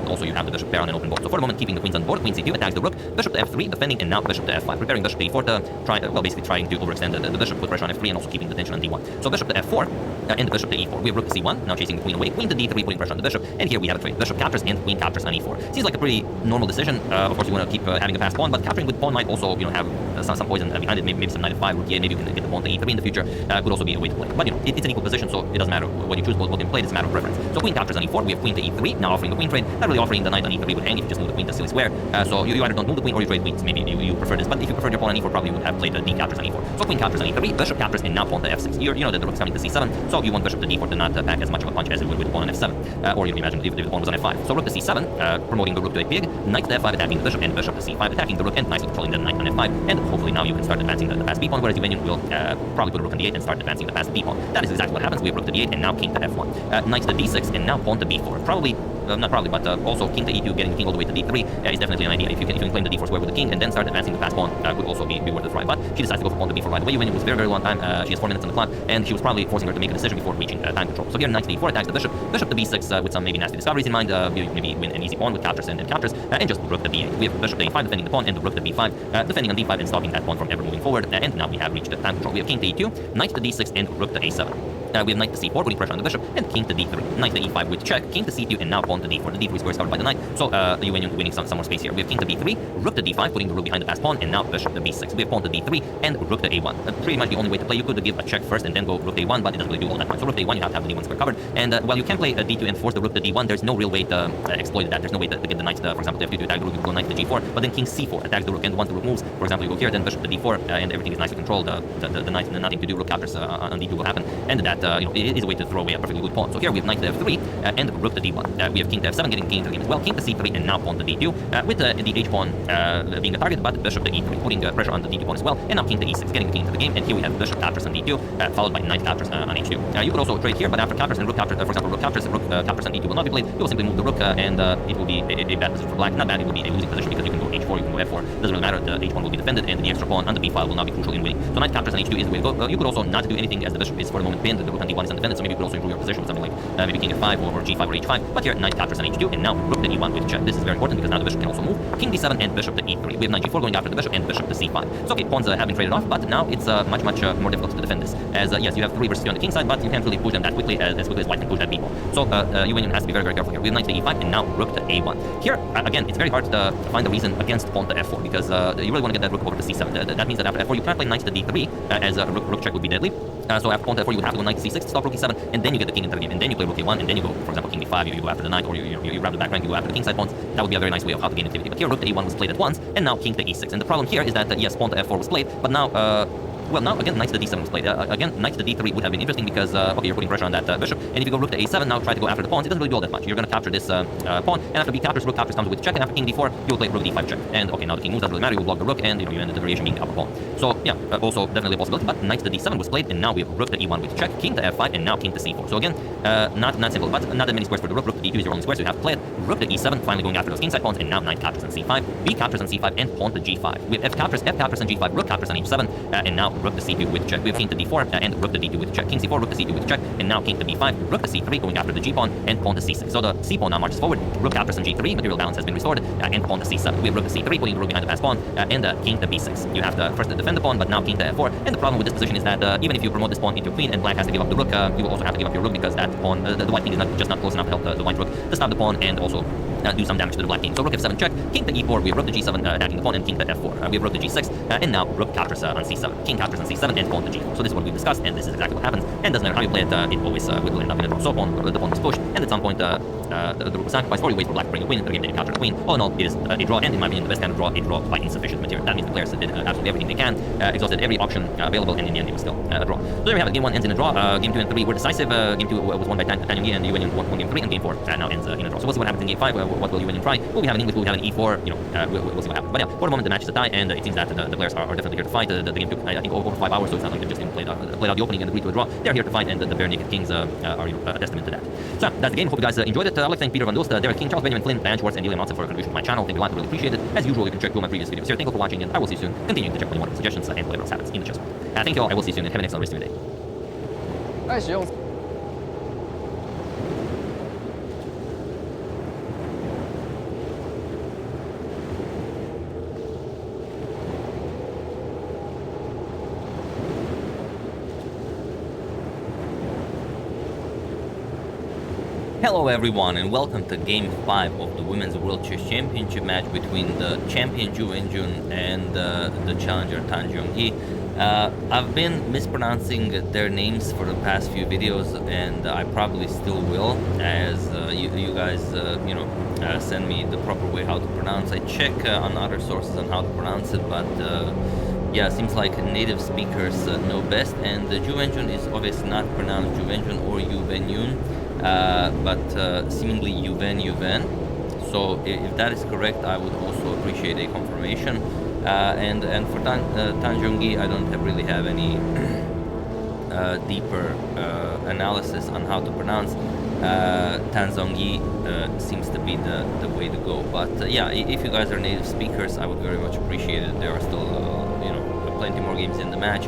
also you have the bishop pair on an open board. So for the moment, keeping the queens on board, queen c2 attacks the rook, bishop to f3, defending, and now bishop to f5, preparing bishop to e4 to try, basically trying to overextend the bishop, put pressure on f3, and also keeping the tension on d1. So bishop to f4, and the bishop to e4. We have rook to c1, now chasing the queen away, queen to d3, putting pressure on the bishop, and here we have a trade. Bishop captures and queen captures on e4. Seems like a pretty normal decision. Of course, you want to keep having a fast pawn, but capturing with pawn might also, have some poison behind it. Maybe some knight f5, rook e8, maybe you can get the pawn to e3 in the future. Could also be a way to play. But it's an equal position, so it doesn't matter when you choose what can play. It's a matter of preference. So queen captures on e4. We have queen to e3, now offering the queen trade. Not really offering the knight on e3 would hang if you just move the queen to silly square. So you either don't move the queen or you trade queens. Maybe you prefer this. But if you prefer your pawn on e4, probably you would have played d captures on e4. So queen captures on e3, bishop captures, and now pawn to f6. You know that the rook is coming to c7, so you want bishop to d4 to not pack as much of a punch as you would with the pawn on f7. Or you can imagine if the pawn was on f5. So rook to c7, promoting the rook to a pig, knight to f5, attacking the bishop, and bishop to c5, attacking the rook, and nicely controlling the knight on f5. And hopefully now you can start advancing the past b pawn, whereas Euenian will probably put a rook on d8 and start advancing the past d pawn. That is exactly what happens. We have rook to d8, and now king to f1. Knight to d6, and now pawn to b4. Probably not probably, but also king to e2, getting the king all the way to d3 is definitely an idea. If you can claim the d4 square with the king and then start advancing the fast pawn, would also be worth the try. But she decides to go for pawn to b4 right away. When it was a very long time, she has 4 minutes on the clock, and she was probably forcing her to make a decision before reaching time control. So here knight to d4 attacks the bishop, bishop to b6 with some maybe nasty discoveries in mind. Maybe win an easy pawn with captures and counters, and just rook to b8. We have bishop to a5 defending the pawn, and the rook to b5 defending on d5 and stopping that pawn from ever moving forward. And now we have reached time control. We have king to e2, knight to d6, and rook to a7. We have knight to c4, putting pressure on the bishop, and king to d3. Knight to e5 with check, king to c2, and now pawn to d4. The d3 square is covered by the knight, so Yuan winning some more space here. We have king to b3, rook to d5, putting the rook behind the fast pawn, and now bishop to b6. We have pawn to d3, and rook to a1. Pretty much the only way to play. You could give a check first and then go rook to a1, but it doesn't really do all that much. So rook to a1, you have to have the d1 square covered. And while you can play a d2 and force the rook to d1, there's no real way to exploit that. There's no way to get the knight, for example, to f2 to attack the rook, you go knight to g4, but then king c4 attacks the rook, and once the rook moves, for example, you go here, then bishop to d4, and everything is nicely controlled. The knight, nothing to do, rook captures on d2 will happen, and that it is a way to throw away a perfectly good pawn. So here we have knight to f3 and rook to d1. We have king to f7, getting king into the game as well, king to c3, and now pawn to d2, with the h pawn being the target, but bishop to e3, putting pressure on the d2 pawn as well, and now king to e6, getting the king into the game, and here we have bishop captures on d2, followed by knight captures on h2. You could also trade here, but after captures and rook captures, for example, rook captures on d2 will not be played. You will simply move the rook, and it will be a bad position for black. Not bad, it will be a losing position because you can go h4, you can go f4. Doesn't really matter. The h1 will be defended, and the extra pawn on the b file will not be crucial in winning. So knight captures on h2 is the way to go. You could also not do anything as the bishop is for the moment pinned. The rook on d1 is undefended, so maybe you could also improve your position with something like maybe king f5 or g5 or h5. But here knight captures on h2, and now rook to e1 with check. This is very important because now the bishop can also move. King d7 and bishop to e3. We have knight g4 going after the bishop and bishop to c5. So okay, pawns have been traded off, but now it's much more difficult to defend this. As yes, you have 3 versus 2 on the king side, but you can't really push them that quickly as white can push that b-pawn. So Yuan has to be very careful here. We have knight to e5 and now rook to a1. Here again, it's very hard to find a reason against pawn to f4 because you really want to get that rook over to c7. That means that after f4 you cannot play knight to d3 as rook check would be deadly. So after pawn to f4 you would have to go knight to c6 to stop rook e7, and then you get the king into the game, and then you play rook a1, and then you go, for example, king d5, you go after the knight, or you grab the back rank, you go after the king side pawns. That would be a very nice way of how to gain activity. But here rook to a1 was played at once, and now king to e6. And the problem here is that yes, pawn to f4 was played, but now well, now again knight to d7 was played. Again, knight to d3 would have been interesting because okay, you're putting pressure on that bishop, and if you go rook to a7 now, try to go after the pawns, it doesn't really do all that much. You're going to capture this pawn, and after b captures, rook captures comes with check, and after king d4, you will play rook d5 check. And okay, now the king moves, doesn't really matter. You will block the rook, and you end the variation being the upper pawn. So yeah, also definitely a possibility. But knight to d7 was played, and now we have rook to e1 with check, king to f5, and now king to c4. So again, not simple, but not that many squares for the rook. Rook to d2 is your only square, so you have to play it. Rook to e7, finally going after those king side pawns, and now knight captures on c5, b captures on c5, and pawn to g5. We have f captures on g5, rook captures on h7, and now rook to c2 with check. We have king to d4 and rook to d2 with check. King c4, rook to c2 with check, and now king to b5, rook to c3, going after the g pawn, and pawn to c6. So the c pawn now marches forward. Rook captures on g3, material balance has been restored, and pawn to c7. We have rook to c3, putting the rook behind the fast pawn, and king to b6. You have to first defend the pawn, but now king to f4. And the problem with this position is that even if you promote this pawn into queen and black has to give up the rook, you will also have to give up your rook because that pawn, the white king is not close enough to help the white rook to stop the pawn and also do some damage to the black king. So rook f7 check, king to e4, we have rook to g7 attacking the pawn, and king to f4. We have rook to g6, and now rook captures on c7. King captures on c7 and pawn to g4. So this is what we've discussed, and this is exactly what happens. And doesn't matter how you play it, it always will end up in a draw. So the pawn is pushed, and at some point the rook was sacrificed, or you wait for black to bring a queen, and again then you capture the queen. All in all, it is a draw, and in my opinion, the best kind of draw, a draw by insufficient material. That means the players did absolutely everything they can, exhausted every option available, and in the end it was still a draw. So there we have it. Game 1 ends in a draw. Game 2 and 3 were decisive. Game 2 was won by Tan Yongyi, and Yuan won game 3, and game 4 now ends in a draw. So we'll see what happens in game 5. What will Yuan try? Will we have an English? Will we have an e4? We'll see what happens. But yeah, for the moment the match is a tie, and it seems that the players are definitely here to fight. The game took I think over 5 hours, so it's not like they just played out the opening and agreed to a draw. They're here to fight, and the bare naked kings are a testament to that. So that's the game. Hope you guys enjoyed it. I'd like to thank Peter Van Dost, Derek King, Charles Benjamin Flynn, Dan Schwartz, and Delia Matson for a contribution to my channel. Thank you a lot. I really appreciate it. As usual, you can check through my previous videos here. Thank you for watching, and I will see you soon. Continuing to check any more suggestions and whatever else happens in the chess. Thank you all. I will see you soon, and have an excellent rest of your day. 太实用。Hello everyone, and welcome to Game 5 of the Women's World Chess Championship match between the champion Zhu Wenjun and the challenger Tan Yongyi. I've been mispronouncing their names for the past few videos, and I probably still will, as you guys send me the proper way how to pronounce. I check on other sources on how to pronounce it, but yeah, seems like native speakers know best, and Zhu Wenjun is obviously not pronounced Zhu Wenjun or Yu Wenyun, but seemingly Yuven. So if that is correct, I would also appreciate a confirmation. And for Tan Yongyi, I don't really have any deeper analysis on how to pronounce. Tanzongyi seems to be the way to go. But yeah, if you guys are native speakers, I would very much appreciate it. There are still you know, plenty more games in the match.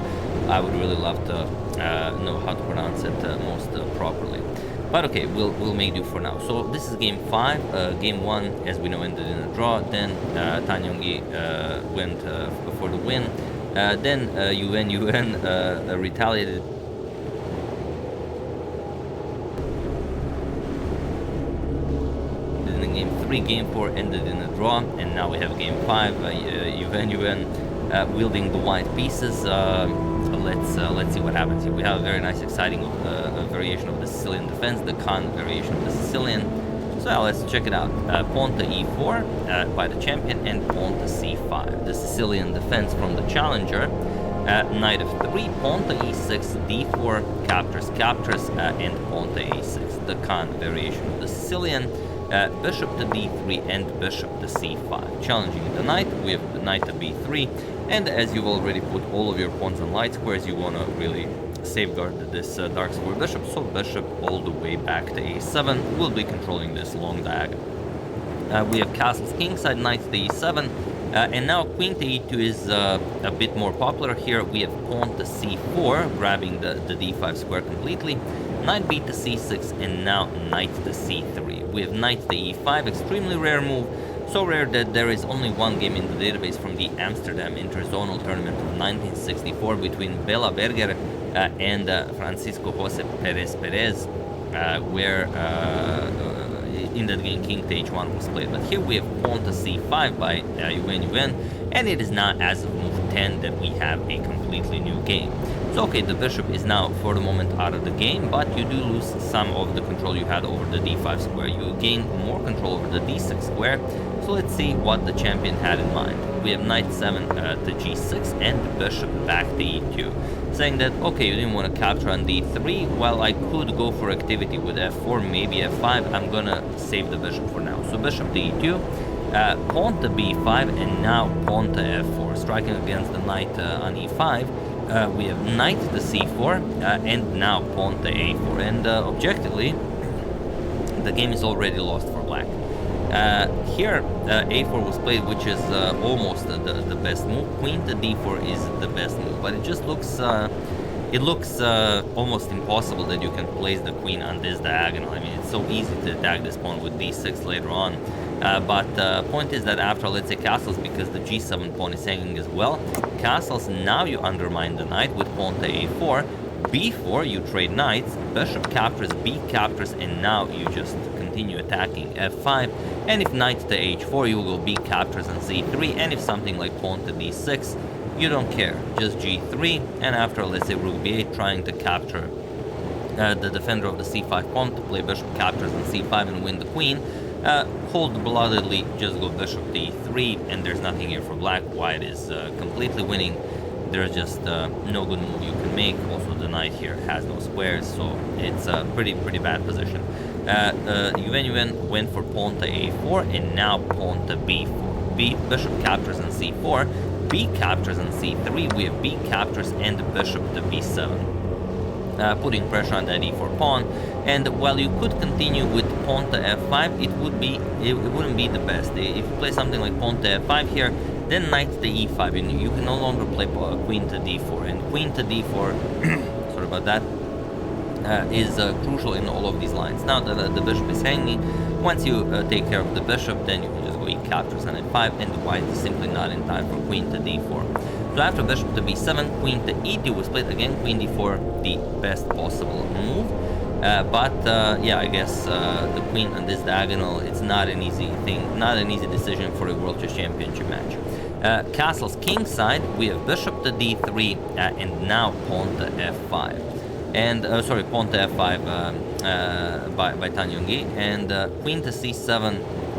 I would really love to know how to pronounce it most properly. But okay, we'll make do for now. So this is game 5. Game 1, as we know, ended in a draw. Then Tanyongi went for the win. Then UN retaliated. In game 3, game 4 ended in a draw, and now we have game 5. UN wielding the white pieces. Let's see what happens here. We have a very nice, exciting variation of the Sicilian defense, the Khan variation of the Sicilian. So yeah, let's check it out. Pawn to e4 by the champion, and pawn to c5. The Sicilian defense from the challenger. Knight of 3, pawn to e6, d4, captures, and pawn to a6. The Khan variation of the Sicilian. Bishop to d3 and bishop to c5. Challenging the knight, we have the knight to b3, and as you've already put all of your pawns on light squares, you want to really safeguard this dark square bishop, so bishop all the way back to a7. We'll be controlling this long diagonal. We have castles kingside, knight to e7, and now queen to e2 is a bit more popular here. We have pawn to c4, grabbing the d5 square completely, knight b to c6, and now knight to c3. We have knight to e5, extremely rare move, so rare that there is only one game in the database from the Amsterdam Interzonal Tournament of 1964 between Bela Berger and Francisco Jose Perez, where in that game king to h1 was played. But here we have pawn to c5 by UN, and it is not as of move 10 that we have a completely new game. So okay, the bishop is now for the moment out of the game, but you do lose some of the control you had over the d5 square. You gain more control over the d6 square. So let's see what the champion had in mind. We have knight 7 to g6 and the bishop back to e2, saying that okay, you didn't want to capture on d3. Well, I could go for activity with f4, maybe f5. I'm gonna save the bishop for now. So bishop to e2, pawn to b5, and now pawn to f4, striking against the knight on e5. We have knight to c4 and now pawn to a4, and objectively the game is already lost for black. Here a4 was played, which is almost the best move. Queen to d4 is the best move, but it just looks almost impossible that you can place the queen on this diagonal. I mean, it's so easy to attack this pawn with d6 later on. But the point is that after, let's say, castles, because the g7 pawn is hanging as well, castles, now you undermine the knight with pawn to a4, b4, you trade knights, bishop captures, b captures, and now you just continue attacking f5, and if knight to h4, you will go b captures and c3, and if something like pawn to d6, you don't care, just g3, and after, let's say, rook b8, trying to capture the defender of the c5 pawn to play bishop captures on c5 and win the queen, cold-bloodedly just go bishop to e3, and there's nothing here for black. White is completely winning. There's just no good move you can make. Also, the knight here has no squares, so it's a pretty bad position. UN went for pawn to a4, and now pawn to b4. Bishop captures on c4, b captures on c3. We have b captures and bishop to b7. Putting pressure on that e4 pawn, and while you could continue with pawn to f5, it wouldn't be the best. If you play something like pawn to f5 here, then knight to e5, and you can no longer play queen to d4, and queen to d4 sorry about that, is crucial in all of these lines. Now that the bishop is hanging, once you take care of the bishop, then you can just go e captures on f5, and white is simply not in time for queen to d4. So after bishop to b7, queen to e2 was played. Again, queen d4, the best possible move. Yeah, I guess the queen on this diagonal, it's not an easy thing, not an easy decision for a World Chess Championship match. Castles kingside, we have bishop to d3 and now pawn to f5. And sorry, pawn to f5 by Tanyongi, and queen to c7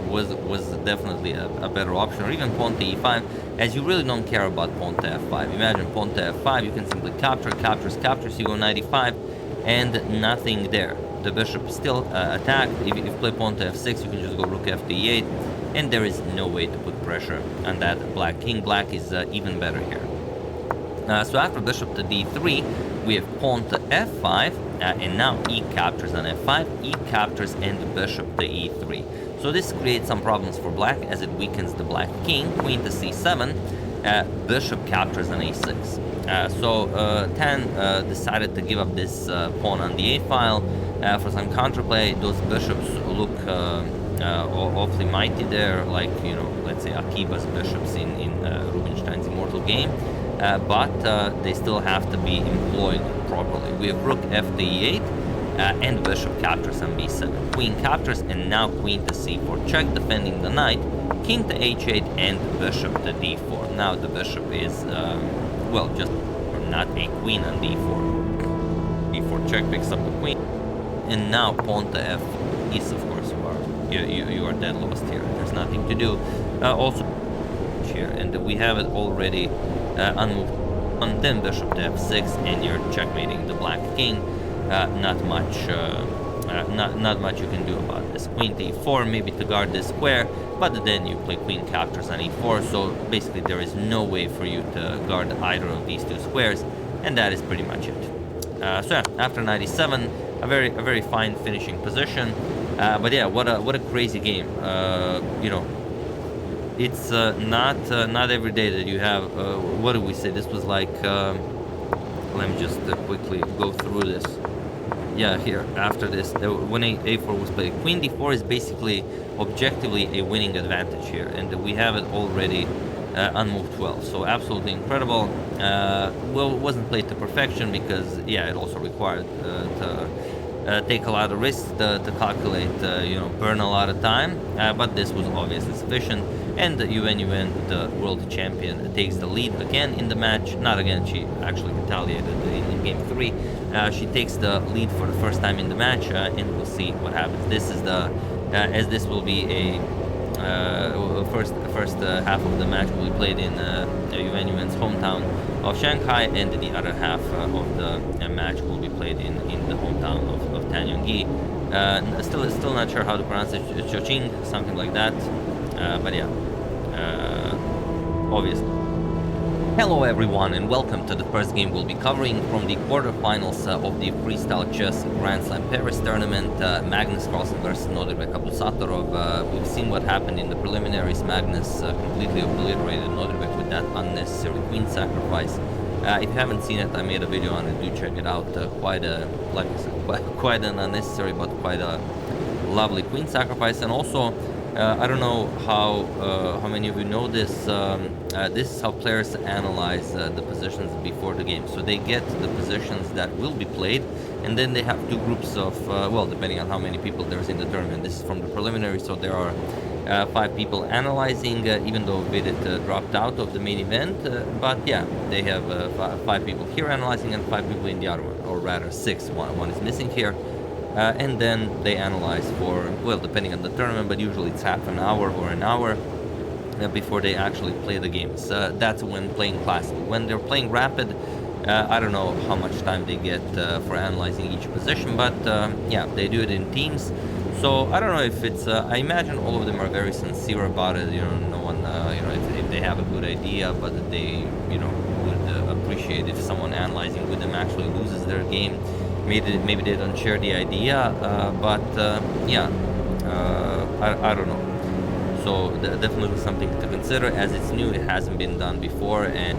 was definitely a better option, or even pawn to e5, as you really don't care about pawn to f5. Imagine pawn to f5, you can simply captures, you go knight e5, and nothing there. The bishop is still attacked. If you play pawn to f6, you can just go rook f to e8, and there is no way to put pressure on that black king. Black is even better here. So after bishop to d3, we have pawn to f5, and now e captures on f5, e captures and bishop to e3. So this creates some problems for black as it weakens the black king. Queen to c7, bishop captures on a6. So Tan decided to give up this pawn on the a file for some counterplay. Those bishops look awfully mighty there, like, you know, let's say Akiba's bishops in Rubinstein's Immortal Game, but they still have to be employed properly. We have rook f to e8, and bishop captures on b7. Queen captures, and now queen to c4 check, defending the knight. King to h8 and bishop to d4. Now the bishop is, well, just not a queen on d4. d4 check picks up the queen, and now pawn to f. East, of course, you are dead lost here. There's nothing to do. Also here, and we have it already unmoved. And then bishop to f6, and you're checkmating the black king. Not much you can do about this. Queen to e4, maybe to guard this square, but then you play queen captures on e4, so basically there is no way for you to guard either of these two squares, and that is pretty much it. So yeah, after 97, a very fine finishing position. But yeah, what a crazy game. You know, it's not every day that you have. What do we say? This was like. Let me just quickly go through this. Yeah, here after this, when a4 was played, queen d4 is basically objectively a winning advantage here, and we have it already on move 12. So absolutely incredible. Well, it wasn't played to perfection because yeah, it also required to take a lot of risks to calculate, you know, burn a lot of time, but this was obviously sufficient. And Yuen, the world champion, takes the lead again in the match. Not again, she actually retaliated in game 3. She takes the lead for the first time in the match, and we'll see what happens. This is the, as this will be a first half of the match will be played in Yuen's hometown of Shanghai, and the other half of the match will be played in the hometown of Tanyanggi. Still not sure how to pronounce it, Choqing, something like that. But yeah, obviously. Hello everyone, and welcome to the first game we'll be covering from the quarterfinals of the Freestyle Chess Grand Slam Paris tournament, Magnus Carlsen versus Nodirbek Abdusattorov. We've seen what happened in the preliminaries. Magnus completely obliterated Nodirbek with that unnecessary queen sacrifice. If you haven't seen it, I made a video on it, do check it out. Quite an unnecessary but quite a lovely queen sacrifice. And also, I don't know how many of you know this. This is how players analyze the positions before the game. So they get the positions that will be played, and then they have two groups of, well, depending on how many people there's in the tournament. This is from the preliminary, so there are 5 people analyzing, even though Vidit dropped out of the main event. But yeah, they have 5 people here analyzing and 5 people in the other one, or rather 6. One is missing here. And then they analyze for, well, depending on the tournament, but usually it's half an hour or an hour before they actually play the games. That's when playing classical. When they're playing rapid, I don't know how much time they get for analyzing each position, but yeah, they do it in teams. So I don't know if it's, I imagine all of them are very sincere about it. You know, no one, you know, if they have a good idea, but they, you know, would appreciate if someone analyzing with them actually loses their game. Maybe they don't share the idea, but yeah, I don't know. So definitely something to consider, as it's new, it hasn't been done before, and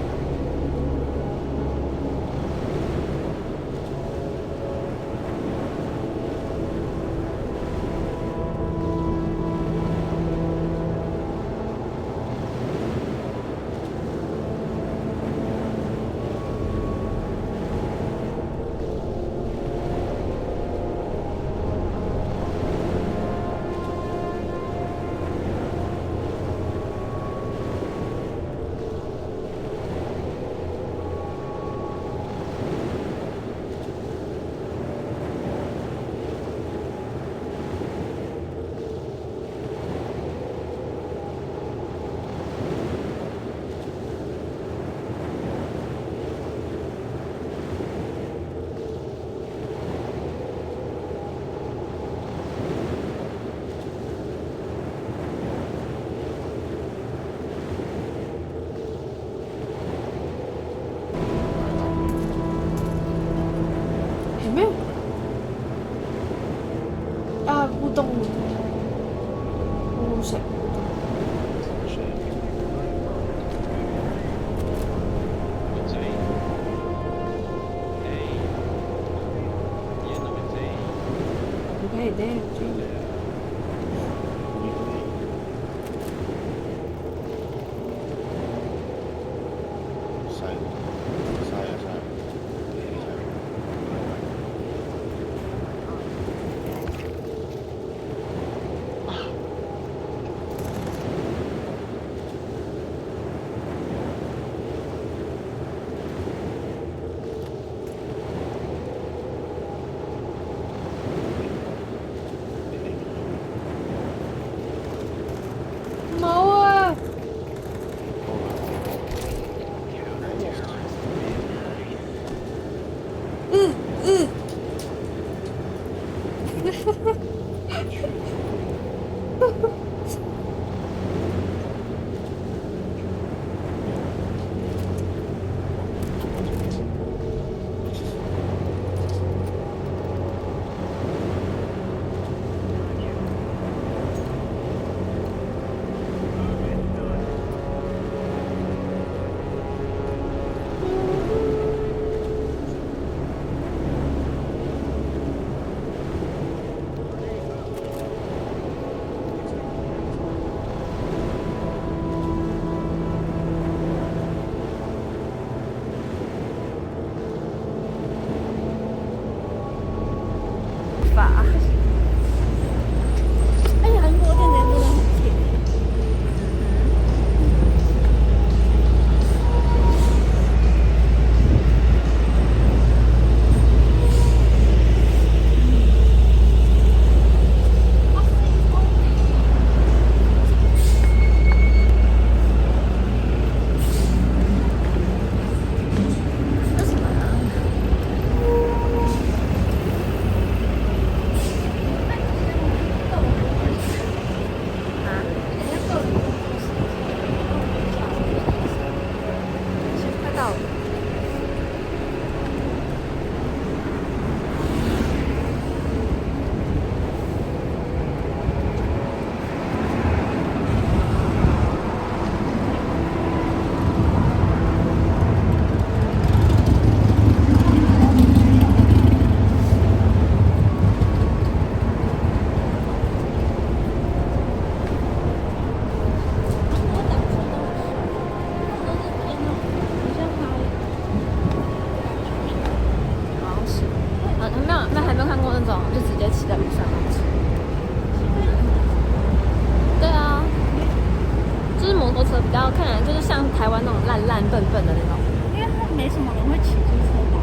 摩托车比较看起来就是像台湾那种烂烂笨笨的那种，因为没什么人会骑机车吧？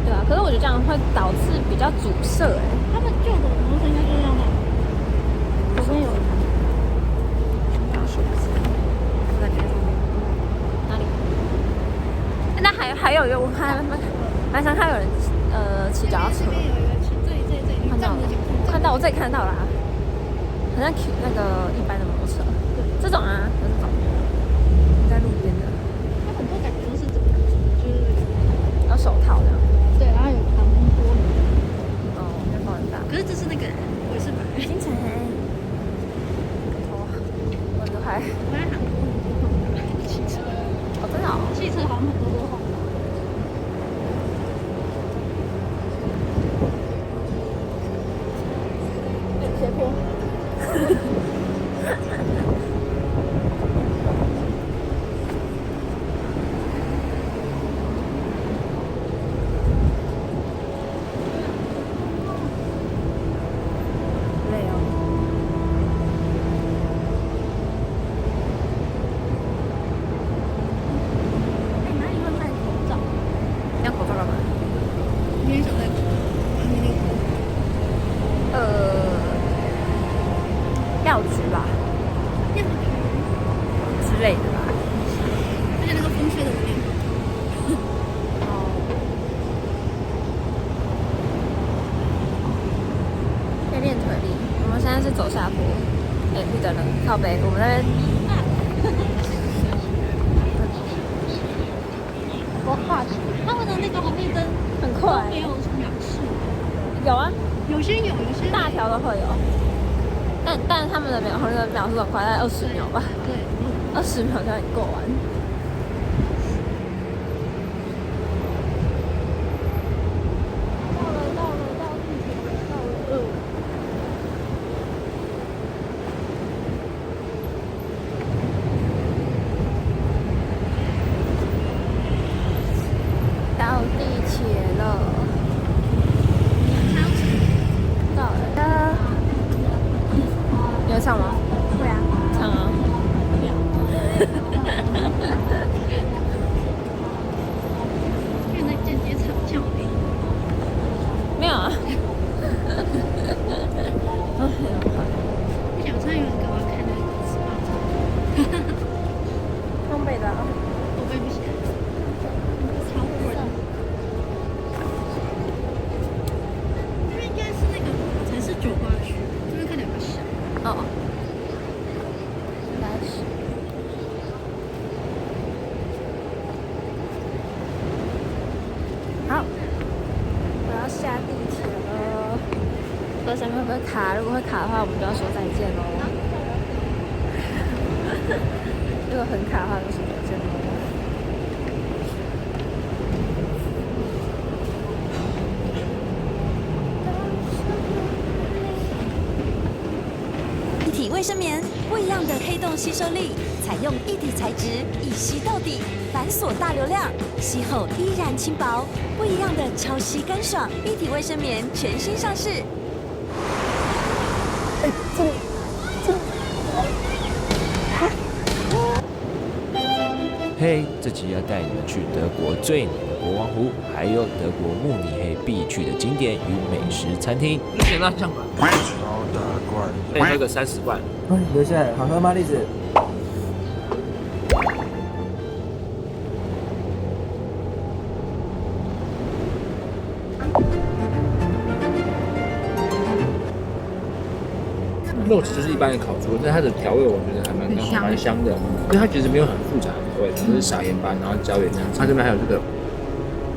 对啊，可是我觉得这样会导致比较阻塞哎。他们旧的摩托车应该就是这样的。左边有人。在这上面。哪里？那还有一个，我蛮常看有人骑脚踏车。这边有一个骑，这里，看到了，看到我这里看到了、啊，好像那个一般的摩托车，对，这种啊，有这种，在路边的，它很多感觉都是这个，就是要手套的，对，然后有挡风玻璃，哦，那风很大，可是这是那个我是白精彩，哦，我都还，我还很多汽车，哦，真的哦，汽车好像很多都红。斜坡。累哦。哎，哪里会卖口罩？要口罩干嘛？你也想戴口罩？药局吧，药局之类的吧。而且那个风吹的有点好。哦。可以练腿力。我们现在是走下坡，哎，不等了，靠北，我们那边。我好奇，他们的那个红绿灯很快，没有秒数。有啊，有些大条都会有。但他们的红绿灯秒数很快，大概20秒吧。对，20秒就让你过完。到地铁了，到了。到地铁了。到了。你会唱吗？会啊。唱啊。不要。因为那间接唱我给你。没有啊。不想唱，有人给我看那个歌词吧。东北的。我背不起来。超混。那边应该是那个才是酒吧区，这边看起来比较小。哦。应该是。好，我要下地铁了。不知道下面会不会卡？如果会卡的话，我们就要说再见喽。如果很卡的话，就说再见喽。一体卫生棉，不一样的黑洞吸收力，采用一体材质，一吸到底，反锁大流量，吸后依然轻薄，不一样的超吸干爽，一体卫生棉全新上市。哎，这里。嘿，这集要带你们去德国最美的国王湖，还有德国慕尼黑必去的景点与美食餐厅。有点辣酱吧？超大罐，可以喝个30罐。留下来，好喝吗，栗子？肉其实是一般的烤猪，但它的调味我觉得还蛮香的，因为它其实没有很复杂的口味，只是撒盐巴，然后椒盐这样。它这边还有这个，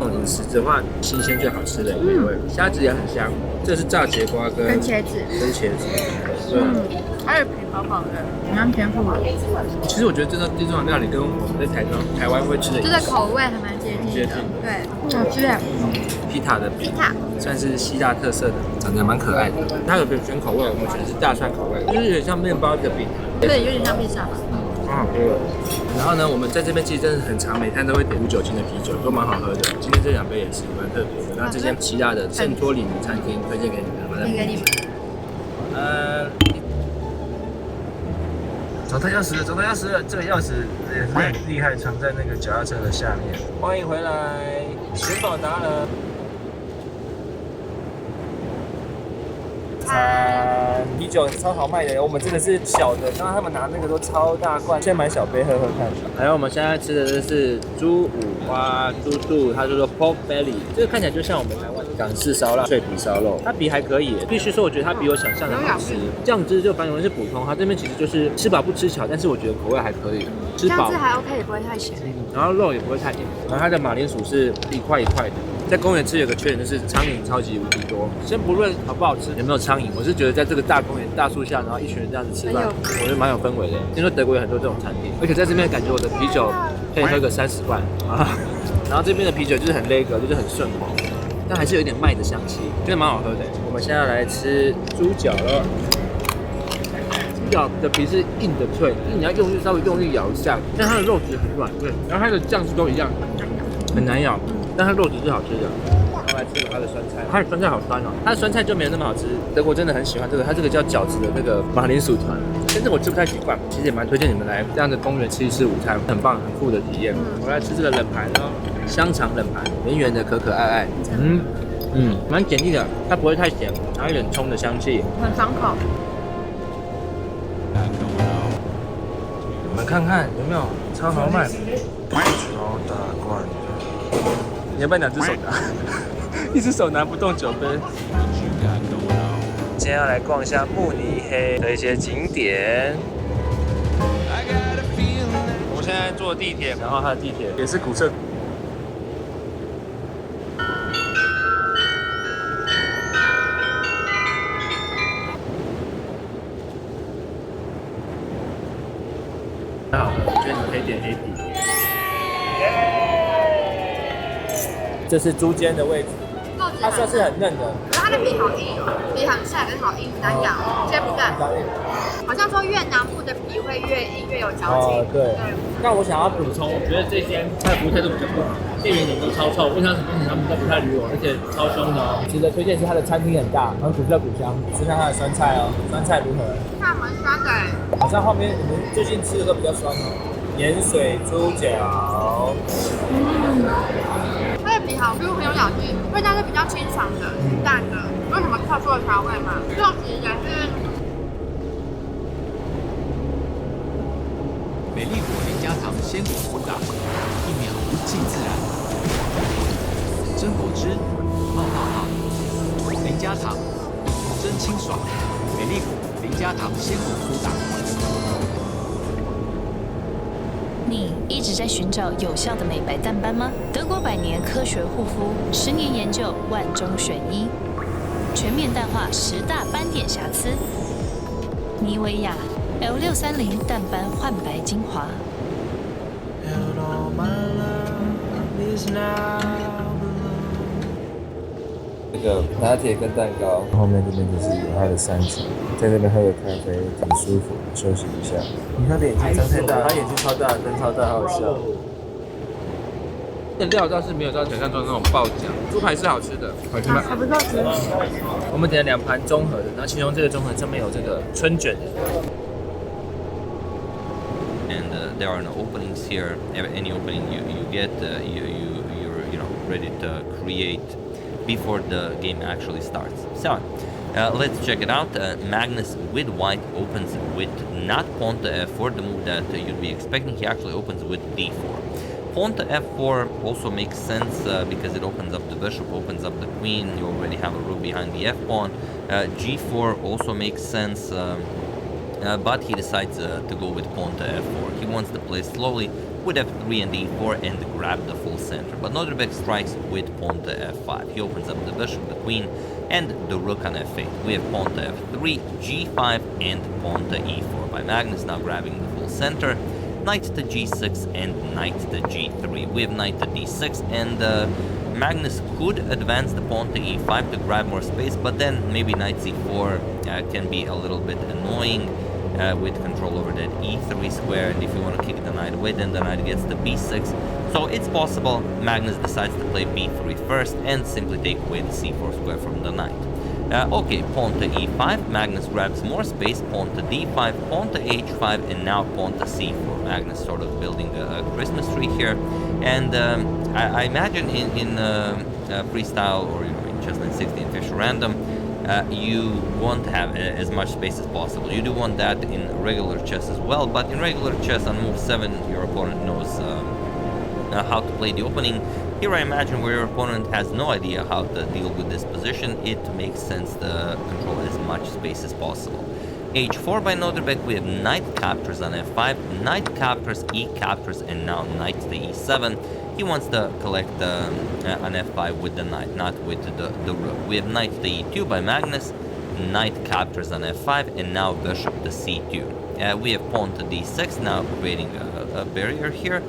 饮食的话新鲜最好吃的美味，虾子也很香。这是炸节瓜跟茄子，对。还有皮薄薄的，很像天妇罗。其实我觉得这道地中海料理跟我们在台湾会吃的，就是口味还蛮接近的，对，好吃耶。皮塔的皮塔算是希腊特色的，长得蛮可爱的。它有选口味，我们选的是大蒜口味，就是有点像面包的饼，对，有点像披萨吧。对。然后呢，我们在这边其实真的很常每餐都会点无酒精的啤酒，都蛮好喝的。今天这2杯也是蛮特别的。那这间希腊的圣托里尼餐厅推荐给你们，推荐给你们。超找到钥匙了，找到钥匙了！这个钥匙也是很厉害，藏在那个脚踏车的下面。欢迎回来，寻宝达人。啤酒超好卖的，我们这个是小的，刚刚他们拿那个都超大罐，先买小杯喝喝看。还有我们现在吃的就是猪五花猪肚，它叫做 pork belly， 这个看起来就像我们台湾的港式烧腊脆皮烧肉，它皮还可以，必须说我觉得它比我想象的好吃。酱汁就反正是普通，它这边其实就是吃饱不吃巧，但是我觉得口味还可以，吃饱。酱汁还 OK， 也不会太咸。然后肉也不会太硬，然后它的马铃薯是一块一块的。在公园吃有个缺点就是苍蝇超级无敌多，先不论好不好吃，有没有苍蝇，我是觉得在这个大公园大树下，然后一群人这样子吃饭，我觉得蛮有氛围的。听说德国有很多这种餐厅，而且在这边感觉我的啤酒可以喝个30罐啊。然后这边的啤酒就是很勒格，就是很顺滑，但还是有一点麦的香气，真的蛮好喝的。我们现在来吃猪脚了。猪脚的皮是硬的脆，就是你要稍微用力咬一下，但它的肉质很软嫩，然后它的酱汁都一样，很难咬。但它肉质是好吃的，然后来吃它的酸菜，它的酸菜好酸哦，它的酸菜就没有那么好吃。德国真的很喜欢这个，它这个叫饺子的那个马铃薯团，但是我吃不太习惯，其实也蛮推荐你们来这样的公园吃一吃午餐，很棒很酷的体验。我来吃这个冷盘哦，香肠冷盘，圆圆的可可爱爱，蛮简易的，它不会太咸，还有一点葱的香气，很爽口。你们看看有没有超豪迈，超大罐。你要不要2只手拿？一只手拿不动酒杯。今天要来逛一下慕尼黑的一些景点。我们现在坐地铁，然后它的地铁也是古色。太好了，我觉得你可以点黑皮。这是猪肩的位置，它算是很嫩的，它的皮好硬，皮很晒，跟好硬，难咬，切不断。好像说越南部的皮会越硬，越有嚼劲。对。那我想要补充，我觉得这间它的服务态度比较不好，店员都超臭，问他什么问题他们都不太理我，而且超凶的哦。值得推荐是它的餐厅很大，然后古色古香，吃下它的酸菜哦，酸菜如何？它蛮酸的。好像后面你们最近吃的都比较酸哦。盐水猪脚。它的皮好 Q， 很有咬劲，味道是比较清爽的、淡的，没有什么特殊的调味嘛。肉质也是。美丽果林家堂鲜果苏打，一秒尽自然。真果汁，林家堂，真清爽。美丽果林家堂鲜果苏打。你一直在寻找有效的美白淡斑吗？德国100年科学护肤，10年研究，万中选一，全面淡化10大斑点瑕疵。妮维雅 L630淡斑焕白精华。这个拿铁跟蛋糕，后面这边就是有它的3层，在这边喝个咖啡，挺舒服，休息一下。你看他的眼睛张太大，他眼睛超大，灯超大，好好笑。这料倒是没有到想象中的那种爆浆，猪排是好吃的，好吃吗？还不错吃。我们点了2盘综合的，然后其中这个综合上面有这个春卷的。And there are no openings here. Any opening you get, you're ready to create before the game actually starts. So, let's check it out. Magnus with white opens with not pawn to f4, the move that you'd be expecting. He actually opens with d4. Pawn to f4 also makes sense because it opens up the bishop, opens up the queen. You already have a rook behind the f-pawn. G4 also makes sense, but he decides to go with pawn to f4. He wants to play slowly with f3 and e4 and grab the full center. But Norderbeck strikes with pawn to f5. He opens up the bishop, the queen, and the rook on f8. We have pawn to f3, g5, and pawn to e4. By Magnus now grabbing the full center. Knight to g6 and knight to g3. We have knight to d6, and Magnus could advance the pawn to e5 to grab more space, but then maybe knight c4 can be a little bit annoying. With control over that e3 square, and if you want to kick the knight away, then the knight gets the b6. So it's possible Magnus decides to play b3 first and simply take away the c4 square from the knight. Okay, pawn to e5, Magnus grabs more space, pawn to d5, pawn to h5, and now pawn to c4. Magnus sort of building a Christmas tree here, and I imagine in freestyle or in chess 960 and Fischer Random, you want to have as much space as possible. You do want that in regular chess as well, but in regular chess on move 7, your opponent knows how to play the opening. Here I imagine where your opponent has no idea how to deal with this position, it makes sense to control as much space as possible. h4 by Noderbek, we have knight captures on f5, knight captures, e captures, and now knight to e7. He wants to collect an f5 with the knight, not with the rook. We have knight to e2 by Magnus, knight captures on f5, and now bishop to c2. We have pawn to d6, now creating a barrier here.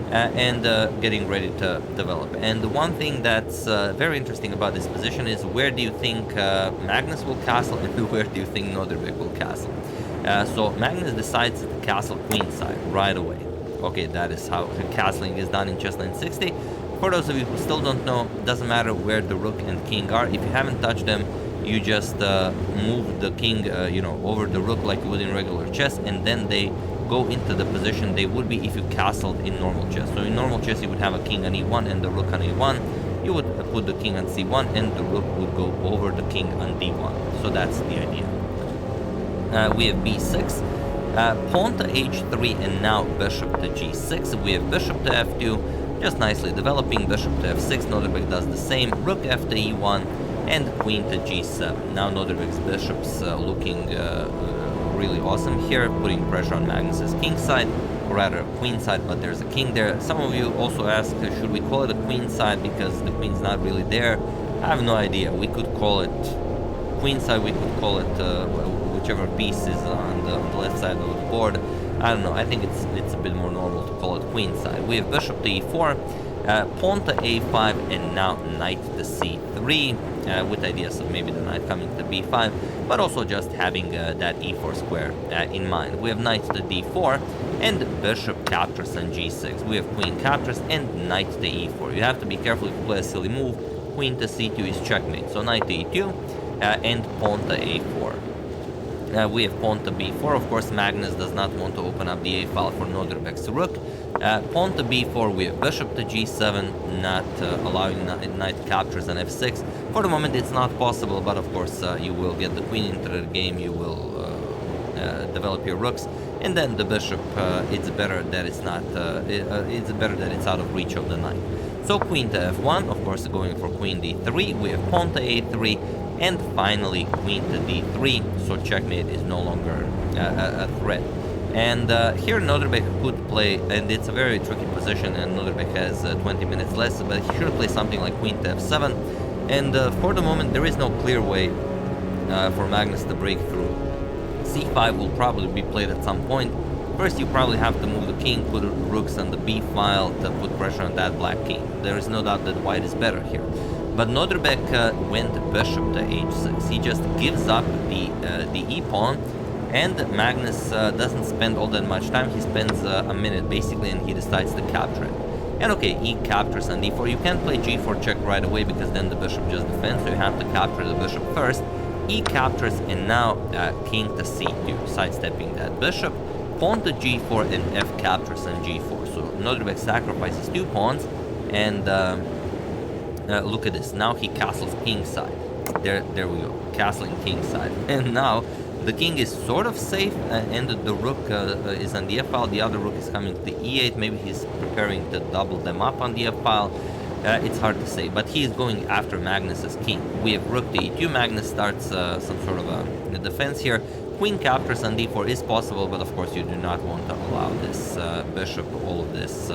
And getting ready to develop. And the one thing that's very interesting about this position is where do you think Magnus will castle and where do you think Noderbek will castle? So Magnus decides to castle queenside right away. Okay, that is how castling is done in chess 960. For those of you who still don't know, doesn't matter where the rook and king are. If you haven't touched them, you just move the king, over the rook like you would in regular chess, and then they go into the position they would be if you castled in normal chess. So in normal chess you would have a king on e1 and the rook on a1. You would put the king on c1 and the rook would go over the king on d1. So that's the idea. We have b6, pawn to h3, and now bishop to g6. We have bishop to f2, just nicely developing. Bishop to f6, Noderbek does the same. Rook f to e1 and queen to g7. Now Noderbek's bishop's looking really awesome here, putting pressure on Magnus's king side, or rather queen side, but there's a king there. Some of you also ask, should we call it a queen side because the queen's not really there? I have no idea. We could call it queen side, we could call it whichever piece is on the left side of the board. I don't know, I think it's a bit more normal to call it queen side. We have bishop to e4, pawn to a5, and now knight to c3, with ideas of maybe the knight coming to b5, but also just having that e4 square in mind. We have knight to d4, and bishop captures on g6. We have queen captures and knight to e4. You have to be careful if you play a silly move. Queen to c2 is checkmate. So knight to e2, and pawn to a4. We have pawn to b4. Of course, Magnus does not want to open up the a file for Noderbek's rook. Pawn to b4, we have bishop to g7, not allowing knight captures on f6. For the moment, it's not possible, but of course, you will get the queen into the game, you will develop your rooks, and then the bishop, it's better that it's not, it's better that it's out of reach of the knight. So queen to f1, of course, going for queen d3, we have pawn to a3, and finally queen to d3, so checkmate is no longer a threat. And here Noderbek could play, and it's a very tricky position, and Noderbek has 20 minutes less, but he should play something like queen to f7. And for the moment, there is no clear way for Magnus to break through. c5 will probably be played at some point. First, you probably have to move the king, put rooks on the b file to put pressure on that black king. There is no doubt that white is better here. But Noderbek went bishop to h6. He just gives up the e-pawn, and Magnus doesn't spend all that much time. He spends a minute basically, and he decides to capture it. And okay, e captures on d4. You can't play g4 check right away because then the bishop just defends, so you have to capture the bishop first. E captures, and now king to c2, sidestepping that bishop. Pawn to g4, and f captures on g4. So Noderbek sacrifices 2 pawns, and look at this. Now he castles king side. There we go, castling king side. And now the king is sort of safe, and the rook is on the f-file. The other rook is coming to e8. Maybe he's preparing to double them up on the f-file. It's hard to say, but he is going after Magnus's king. We have rook to e2. Magnus starts some sort of a defense here. Queen captures on d4 is possible, but of course you do not want to allow this bishop all of this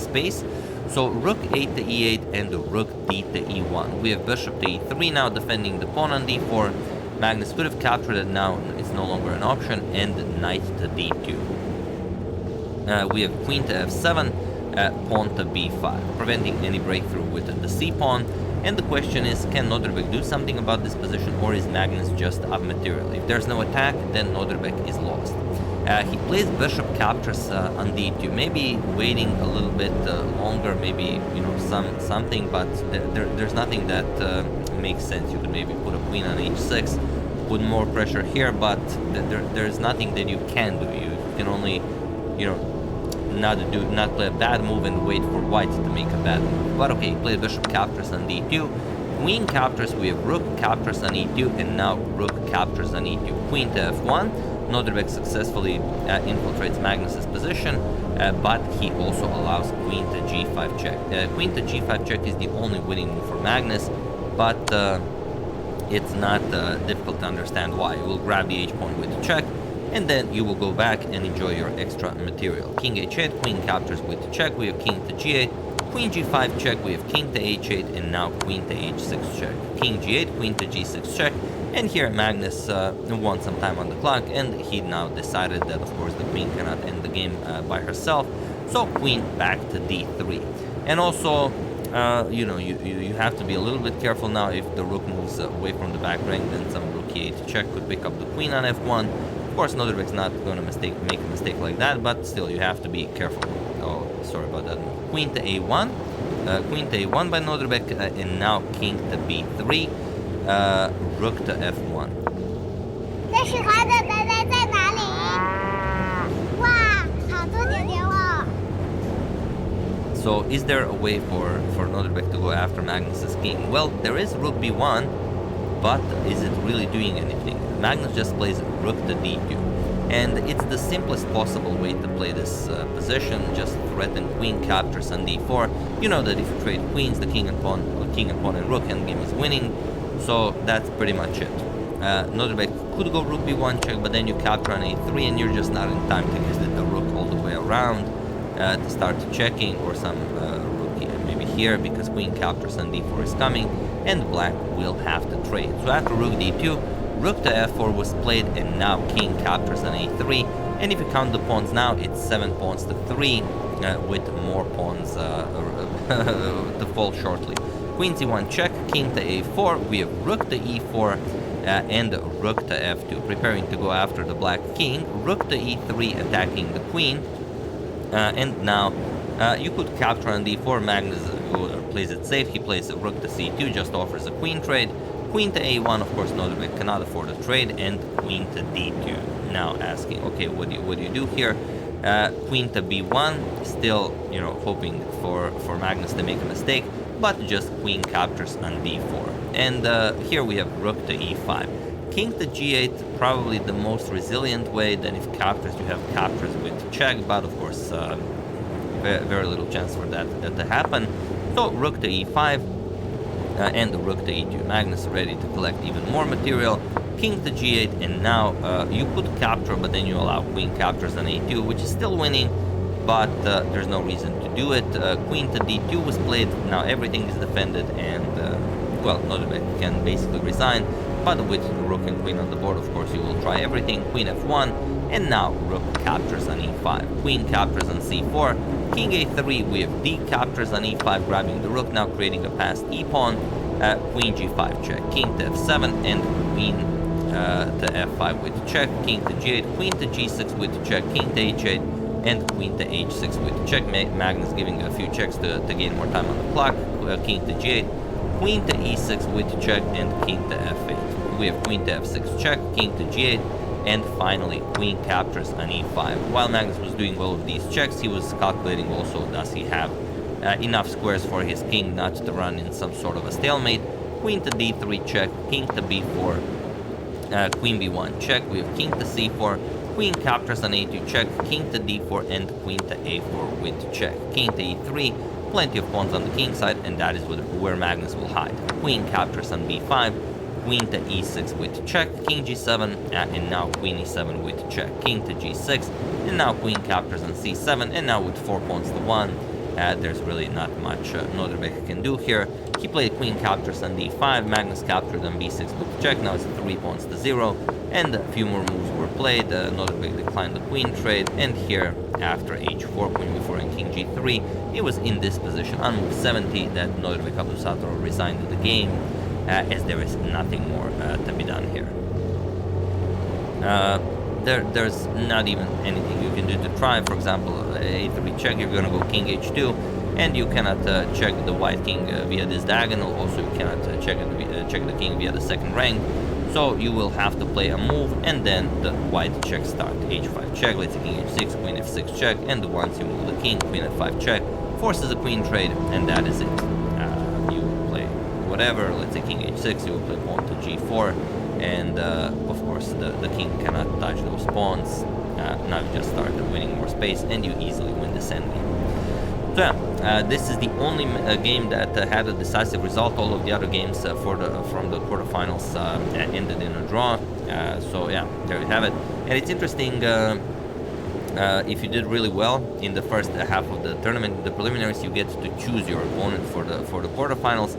space. So rook 8 to e8 and the rook d to e1. We have bishop to e3 now, defending the pawn on d4. Magnus could have captured it, now it's no longer an option, and knight to d2. We have queen to f7, pawn to b5, preventing any breakthrough with the c-pawn. And the question is, can Noderbek do something about this position, or is Magnus just up material? If there's no attack, then Noderbek is lost. He plays bishop captures on d2, maybe waiting a little bit longer, maybe something, but there's nothing that makes sense. You could maybe put a queen on h6, put more pressure here, but there's nothing that you can do. You can only, you know, not play a bad move and wait for white to make a bad move. But okay, play bishop captures on d2, queen captures, we have rook captures on e2, and now rook captures on e2. Queen to f1. Nordrbek successfully infiltrates Magnus's position, but he also allows queen to g5 check. Queen to g5 check is the only winning move for Magnus, but it's not difficult to understand why. You will grab the h-pawn with the check, and then you will go back and enjoy your extra material. King h8, queen captures with the check, we have king to g8, queen g5 check, we have king to h8, and now queen to h6 check. King g8, queen to g6 check, and here Magnus won some time on the clock, and he now decided that of course the queen cannot end the game by herself, so queen back to d3. And also, you know, you have to be a little bit careful now. If the rook moves away from the back rank, then some rook e8 check could pick up the queen on f1. Of course, Nordrbek's not going to make a mistake like that, but still you have to be careful. Oh, sorry about that. Queen to a1, queen to a1 by Nordrbek, and now king to b3, rook to f1. So is there a way for Nordrbek to go after Magnus's king? Well, there is rook b1, but is it really doing anything? Magnus just plays rook to d2, and it's the simplest possible way to play this position. Just threaten queen captures on d4. You know that if you trade queens, the king and pawn and rook endgame is winning, so that's pretty much it. Nordrbek could go rook b1 check, but then you capture on a3, and you're just not in time to visit the rook all the way around to start checking, or some rook maybe here, because queen captures on d4 is coming, and black will have to trade. So after rook d2, rook to f4 was played, and now king captures on a3, and if you count the pawns now, it's 7 pawns to 3, with more pawns to fall shortly. Queen c1 check, king to a4, we have rook to e4, and rook to f2, preparing to go after the black king, rook to e3, attacking the queen, and now you could capture on d4. Magnus plays it safe, he plays a rook to c2, just offers a queen trade. Queen to a1, of course Nordrbek cannot afford a trade, and queen to d2. Now asking, okay, what do you do here? Queen to b1, still, you know, hoping for Magnus to make a mistake, but just queen captures on d4. And here we have rook to e5. King to g8, probably the most resilient way. Then if captures, you have captures with check, but of course very little chance for that to happen. So rook to e5, and the rook to e2. Magnus ready to collect even more material. King to g8, and now you could capture, but then you allow queen captures on a2, which is still winning, but there's no reason to do it. Queen to d2 was played, now everything is defended, and well, Nordrbek can basically resign, but with rook and queen on the board, of course, you will try everything. Queen f1, and now rook captures on e5. Queen captures on c4. King a3, we have d captures on e5, grabbing the rook, now creating a passed e-pawn. Queen g5 check, king to f7, and queen to f5 with check, king to g8, queen to g6 with check, king to h8, and queen to h6 with check. Magnus giving a few checks to gain more time on the clock. King to g8, queen to e6 with check, and king to f8. We have queen to f6 check, king to g8, and finally queen captures on e5. While Magnus was doing all of these checks, he was calculating also, does he have enough squares for his king not to run in some sort of a stalemate. Queen to d3 check, king to b4, queen b1 check, we have king to c4, queen captures on a2 check, king to d4, and queen to a4 with check. King to e3, plenty of pawns on the king side, and that is where Magnus will hide. Queen captures on b5, queen to e6 with check, king g7, and now queen e7 with check, king to g6, and now queen captures on c7, and now with 4 pawns to 1, there's really not much Nordrbek can do here. He played queen captures on d5, Magnus captured on b6 with check, now it's 3 pawns to 0, and a few more moves were played. Nordrbek declined the queen trade, and here, after h4, queen b4 and king g3, it was in this position on move 70 that Nordrbek Abdusattorov resigned the game, as there is nothing more to be done here. There's not even anything you can do to try. For example, a3 check, you're gonna go king h2, and you cannot check the white king via this diagonal. Also, you cannot check the king via the second rank. So you will have to play a move, and then the white check start. h5 check, let's say king h6, queen f6 check, and once you move the king, queen f5 check, forces a queen trade, and that is it. You play whatever, let's say king h6, you will play pawn to g4, and of course the king cannot touch those pawns. Now you just started winning more space, and you easily win this endgame. So yeah, this is the only game that had a decisive result. All of the other games from the quarterfinals ended in a draw. So yeah, there you have it. And it's interesting, if you did really well in the first half of the tournament, the preliminaries, you get to choose your opponent for the quarterfinals.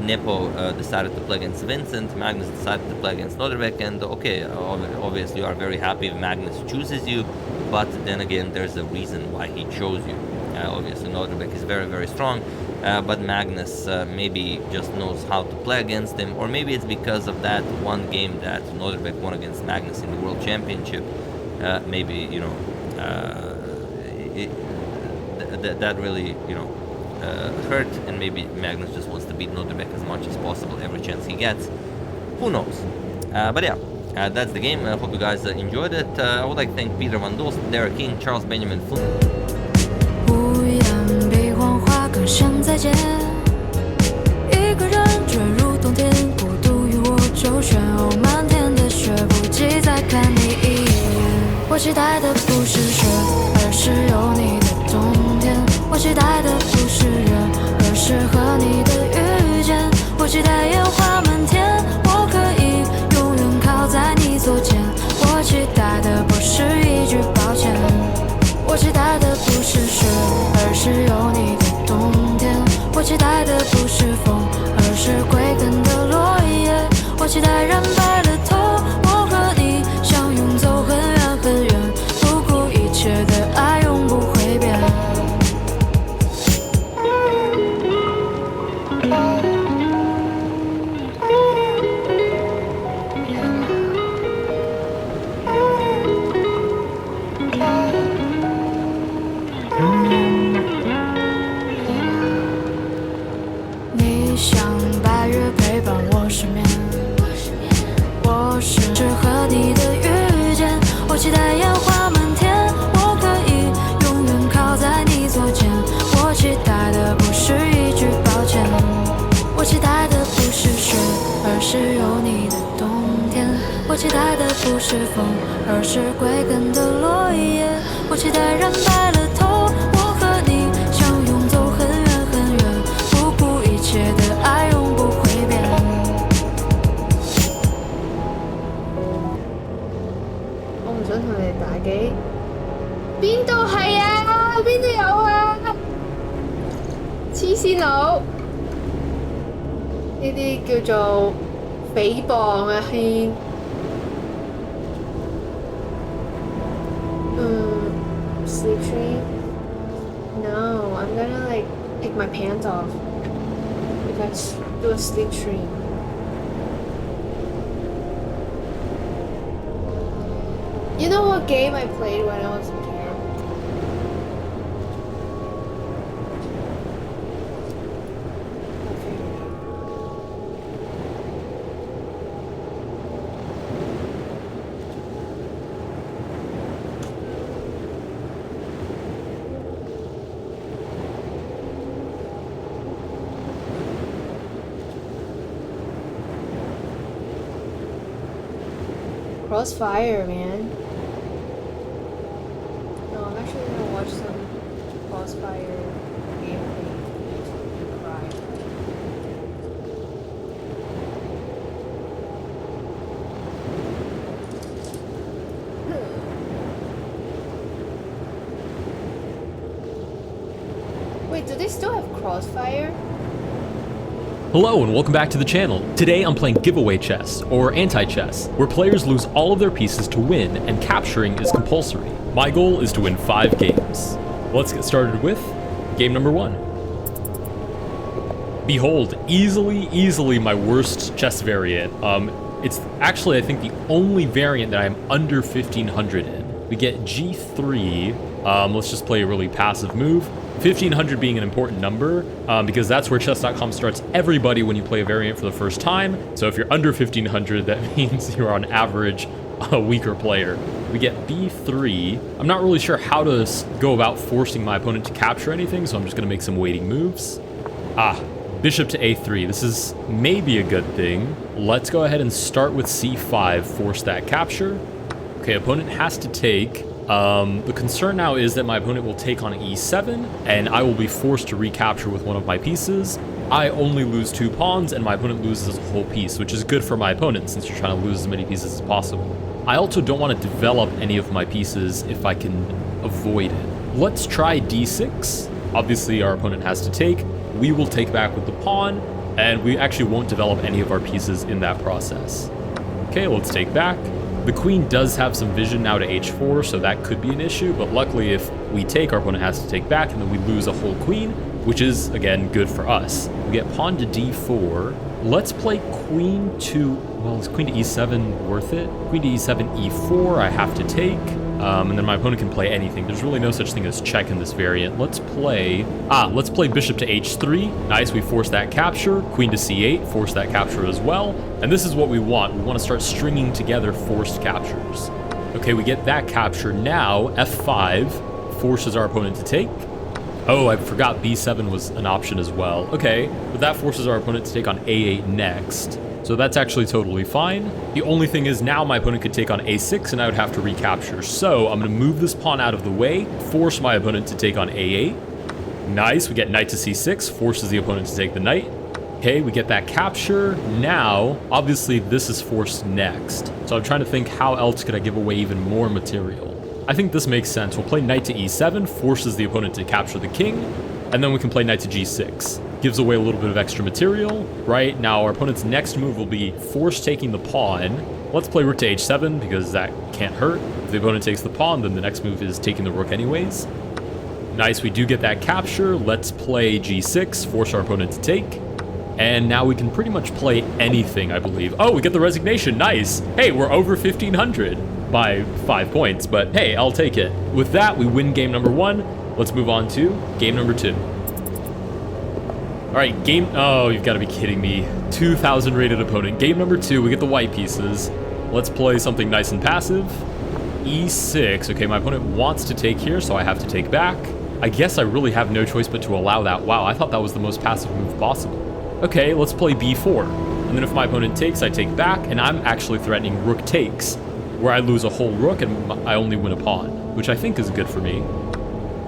Nepo decided to play against Vincent, Magnus decided to play against Nordrbek, and okay, obviously you are very happy if Magnus chooses you, but then again there's a reason why he chose you. Obviously Nordrbek is very, very strong, but Magnus maybe just knows how to play against him, or maybe it's because of that one game that Nordrbek won against Magnus in the World Championship. Maybe, you know, that really, you know, hurt, and maybe Magnus just wants to beat Nordrbek as much as possible every chance he gets. Who knows? But yeah, that's the game. I hope you guys enjoyed it. I would like to thank Peter Van Dost, Derek King, Charles Benjamin Fun. 更想再见，一个人坠入冬天，孤独与我周旋，哦，漫天的雪，不及再看你一眼。我期待的不是雪，而是有你的冬天。我期待的不是人，而是和你的遇见。我期待烟花满天，我可以永远靠在你左肩。我期待的不是一句抱歉。我期待的不是雪，而是有你的冬天。我期待的不是风，而是归根的落叶。我期待染白了头，我和你相拥走很远很远，不顾一切的爱永不会变。你像白月陪伴我失眠，我是和你的遇见。我期待烟花满天，我可以永远靠在你左肩。我期待的不是一句抱歉，我期待的不是雪，而是有你的冬天。我期待的不是风，而是归根的落叶。我期待染白了头，我和你相拥走很远很远，不顾一切的爱永不会变。我唔想同你哋打機。邊度係啊？邊度有啊？黐線佬！呢啲叫做誹謗啊，兄。Sleep stream? No, I'm gonna like take my pants off if I do a sleep stream. You know what game I played when I was in camp? Crossfire, man. No, I'm actually gonna watch some Crossfire gameplay and cry. Wait, do they still have Crossfire? Hello and welcome back to the channel. Today I'm playing giveaway chess, or anti-chess, where players lose all of their pieces to win and capturing is compulsory. My goal is to win 5 games. Let's get started with game number 1. Behold, easily my worst chess variant. It's actually, I think, the only variant that I'm under 1500 in. We get g3. Let's just play a really passive move. 1500 being an important number because that's where chess.com starts everybody when you play a variant for the first time. So if you're under 1500, that means you're on average a weaker player. We get b3. I'm not really sure how to go about forcing my opponent to capture anything, so I'm just going to make some waiting moves. Bishop to a3. This is maybe a good thing. Let's go ahead and start with c5, force that capture. Okay, opponent has to take. The concern now is that my opponent will take on e7, and I will be forced to recapture with one of my pieces. I only lose 2 pawns, and my opponent loses a whole piece, which is good for my opponent since you're trying to lose as many pieces as possible. I also don't want to develop any of my pieces if I can avoid it. Let's try d6. Obviously, our opponent has to take. We will take back with the pawn, and we actually won't develop any of our pieces in that process. Okay, let's take back. The queen does have some vision now to h4, so that could be an issue, but luckily if we take, our opponent has to take back, and then we lose a whole queen, which is, again, good for us. We get pawn to d4. Let's play queen to... Well, is queen to e7 worth it? Queen to e7, e4, I have to take. And then my opponent can play anything. There's really no such thing as check in this variant. Let's play bishop to h3. Nice, we force that capture. Queen to c8, force that capture as well. And this is what we want. We want to start stringing together forced captures. Okay, we get that capture. Now, f5 forces our opponent to take. Oh, I forgot b7 was an option as well. Okay, but that forces our opponent to take on a8 next. So that's actually totally fine. The only thing is now my opponent could take on a6 and I would have to recapture. So I'm going to move this pawn out of the way, force my opponent to take on a8. Nice, we get knight to c6, forces the opponent to take the knight. Okay, we get that capture. Now, obviously this is forced next. So I'm trying to think how else could I give away even more material. I think this makes sense. We'll play knight to e7, forces the opponent to capture the king, and then we can play knight to g6. Gives away a little bit of extra material. Right, now our opponent's next move will be force taking the pawn. Let's play rook to h7 because that can't hurt. If the opponent takes the pawn, then the next move is taking the rook anyways. Nice, we do get that capture. Let's play g6, force our opponent to take. And now we can pretty much play anything, I believe. Oh, we get the resignation, nice. Hey, we're over 1500 by 5 points, but hey, I'll take it. With that, we win game number 1. Let's move on to game number 2. All right, oh, you've got to be kidding me. 2,000 rated opponent. Game number 2, we get the white pieces. Let's play something nice and passive. E6, okay, my opponent wants to take here, so I have to take back. I guess I really have no choice but to allow that. Wow, I thought that was the most passive move possible. Okay, let's play b4. And then if my opponent takes, I take back, and I'm actually threatening rook takes, where I lose a whole rook and I only win a pawn, which I think is good for me.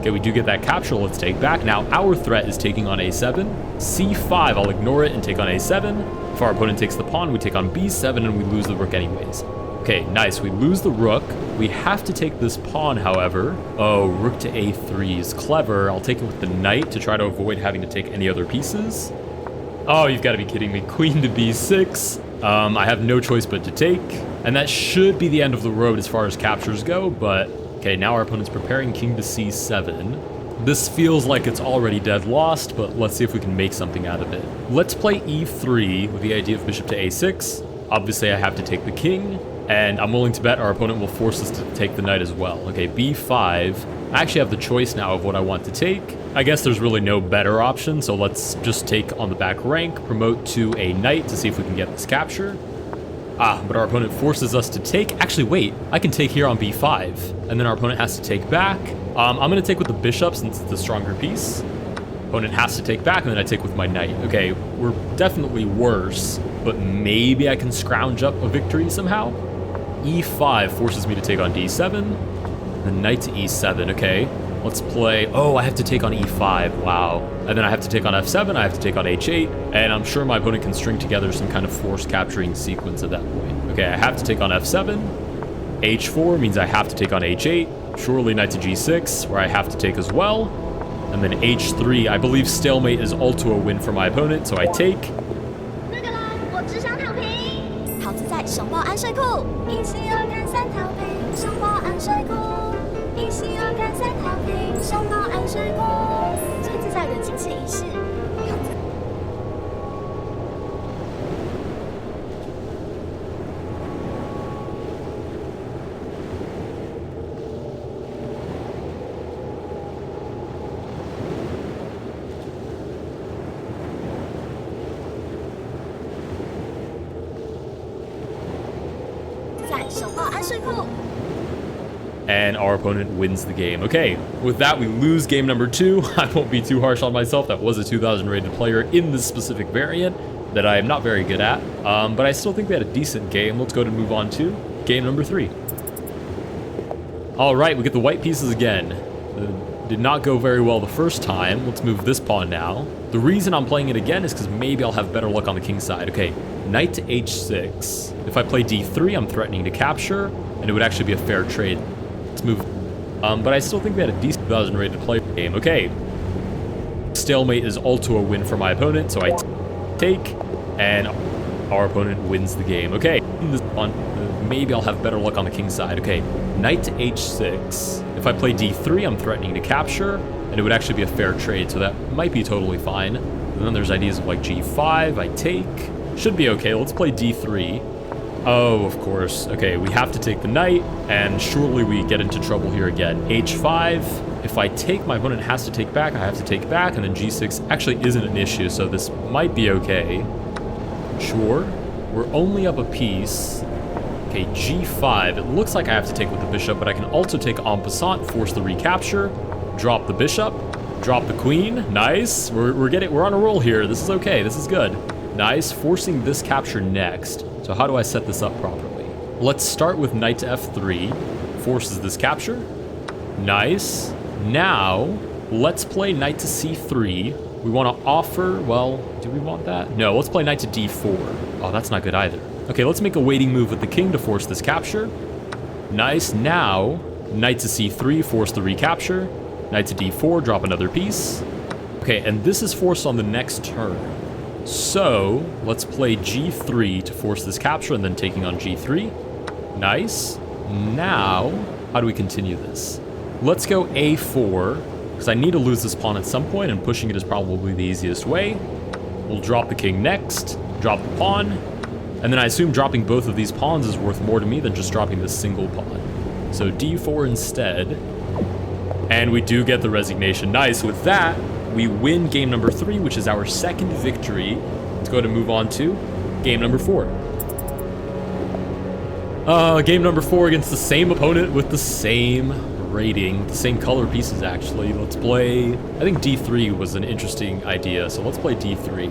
Okay, we do get that capture. Let's take back. Now, our threat is taking on a7. c5, I'll ignore it and take on a7. If our opponent takes the pawn, we take on b7 and we lose the rook anyways. Okay, nice. We lose the rook. We have to take this pawn, however. Oh, rook to a3 is clever. I'll take it with the knight to try to avoid having to take any other pieces. Oh, you've got to be kidding me. Queen to b6. I have no choice but to take. And that should be the end of the road as far as captures go, but... Okay, now our opponent's preparing king to c7. This feels like it's already dead lost, but let's see if we can make something out of it. Let's play e3 with the idea of bishop to a6. Obviously, I have to take the king, and I'm willing to bet our opponent will force us to take the knight as well. Okay, b5. I actually have the choice now of what I want to take. I guess there's really no better option, so let's just take on the back rank, promote to a knight to see if we can get this capture. But our opponent forces us to take. Actually, wait, I can take here on b5, and then our opponent has to take back. I'm going to take with the bishop since it's the stronger piece. Opponent has to take back, and then I take with my knight. Okay, we're definitely worse, but maybe I can scrounge up a victory somehow. e5 forces me to take on d7, then knight to e7. Okay, let's play. Oh, I have to take on e5. Wow. And then I have to take on f7, I have to take on h8, and I'm sure my opponent can string together some kind of force capturing sequence at that point. Okay, I have to take on f7. h4 means I have to take on h8. Surely knight to g6, where I have to take as well. And then h3, I believe stalemate is also a win for my opponent, so I take. And our opponent wins the game. Okay, with that, we lose game number 2. I won't be too harsh on myself. That was a 2000 rated player in this specific variant that I am not very good at. But I still think we had a decent game. Let's go to move on to game number 3. All right, we get the white pieces again. Did not go very well the first time. Let's move this pawn now. The reason I'm playing it again is because maybe I'll have better luck on the king side. Okay, knight to h6. If I play d3, I'm threatening to capture, and it would actually be a fair trade. Let's move. But I still think we had a decent 2000 rated play game. Okay. Stalemate is also a win for my opponent, so I take, and our opponent wins the game. Okay. Maybe I'll have better luck on the king side. Okay. Knight to h6. If I play d3, I'm threatening to capture, and it would actually be a fair trade, so that might be totally fine. And then there's ideas of like g5, I take. Should be okay. Let's play d3. Oh, of course. Okay, we have to take the knight, and surely we get into trouble here again. h5. If I take, my opponent has to take back. I have to take back, and then g6 actually isn't an issue, so this might be okay. Sure. We're only up a piece. Okay, g5. It looks like I have to take with the bishop, but I can also take en passant, force the recapture, drop the bishop, drop the queen. Nice. We're on a roll here. This is okay. This is good. Nice. Forcing this capture next. So how do I set this up properly? Let's start with knight to f3. Forces this capture. Nice. Now, let's play knight to c3. We want to offer, well, do we want that? No, let's play knight to d4. Oh, that's not good either. Okay, let's make a waiting move with the king to force this capture. Nice. Now, knight to c3, force the recapture. Knight to d4, drop another piece. Okay, and this is forced on the next turn. So, let's play g3 to force this capture and then taking on g3. Nice. Now, how do we continue this? Let's go a4, because I need to lose this pawn at some point, and pushing it is probably the easiest way. We'll drop the king next, drop the pawn, and then I assume dropping both of these pawns is worth more to me than just dropping this single pawn. So d4 instead, and we do get the resignation. Nice. With that, we win game number 3, which is our second victory. Let's go to move on to game number 4. Game number 4 against the same opponent with the same rating, the same color pieces actually. Let's play, I think d3 was an interesting idea, so let's play d3.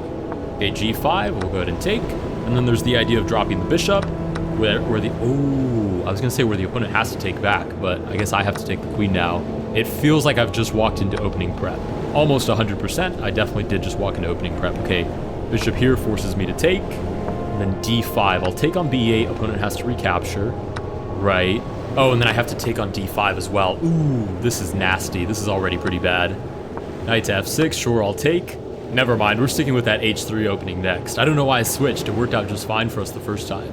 Okay, g5, we'll go ahead and take. And then there's the idea of dropping the bishop, where the, oh, I was gonna say where the opponent has to take back, but I guess I have to take the queen now. It feels like I've just walked into opening prep. Almost 100%, I definitely did just walk into opening prep. Okay, bishop here forces me to take, and then d5. I'll take on b8, opponent has to recapture. Right. Oh, and then I have to take on d5 as well. Ooh, this is nasty. This is already pretty bad. Knight to f6, sure, I'll take. Never mind, we're sticking with that h3 opening next. I don't know why I switched. It worked out just fine for us the first time.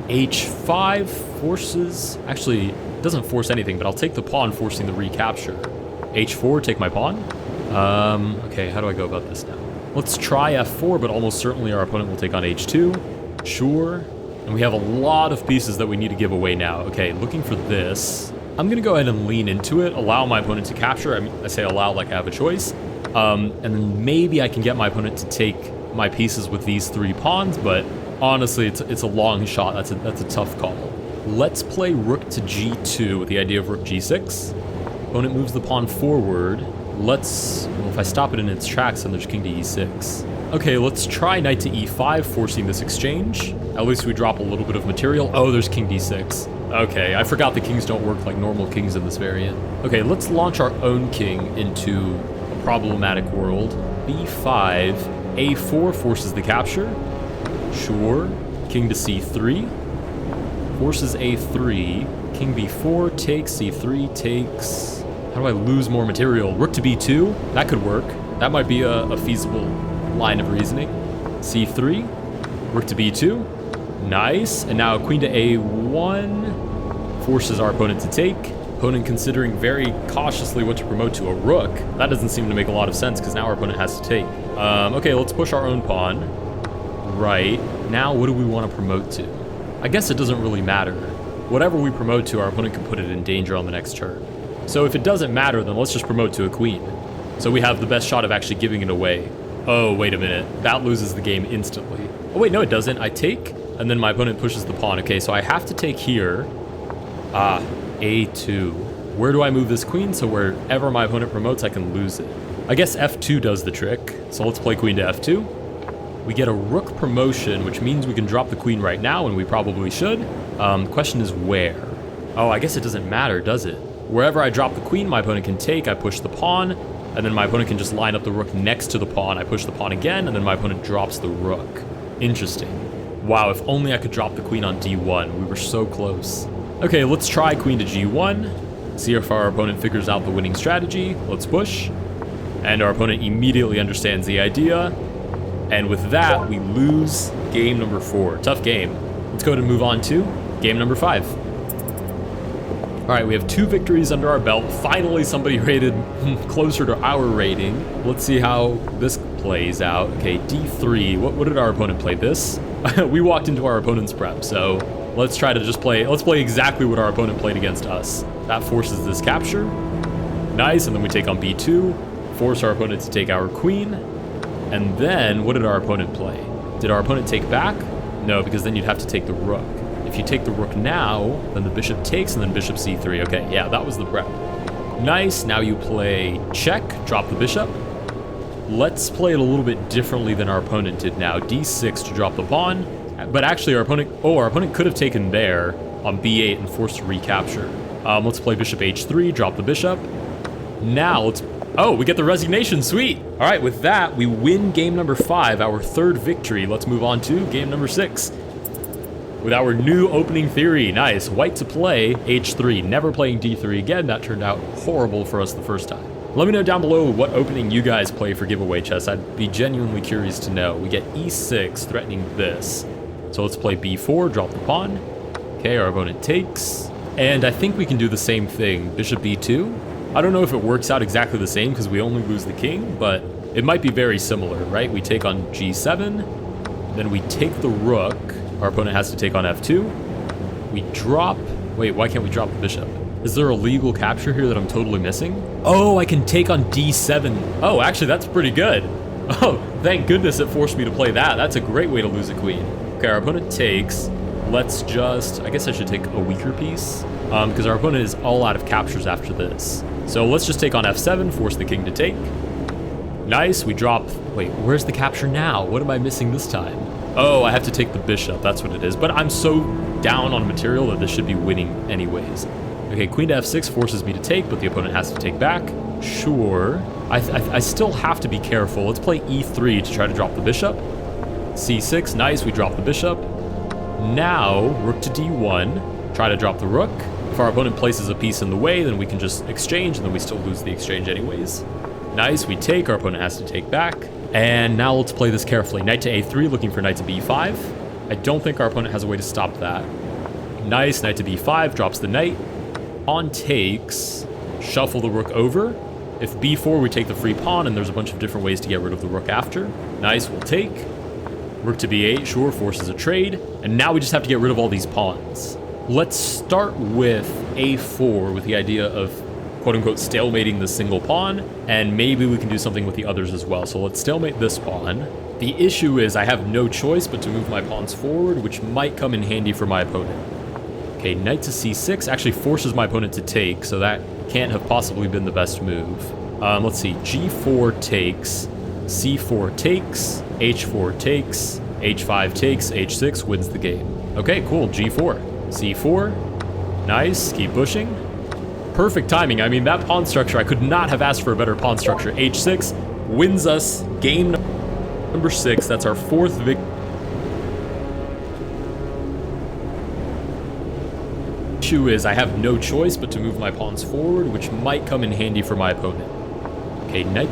h5 forces... Actually, it doesn't force anything, but I'll take the pawn forcing the recapture. h4, take my pawn. Okay, how do I go about this now? Let's try f4, but almost certainly our opponent will take on h2. Sure. And we have a lot of pieces that we need to give away now. Okay, looking for this. I'm going to go ahead and lean into it, allow my opponent to capture. I say allow like I have a choice. And then maybe I can get my opponent to take my pieces with these 3 pawns, but honestly, it's a long shot. That's a tough call. Let's play rook to g2 with the idea of rook g6. Opponent moves the pawn forward. Well, if I stop it in its tracks, then there's king to e6. Okay, let's try knight to e5, forcing this exchange. At least we drop a little bit of material. Oh, there's king d6. Okay, I forgot the kings don't work like normal kings in this variant. Okay, let's launch our own king into a problematic world. b5, a4 forces the capture. Sure. King to c3. Forces a3. King b4 takes, c3 takes. How do I lose more material? Rook to b2? That could work. That might be a feasible line of reasoning. c3. Rook to b2. Nice. And now queen to a1 forces our opponent to take. Opponent considering very cautiously what to promote to a rook. That doesn't seem to make a lot of sense because now our opponent has to take. Okay, let's push our own pawn. Right. Now what do we want to promote to? I guess it doesn't really matter. Whatever we promote to, our opponent can put it in danger on the next turn. So if it doesn't matter, then let's just promote to a queen. So we have the best shot of actually giving it away. Oh, wait a minute. That loses the game instantly. Oh, wait, no, it doesn't. I take, and then my opponent pushes the pawn. Okay, so I have to take here. Ah, A2. Where do I move this queen so wherever my opponent promotes, I can lose it? I guess F2 does the trick. So let's play queen to F2. We get a rook promotion, which means we can drop the queen right now, and we probably should. Question is where? Oh, I guess it doesn't matter, does it? Wherever I drop the queen, my opponent can take, I push the pawn, and then my opponent can just line up the rook next to the pawn. I push the pawn again, and then my opponent drops the rook. Interesting. Wow, if only I could drop the queen on D1. We were so close. Okay, let's try queen to G1. See if our opponent figures out the winning strategy. Let's push. And our opponent immediately understands the idea. And with that, we lose game number 4. Tough game. Let's go ahead and move on to game number 5. All right, we have 2 victories under our belt. Finally, somebody rated closer to our rating. Let's see how this plays out. Okay, D3. What did our opponent play? This? We walked into our opponent's prep, so let's try to just play. Let's play exactly what our opponent played against us. That forces this capture. Nice, and then we take on B2, force our opponent to take our queen. And then, what did our opponent play? Did our opponent take back? No, because then you'd have to take the rook. If you take the rook now, then the bishop takes, and then bishop c3. Okay, yeah, that was the prep. Nice, now you play check, drop the bishop. Let's play it a little bit differently than our opponent did now. D6 to drop the pawn. But actually, our opponent could have taken there on B8 and forced to recapture. Let's play bishop H3, drop the bishop. Now, we get the resignation, sweet! All right, with that, we win game number 5, our 3rd victory. Let's move on to game number 6. With our new opening theory. Nice. White to play H3. Never playing D3 again. That turned out horrible for us the first time. Let me know down below what opening you guys play for giveaway chess. I'd be genuinely curious to know. We get E6 threatening this. So let's play B4, drop the pawn. Okay, our opponent takes. And I think we can do the same thing. Bishop B2. I don't know if it works out exactly the same because we only lose the king, but it might be very similar, right? We take on G7. Then we take the rook. Our opponent has to take on F2. We drop... Wait, why can't we drop the bishop? Is there a legal capture here that I'm totally missing? Oh, I can take on D7. Oh, actually, that's pretty good. Oh, thank goodness it forced me to play that. That's a great way to lose a queen. Okay, our opponent takes. Let's just... I guess I should take a weaker piece. Because our opponent is all out of captures after this. So let's just take on F7, force the king to take. Nice, we drop... Wait, where's the capture now? What am I missing this time? Oh, I have to take the bishop, that's what it is. But I'm so down on material that this should be winning anyways. Okay, queen to F6 forces me to take, but the opponent has to take back. Sure. I still have to be careful. Let's play E3 to try to drop the bishop. C6, nice, we drop the bishop. Now, rook to D1, try to drop the rook. If our opponent places a piece in the way, then we can just exchange, and then we still lose the exchange anyways. Nice, we take, our opponent has to take back. And now let's play this carefully. Knight to A3, looking for knight to B5. I don't think our opponent has a way to stop that. Nice, knight to B5, drops the knight. Pawn takes, shuffle the rook over. If B4, we take the free pawn, and there's a bunch of different ways to get rid of the rook after. Nice, we'll take. Rook to B8, sure, forces a trade. And now we just have to get rid of all these pawns. Let's start with A4 with the idea of quote-unquote stalemating the single pawn, and maybe we can do something with the others as well. So let's stalemate this pawn. The issue is I have no choice but to move my pawns forward, which might come in handy for my opponent. Okay, knight to C6 actually forces my opponent to take, so that can't have possibly been the best move. Let's see, G4 takes, C4 takes, H4 takes, H5 takes, H6 wins the game. Okay, cool, G4, C4, nice, keep pushing. Perfect timing. I mean, that pawn structure, I could not have asked for a better pawn structure. H6 wins us game number 6. That's our 4th victory. Issue is I have no choice but to move my pawns forward, which might come in handy for my opponent. Okay, knight.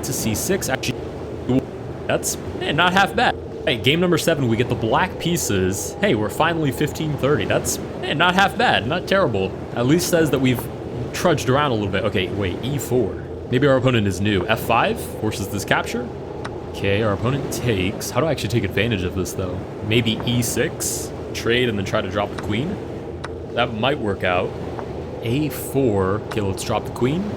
To C6, actually, that's not half bad. Hey, game number 7, we get the black pieces. Hey, we're finally 1530. That's not half bad, not terrible. At least says that we've trudged around a little bit. Okay, wait, E4. Maybe our opponent is new. F5 forces this capture. Okay, our opponent takes. How do I actually take advantage of this, though? Maybe E6, trade, and then try to drop the queen. That might work out. A4. Okay, let's drop the queen.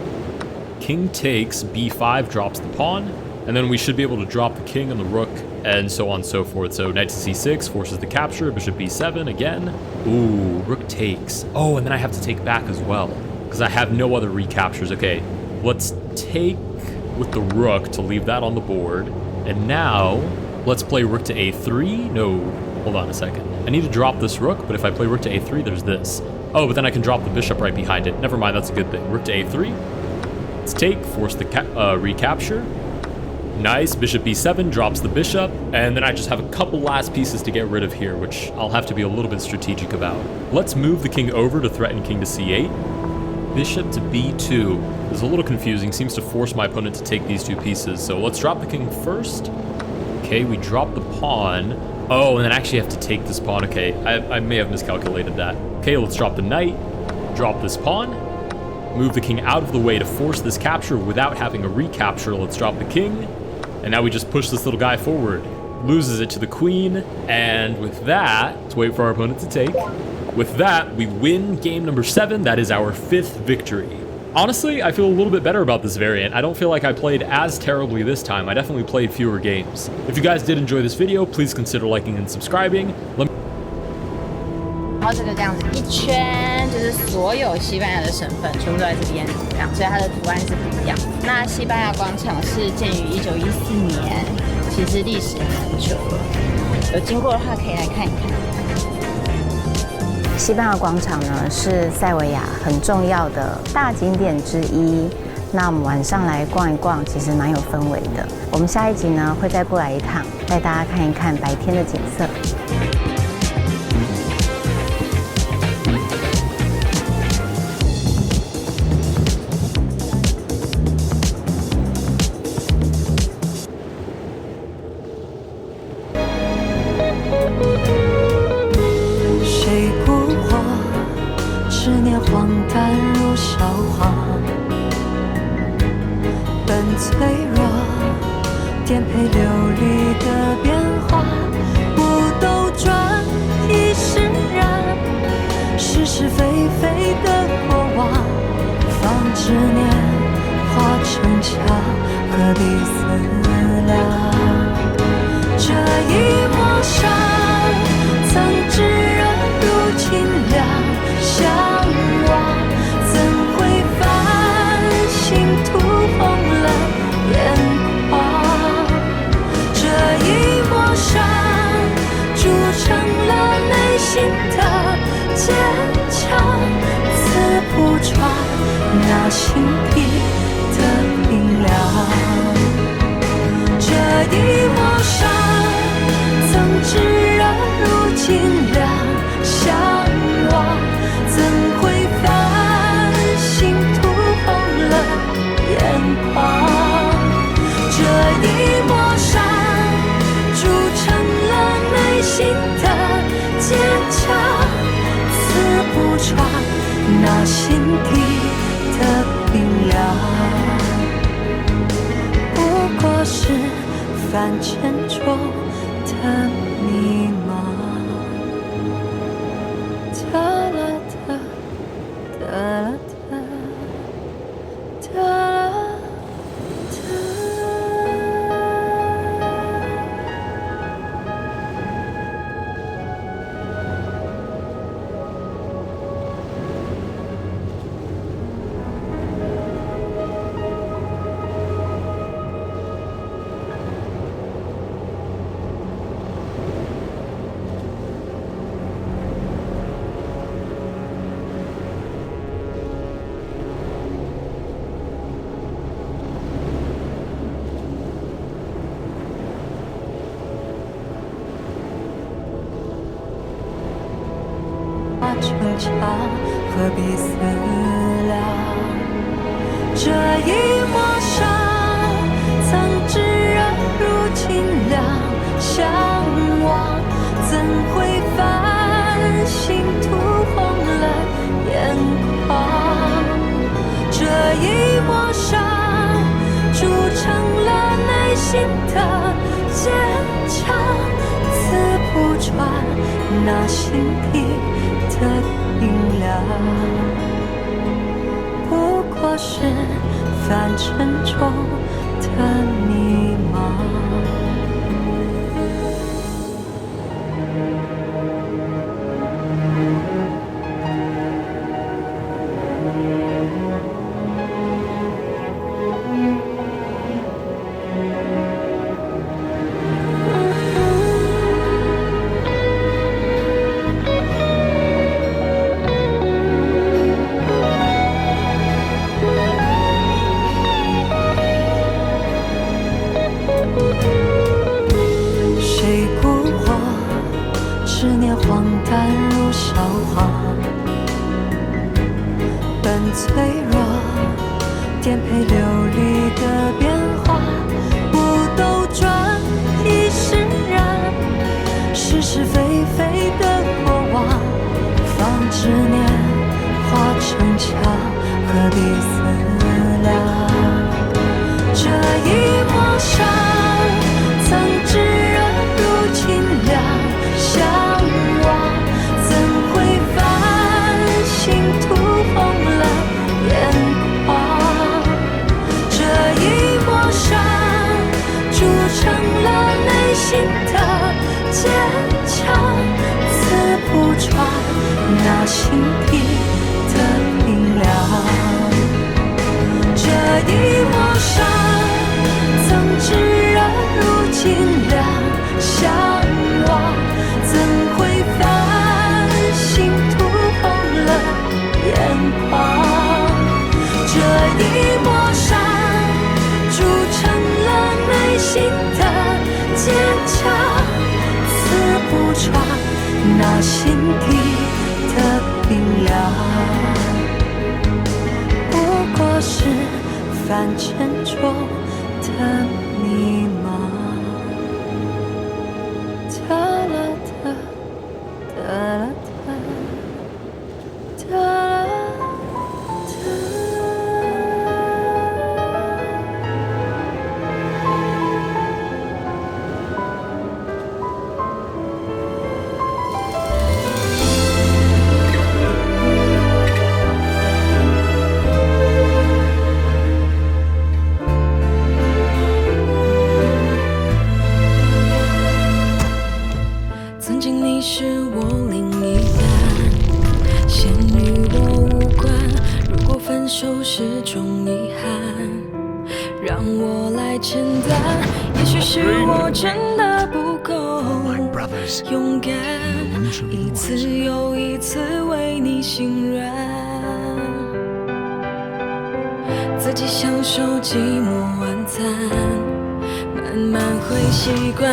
King takes, B5 drops the pawn, and then we should be able to drop the king and the rook, and so on and so forth. So knight to C6 forces the capture, bishop B7 again. Ooh, rook takes. Oh, and then I have to take back as well, because I have no other recaptures. Okay, let's take with the rook to leave that on the board. And now, let's play rook to A3. No, hold on a second. I need to drop this rook, but if I play rook to A3, there's this. Oh, but then I can drop the bishop right behind it. Never mind, that's a good thing. Rook to A3. Let's take, force the recapture. Nice, bishop B7 drops the bishop, and then I just have a couple last pieces to get rid of here, which I'll have to be a little bit strategic about. Let's move the king over to threaten king to C8. Bishop to B2 is a little confusing, seems to force my opponent to take these two pieces. So let's drop the king first. Okay, we drop the pawn. Oh, and then I actually have to take this pawn. Okay, I may have miscalculated that. Okay, let's drop the knight, drop this pawn, move the king out of the way to force this capture without having a recapture. Let's drop the king, and now we just push this little guy forward. Loses it to the queen, and with that, let's wait for our opponent to take. With that, we win game number 7. That is our 5th victory. Honestly, I feel a little bit better about this variant. I don't feel like I played as terribly this time. I definitely played fewer games. If you guys did enjoy this video, please consider liking and subscribing. 然后这个这样子一圈，就是所有西班牙的省份全部都在这边，这样，所以它的图案是不一样。那西班牙广场是建于1914年，其实历史很久了。有经过的话可以来看一看。西班牙广场呢是塞维亚很重要的大景点之一。那我们晚上来逛一逛，其实蛮有氛围的。我们下一集呢会再过来一趟，带大家看一看白天的景色。谁不惑？执念荒诞如笑话，本脆弱，颠沛流离的变化，不斗转亦释然，是是非非的过往，放执念化成墙，何必思量？这一抹伤，曾炙热如清凉，向往怎会繁星涂红了眼眶？这一抹伤，铸成了内心的坚强，刺不穿那心底的冰凉。这一抹伤，曾炙热如清凉，向往怎会繁星涂红了眼眶？这一抹伤，铸成了内心的坚强，刺不穿那心底的冰凉。不过是凡尘中的迷茫。哒啦哒，哒啦哒，哒啦哒。逞强，何必思量？这一抹伤，曾炙热如清凉，向怎会烦心涂红了眼眶？这一抹伤铸成了内心的坚强，刺不穿那心底的冰凉，不过是泛沉重的迷茫。谁顾我执念荒诞如笑话，本脆弱颠沛流离的变化，不斗转亦释然，是是非非的过往，放执念化成墙，何必思量？这一抹伤曾炙热如清凉，向往怎会烦心涂红了眼眶？这一抹伤铸成了内心的坚强，刺不穿那心底的冰凉。这一抹伤曾炙热如清凉，向往怎会烦心涂红了眼眶？这一抹伤铸成了内心的坚强，刺不穿那心底的冰凉，不过是泛沉重的迷茫。哒啦哒，哒啦哒，哒啦曾经你是我另一半，现与我无关。如果分手是种遗憾，让我来承担。也许是我真的不够勇敢，一次又一次为你心软，自己享受寂寞晚餐。慢慢会习惯，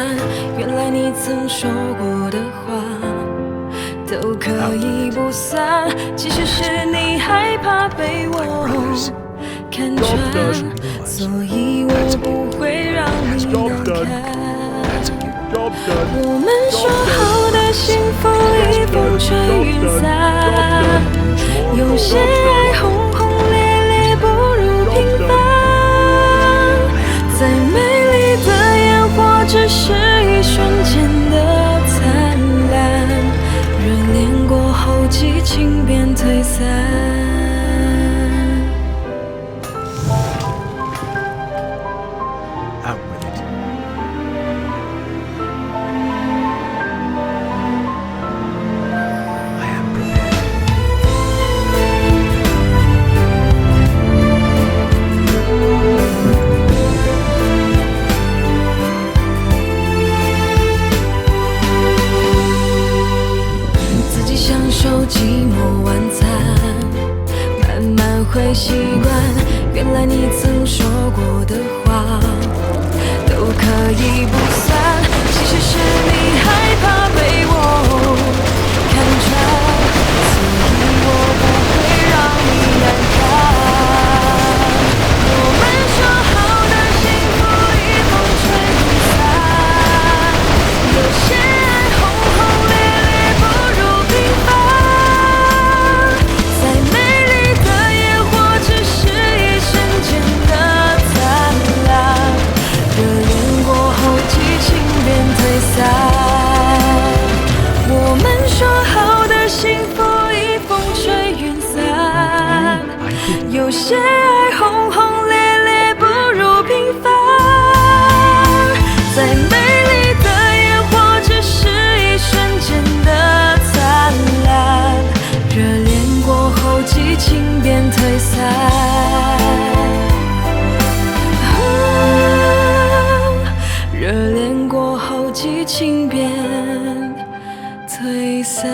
原来你曾说过的话都可以不散。其实是你害怕被我看穿，所以我不会让你难堪。我们说好的幸福已风吹云散，有些爱轰轰烈烈不如平凡，再美丽的烟火只是一瞬间的灿烂，热恋过后激情便退散。寂寞晚餐，慢慢会习惯。原来你曾说过的话都可以不散。其实是你害怕被我看穿，所以我不会让你难堪。我们说好的幸福已风吹云散，有些爱轰轰些爱轰轰烈烈不如平凡，再美丽的烟火只是一瞬间的灿烂，热恋过后激情便退散。热恋过后，激情便退散。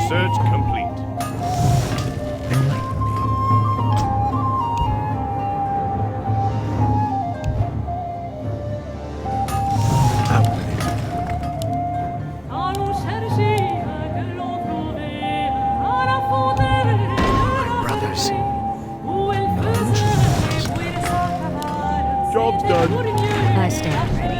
Research complete. Brothers. Job's done. I stand ready.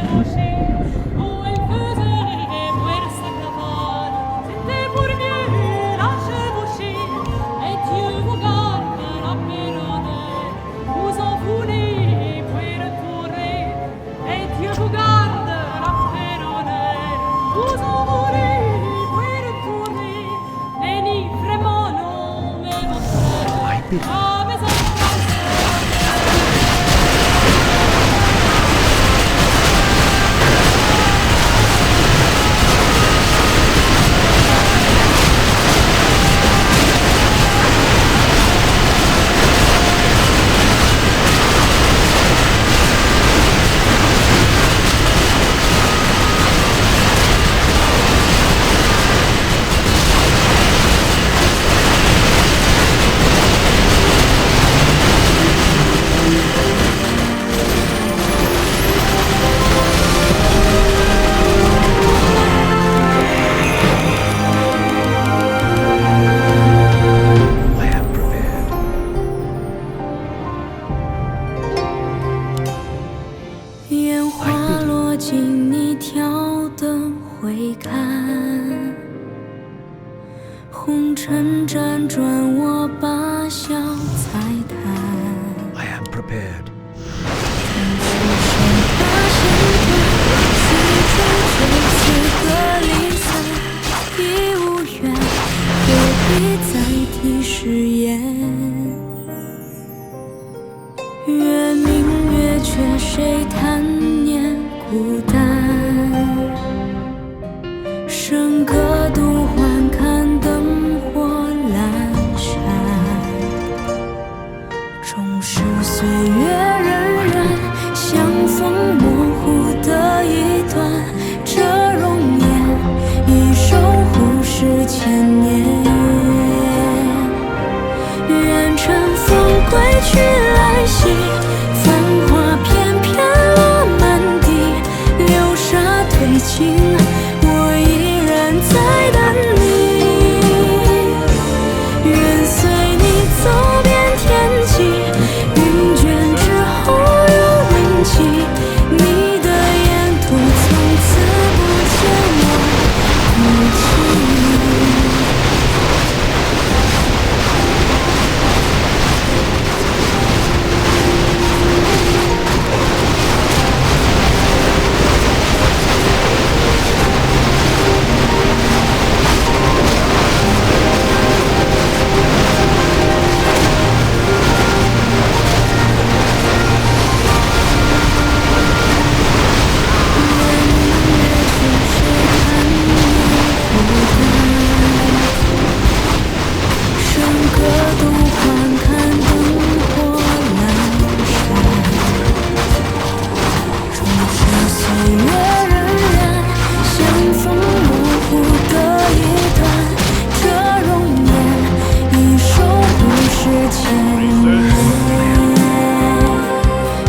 I am prepared.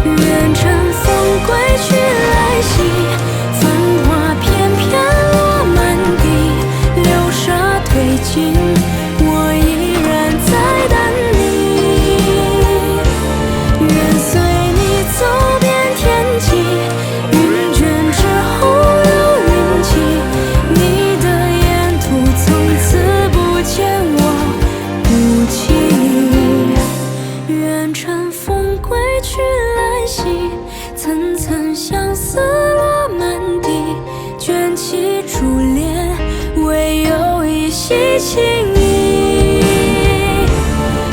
愿乘风归去来兮，繁花片片落满地，流沙褪尽，我依然在等你。愿随你走遍天际，云卷之后有云起，你的沿途从此不见我不弃。愿乘风归去来兮，层层相思落满地，卷起珠帘，唯有一袭情意。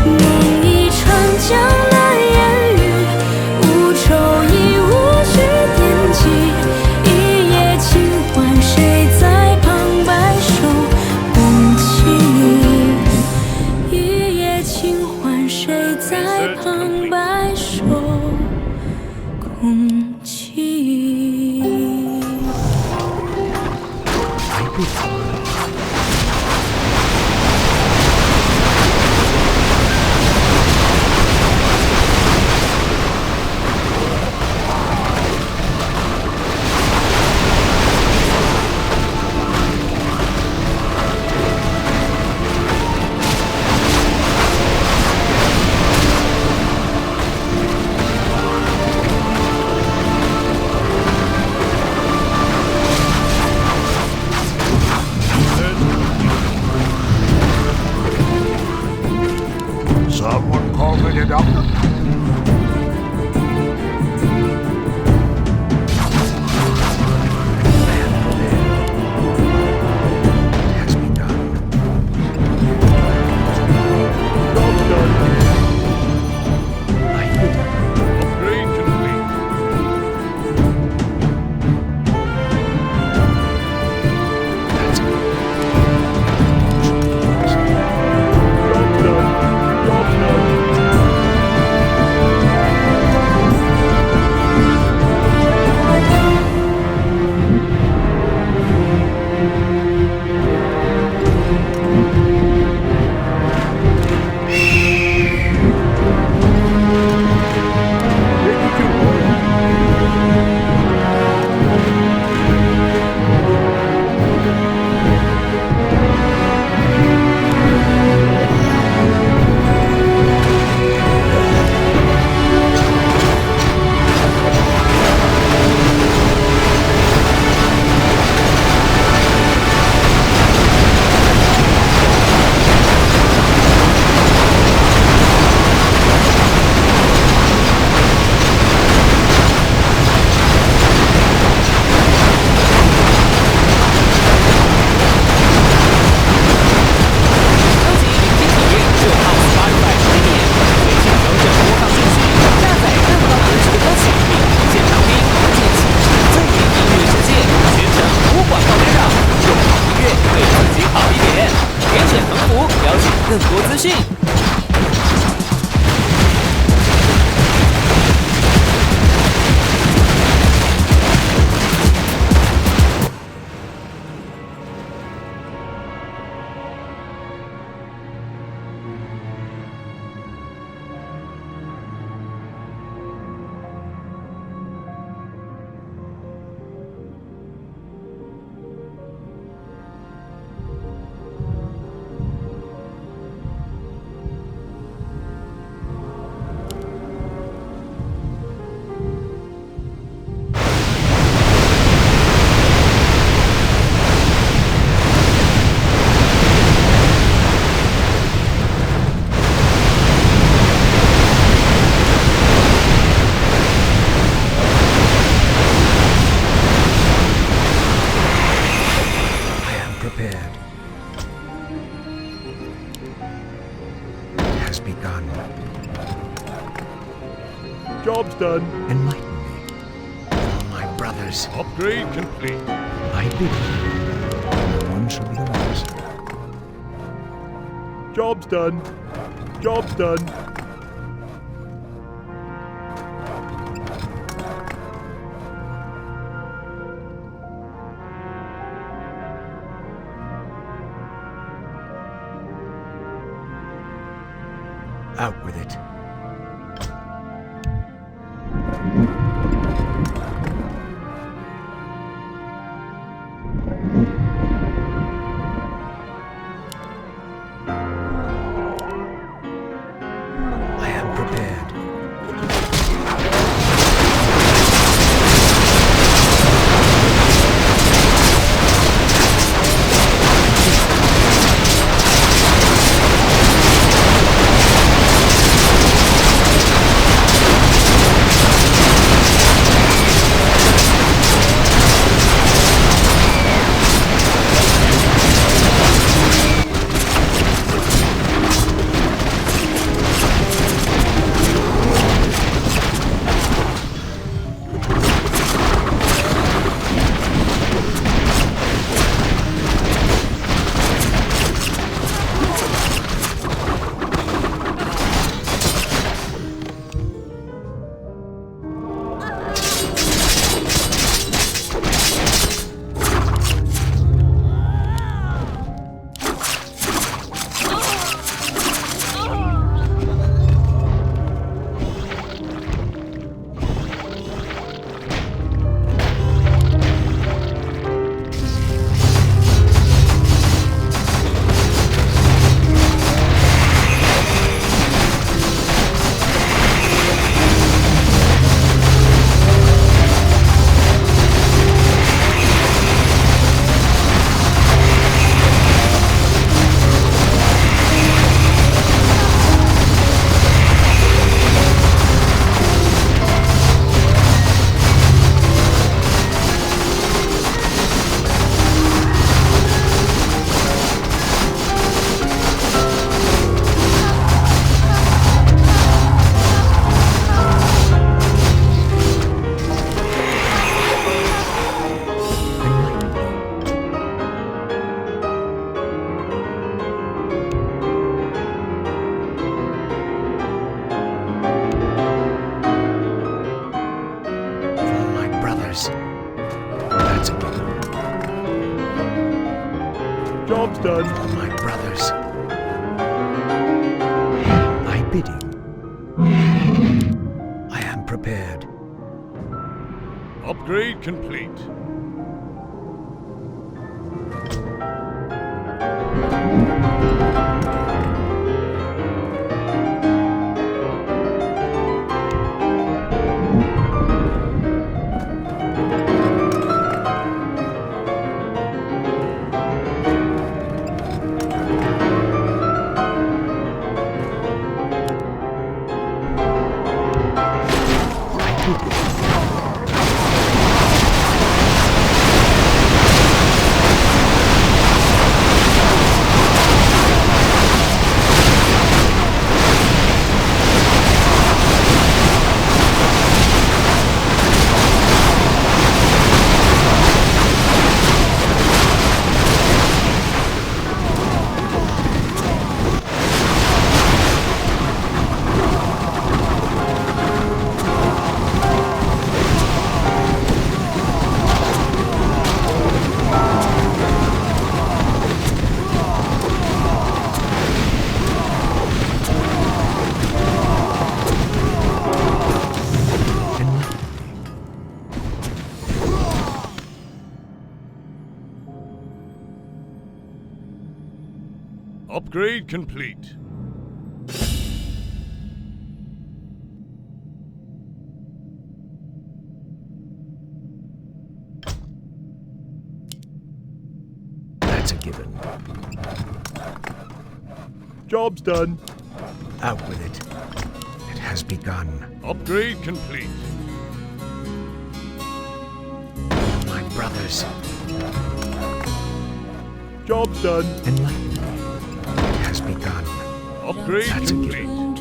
梦一场江南烟雨，无愁亦无需惦记，一夜清欢谁在旁白首共泣，一夜清欢谁在旁白首共泣。Someone call me the doctor? Job's done. Enlighten me. For my brothers. Upgrade complete. I bid you. No one shall be the wiser. Job's done. Job's done. Out with it. I am prepared. That's a given. Job's done. For my brothers. My bidding. I am prepared. Upgrade complete. Upgrade complete. That's a given. Job's done. Out with it. It has begun. Upgrade complete. My brothers. Job's done. Enlighten me. It has begun. Upgrade That's a complete. given.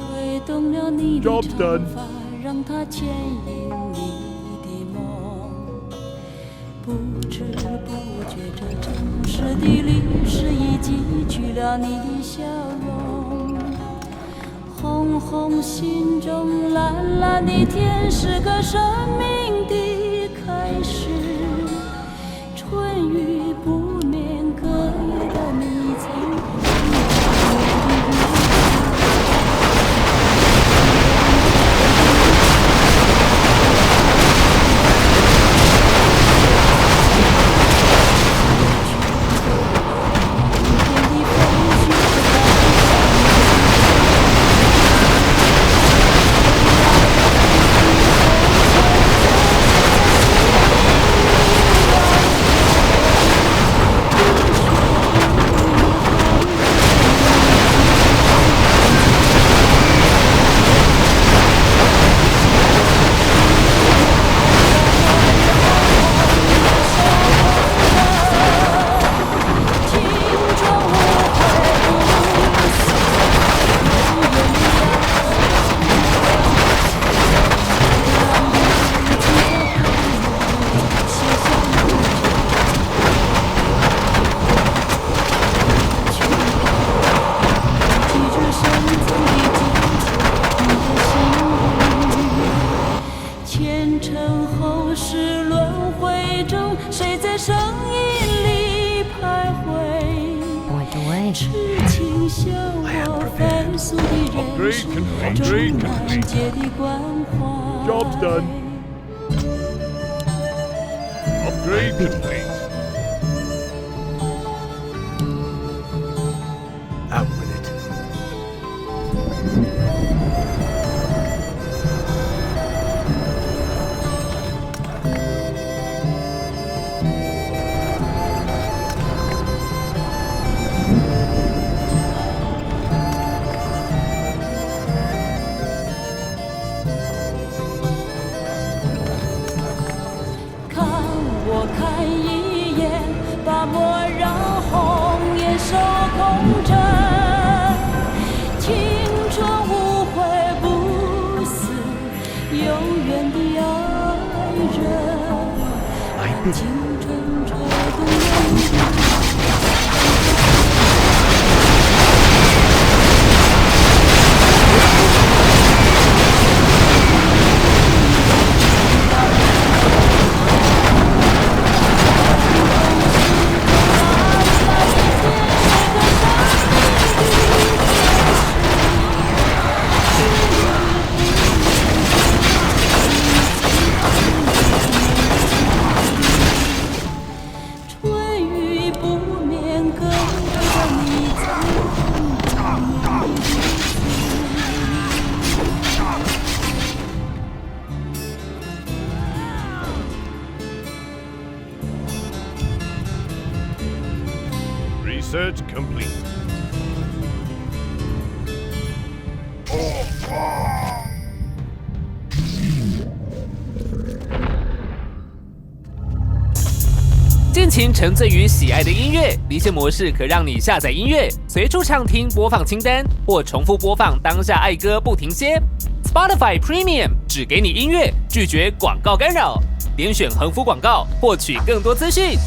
Job's done. 让它牵引你的梦，不知不觉，这城市的历史已记取了你的笑容。红红心中，蓝蓝的天是个生命的开始。春雨不眠，隔夜的你曾。俗的人世，充满界的关怀。Job's done. Upgrade complete. Out with it. Research complete. 尽情沉醉于喜爱的音乐，离线模式可让你下载音乐，随处畅听播放清单，或重复播放当下爱歌不停歇。Spotify Premium 只给你音乐，拒绝广告干扰，点选横幅广告，获取更多资讯。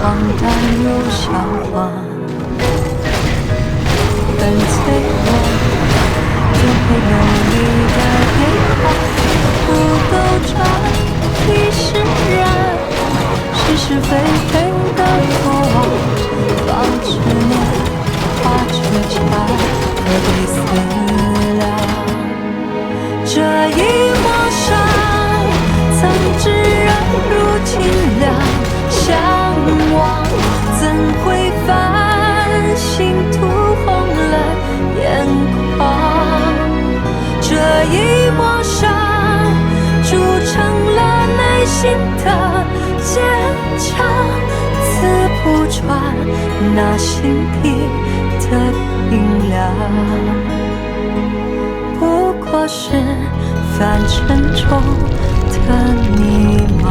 荒诞又笑话，但最有你的电话，不兜转已释然，是是非非的过往，放执念，化纠缠，何必思量？这一抹伤，曾炙热如清凉，向往怎会繁星涂红了眼眶？这一抹伤，铸成了内心的坚强，刺不穿那心底的冰凉。不过是凡尘中的迷茫。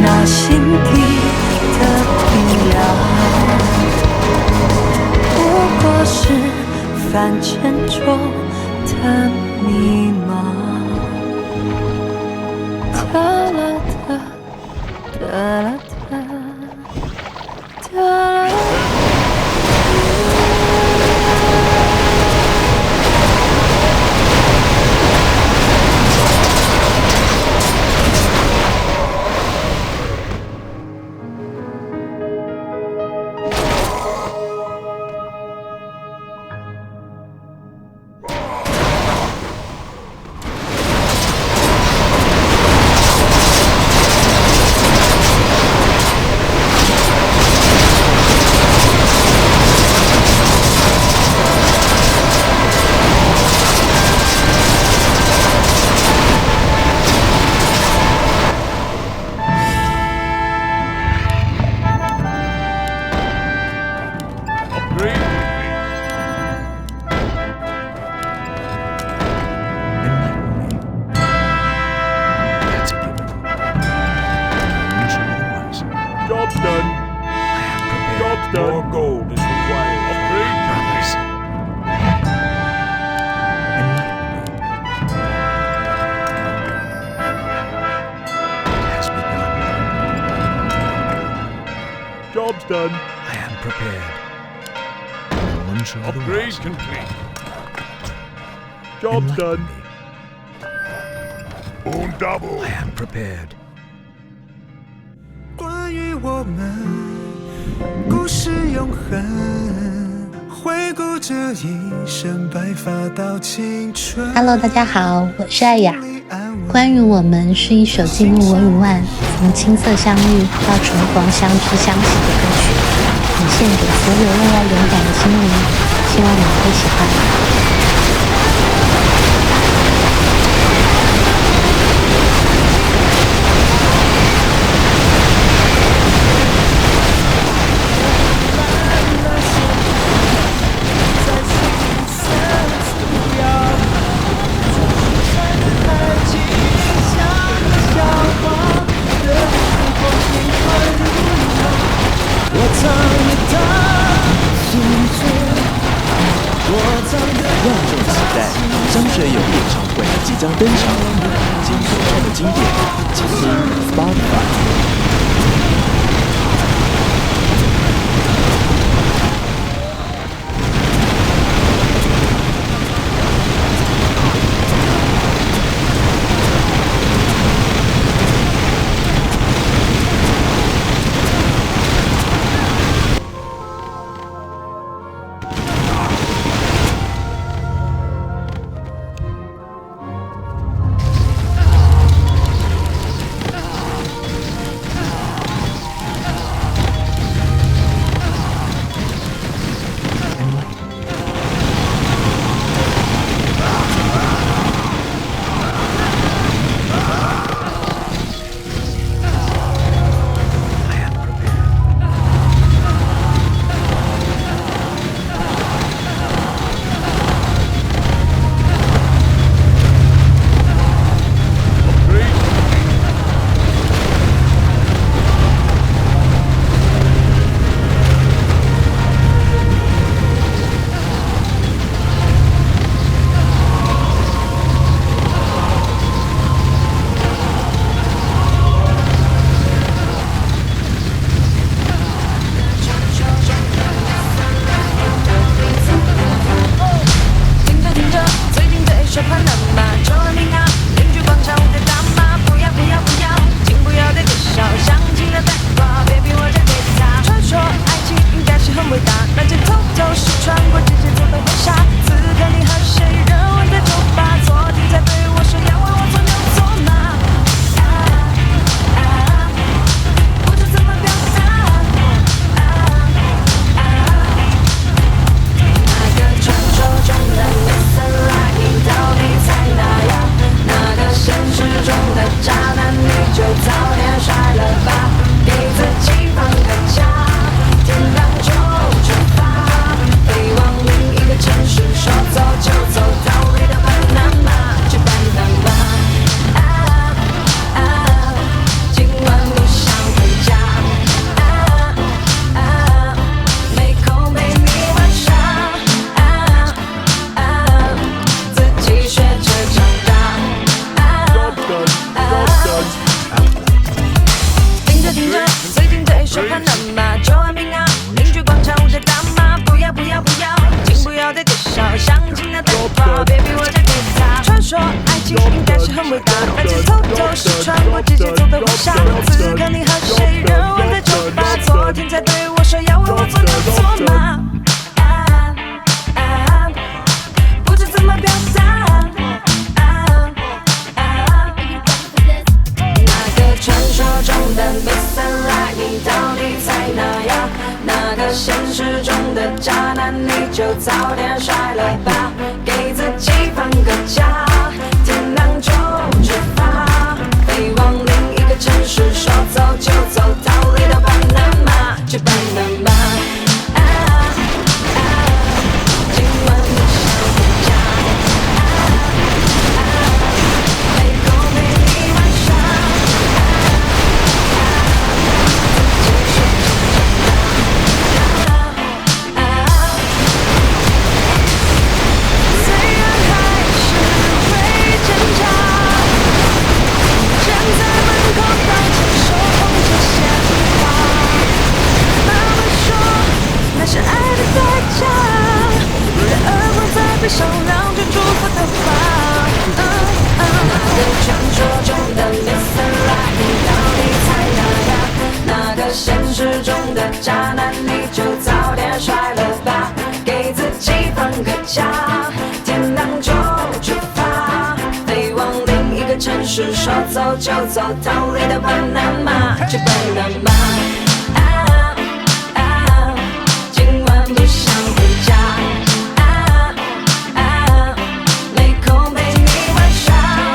那心底的冰凉，不过是凡尘中的迷茫。哒啦哒，哒啦哒，哒啦。Job's done. Job's done. More gold is required. Upgrade, brothers. Has begun. Job's done. I am prepared. Upgrade complete. Job's done. Double. I am prepared. 关于我们故事永恒，回顾这一生白发到青春。 Hello， 大家好，我是艾雅。关于我们是一首记录我与万从青涩相遇到重逢相知相惜的歌曲，呈现给所有热爱勇敢的心灵，希望你们会喜欢。水有演唱会即将登场，金口中的经典，请听 Spotify。说走就走，逃离到巴拿马，去巴拿马。今晚不想回家，没空陪你玩耍，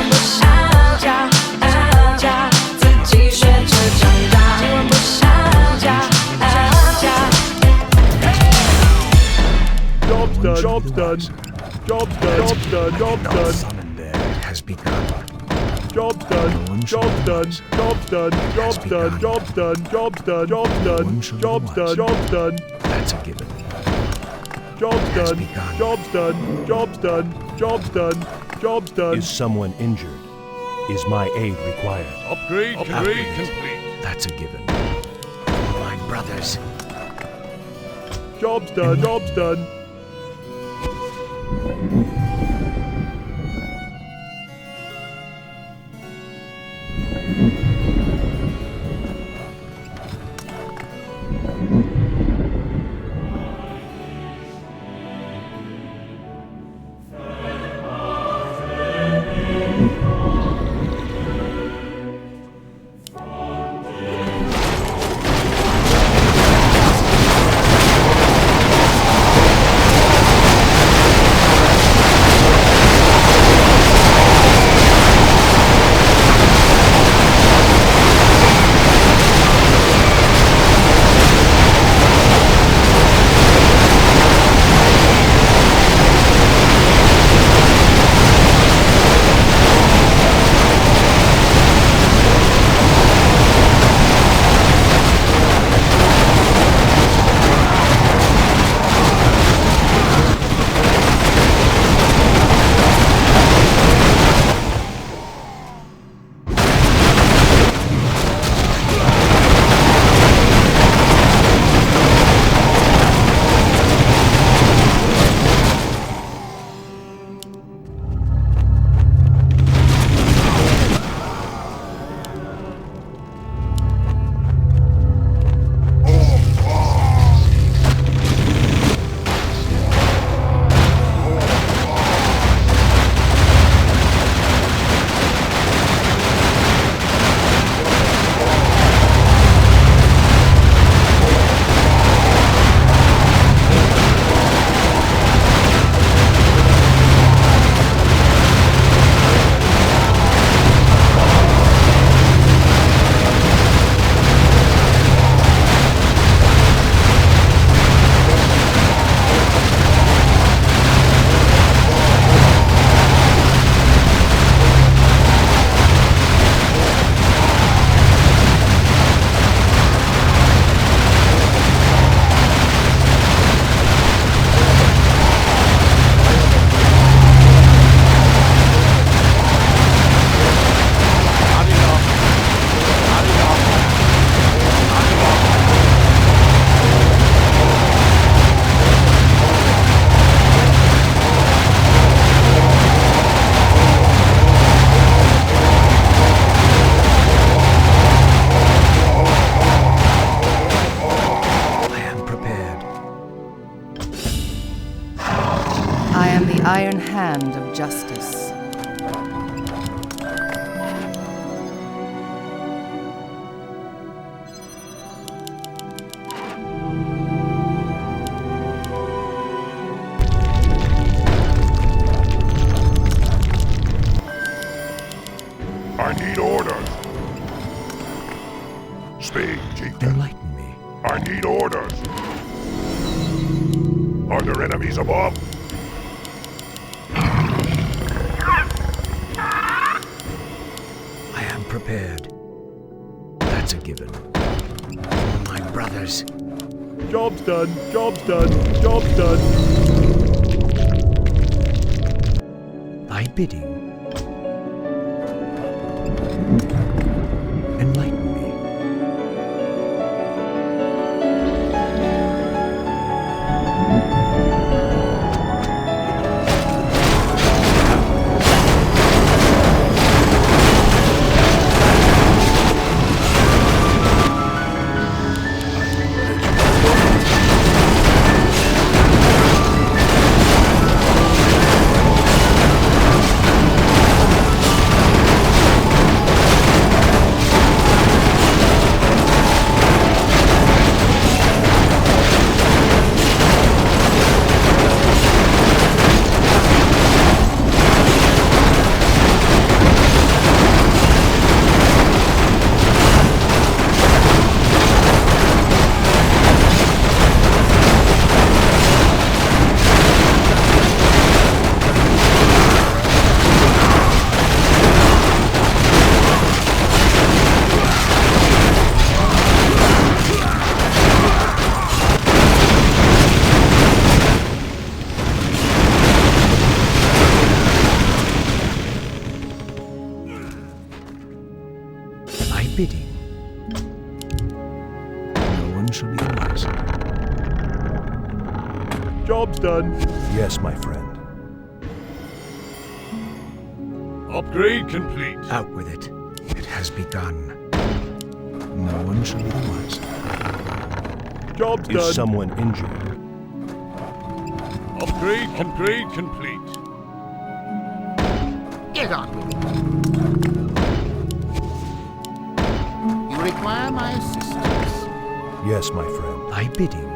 不想回家，自己学着长大。今晚不想回家。Job's done. Job's done. Job's done. Job's done. Summon there has begun. Job's done. Job's done. Job's done. Job's done. Job's done. Job's done. Job's done. Job's done. Job's done. That's a given. Job's done. Job's done. Job's done. Job's done. Job's done. Is someone injured? Is my aid required? Upgrade complete. That's a given. My brothers. Job's done. Job's done. Iron hand of justice. I need orders. Speak, Chieftain. Enlighten me. I need orders. Are there enemies above? I am prepared. That's a given. My brothers. Job's done. Job's done. Job's done. Thy bidding. Enlighten me. Job's done. Yes, my friend. Upgrade complete. Out with it. It has begun. No one shall be the wiser. Job's Is done. someone injured? Upgrade complete. Get on with it. You require my assistance. Yes, my friend. Thy bidding.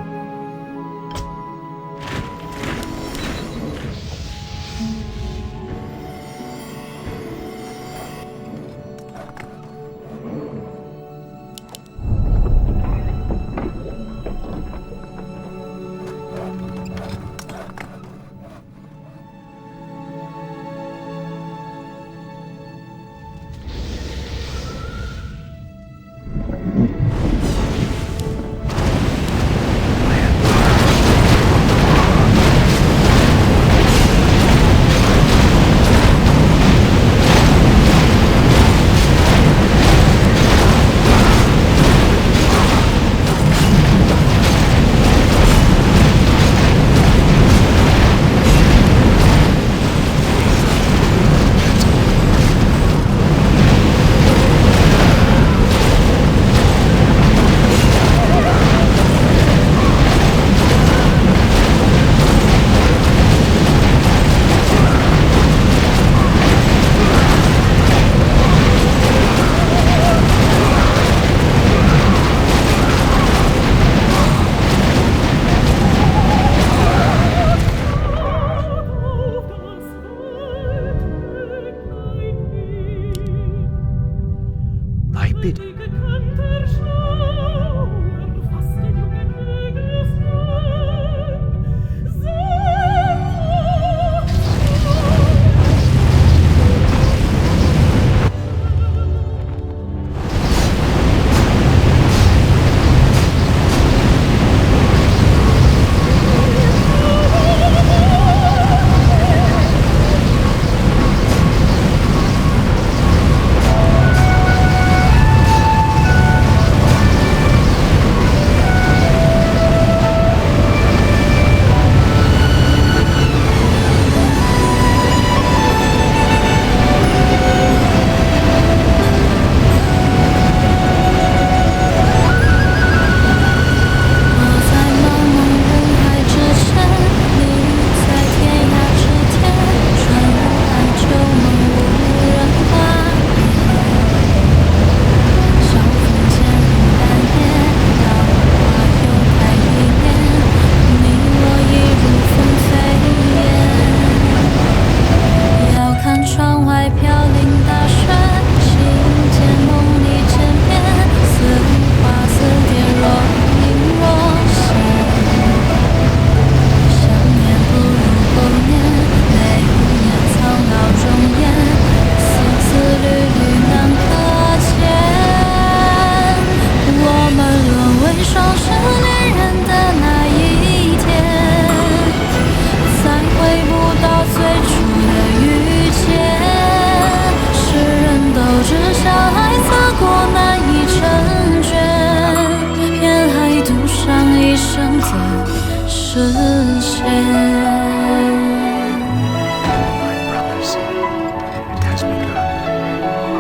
Thy bidding.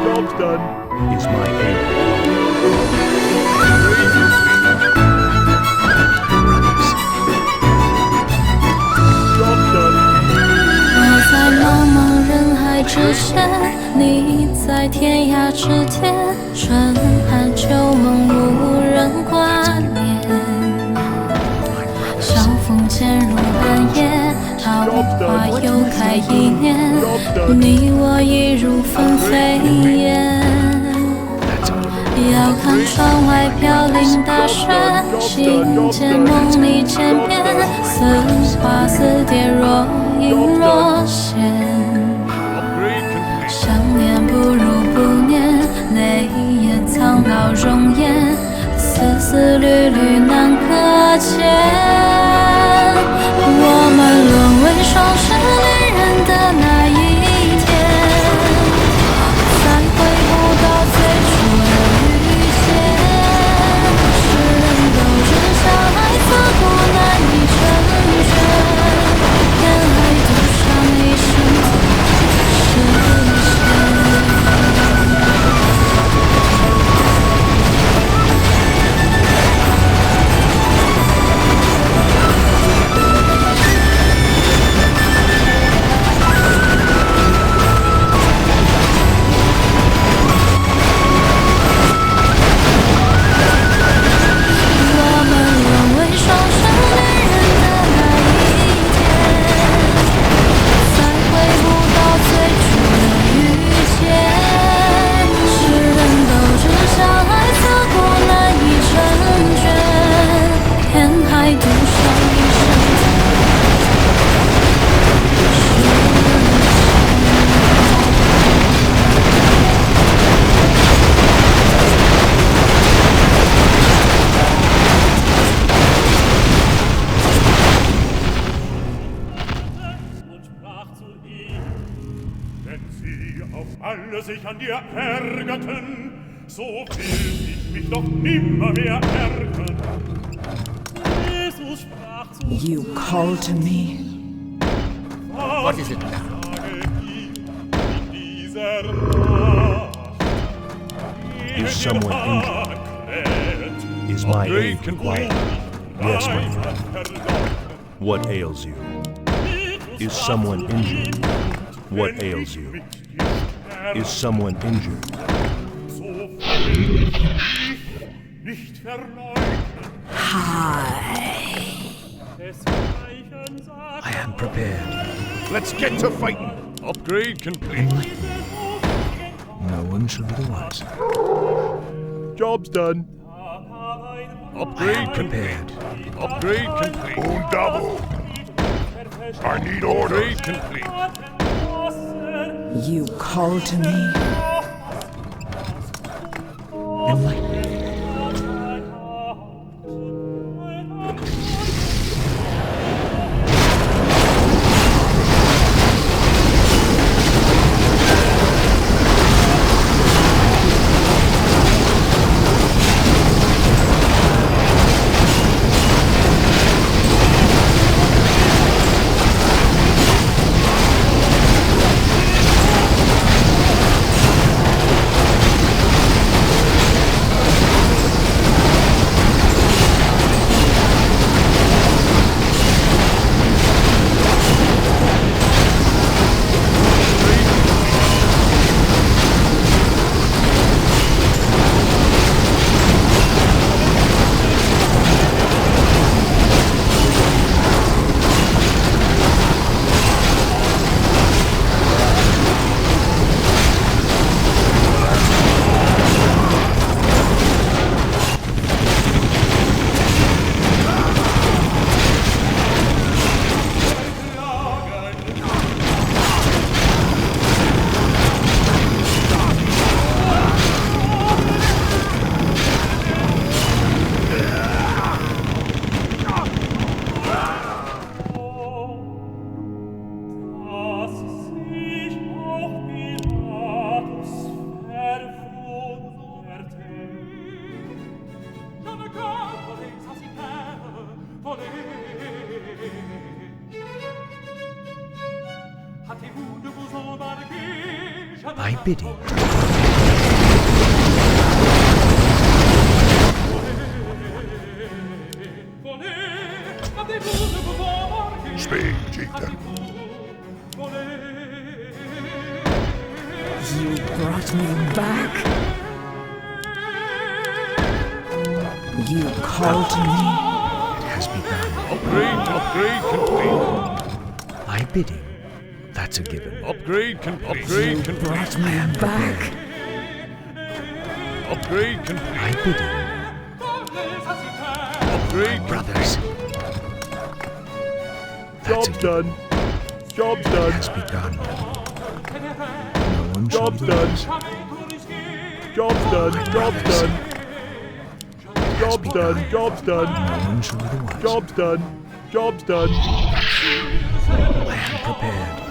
Job's done. Is my aid. Job's done. 我在茫茫人海之间，你在天涯之间，春寒秋梦无人挂念。晓风渐入暗夜，桃花又开一年，你我已如风飞燕。遥看窗外飘零大雪，心间梦里渐变，似花似蝶若隐若现。想念不如不念，泪眼苍老容颜，丝丝缕缕难可见。我们沦为双世恋人的那一天，再回不到最初的遇见。世人都知晓爱错过难以成全。alle sich an dir ärgerten, so will ich mich doch nimmer mehr ärgern. Jesus sprach zu You call to me. What is it now? Is someone injured? Is my aid required? Yes, my friend. What ails you? Is someone injured? What ails you? Is someone injured? Hi. I am prepared. Let's get to fighting. Upgrade complete. No one shall be the wiser. Job's done. Upgrade prepared. Upgrade complete. Double. I need order. Upgrade complete. You call to me. Enlighten. My bidding. Speak, Chica. You brought me back. You called to me. It has begun. Upgrade complete. My bidding. That's a given. Upgrade complete. You brought me back. Upgrade complete. My bidding. Upgrade Brothers. Job's done. Job's done. It has begun. No one shall Job's be done. Job's done. My Job's brothers. done. Job's done. Job's done. No one shall be the wiser. Job's done. Job's done. I am prepared.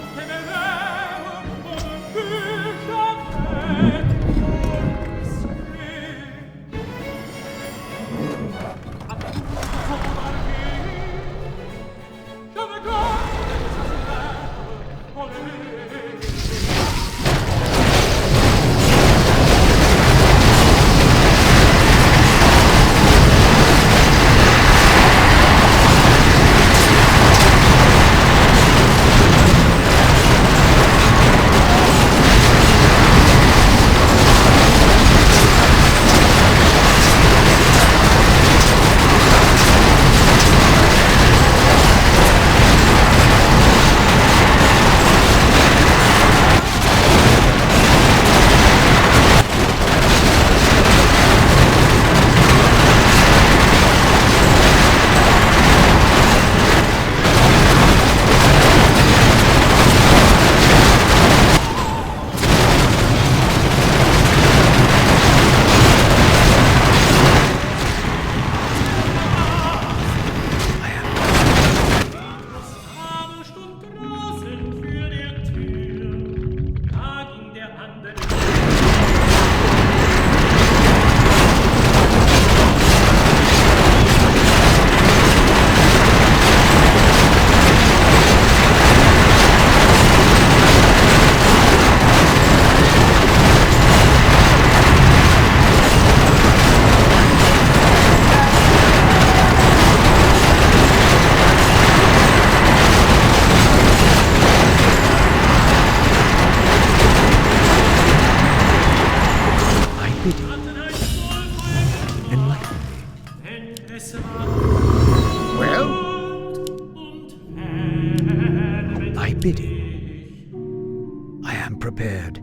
bidding. I am prepared.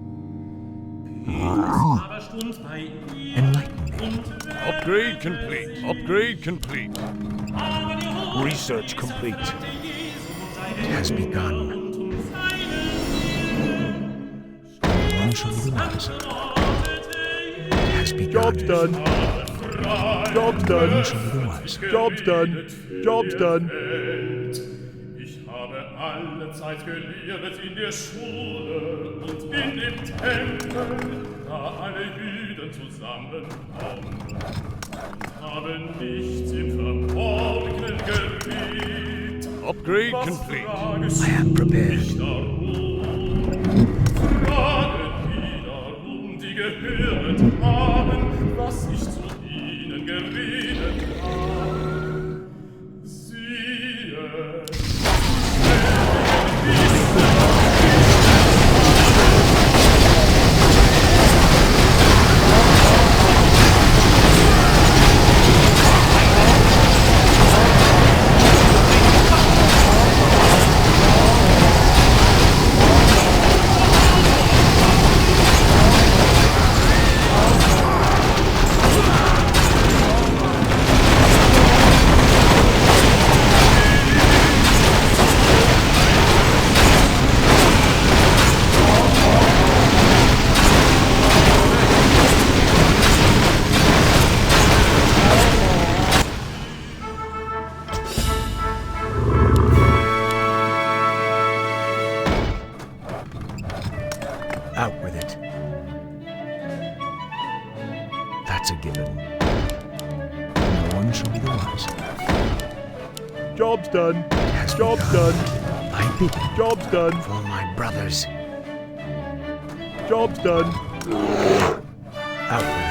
Enlighten me. Upgrade complete. Upgrade complete. Research complete. It has begun. One shall be the wiser. It has begun. Job's done. Job's done. One shall be the wiser. Job's done. Job's done. Ich habe alle Zeit gelehrt in der Schule und in dem Tempel, da alle Juden zusammenkommen, und habe nichts im Verborgenen geredet. Upgrade complete. I am prepared. Fragen wiederum, die gehört haben, was ich zu ihnen geredet habe. Siehe, Out with it. That's a given. No one shall be the wiser. job's done. It has Job's begun. done. I bid it Job's done. for my brothers. Job's done. Out with it.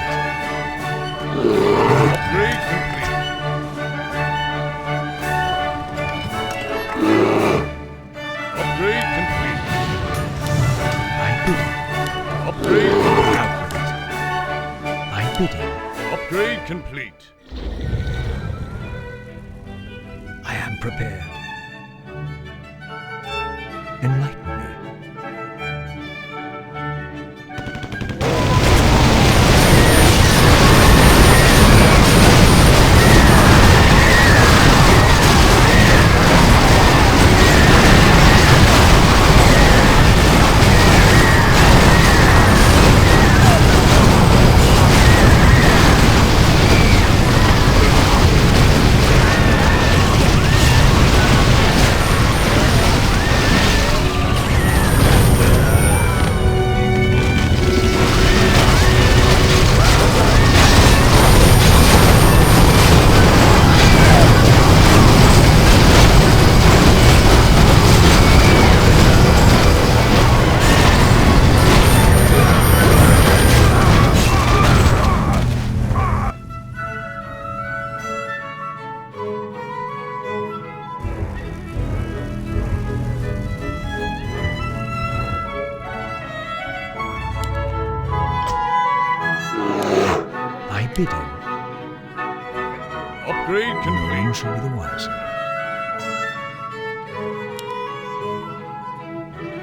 Upgrade complete. Upgrade complete. I bid it. Upgrade complete. Out with it. I bid it. Upgrade complete. I am prepared. Enlighten me. Bidding. Upgrade No complete. one shall be the wiser.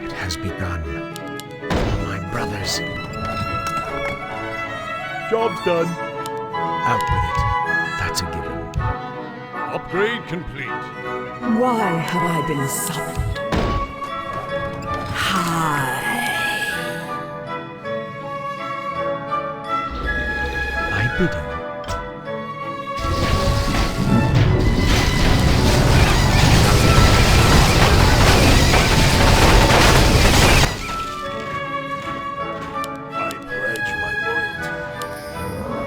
It has begun. For my brothers. Job's done. Out with it. That's a given. Upgrade complete. Why have I been summoned? Hi. I bid it. I pledge my loyalty.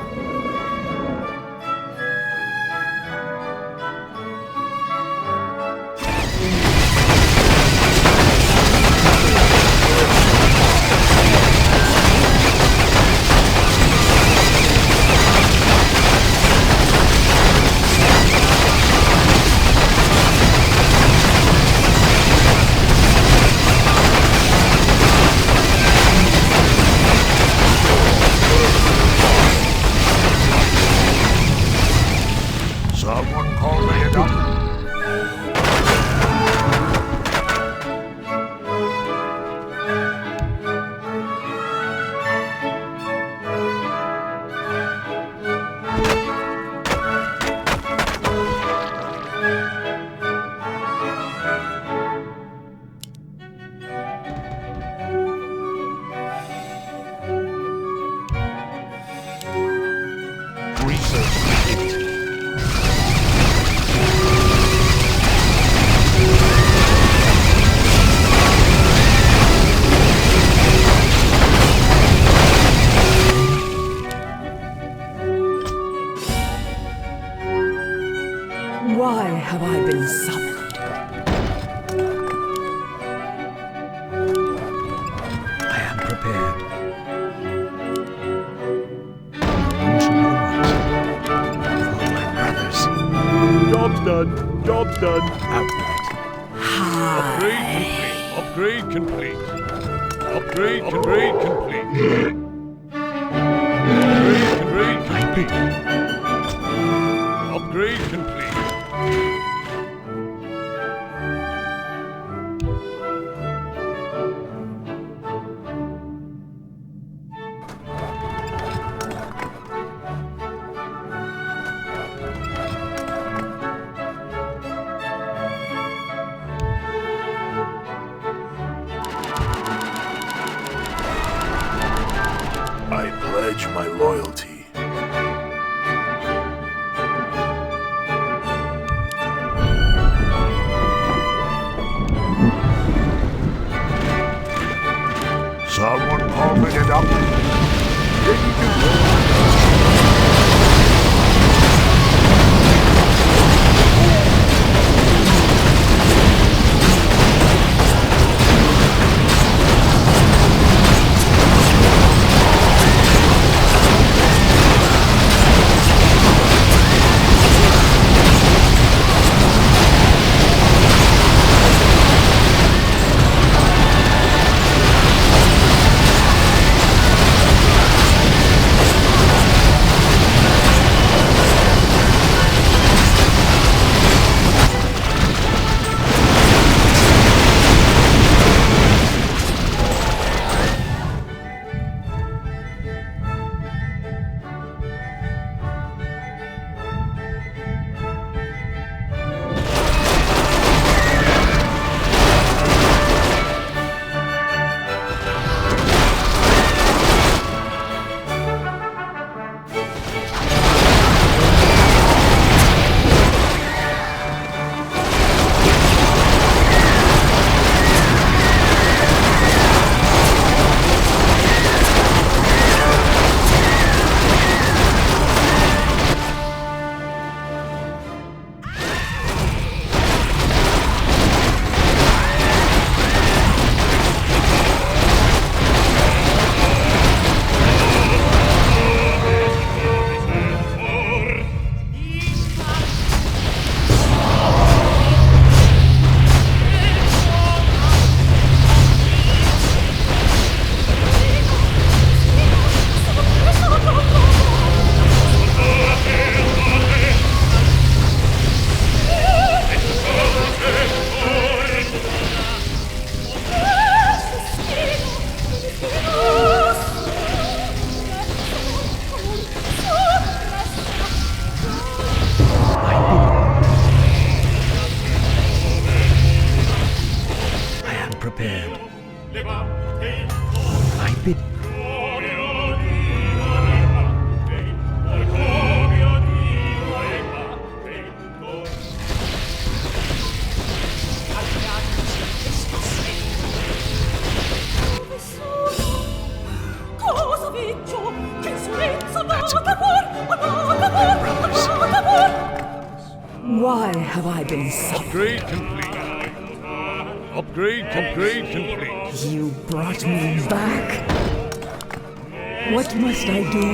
been summoned. I am prepared. No one should be the wiser. For my brothers. Job's done. Job's done. Outright. Upgrade complete. Upgrade complete. Upgrade complete. I pledge my loyalty. Someone open it up. Ready to go. prepared. I bid. Why have I been summoned? Upgrade complete. Upgrade complete. You brought me back. What must I do?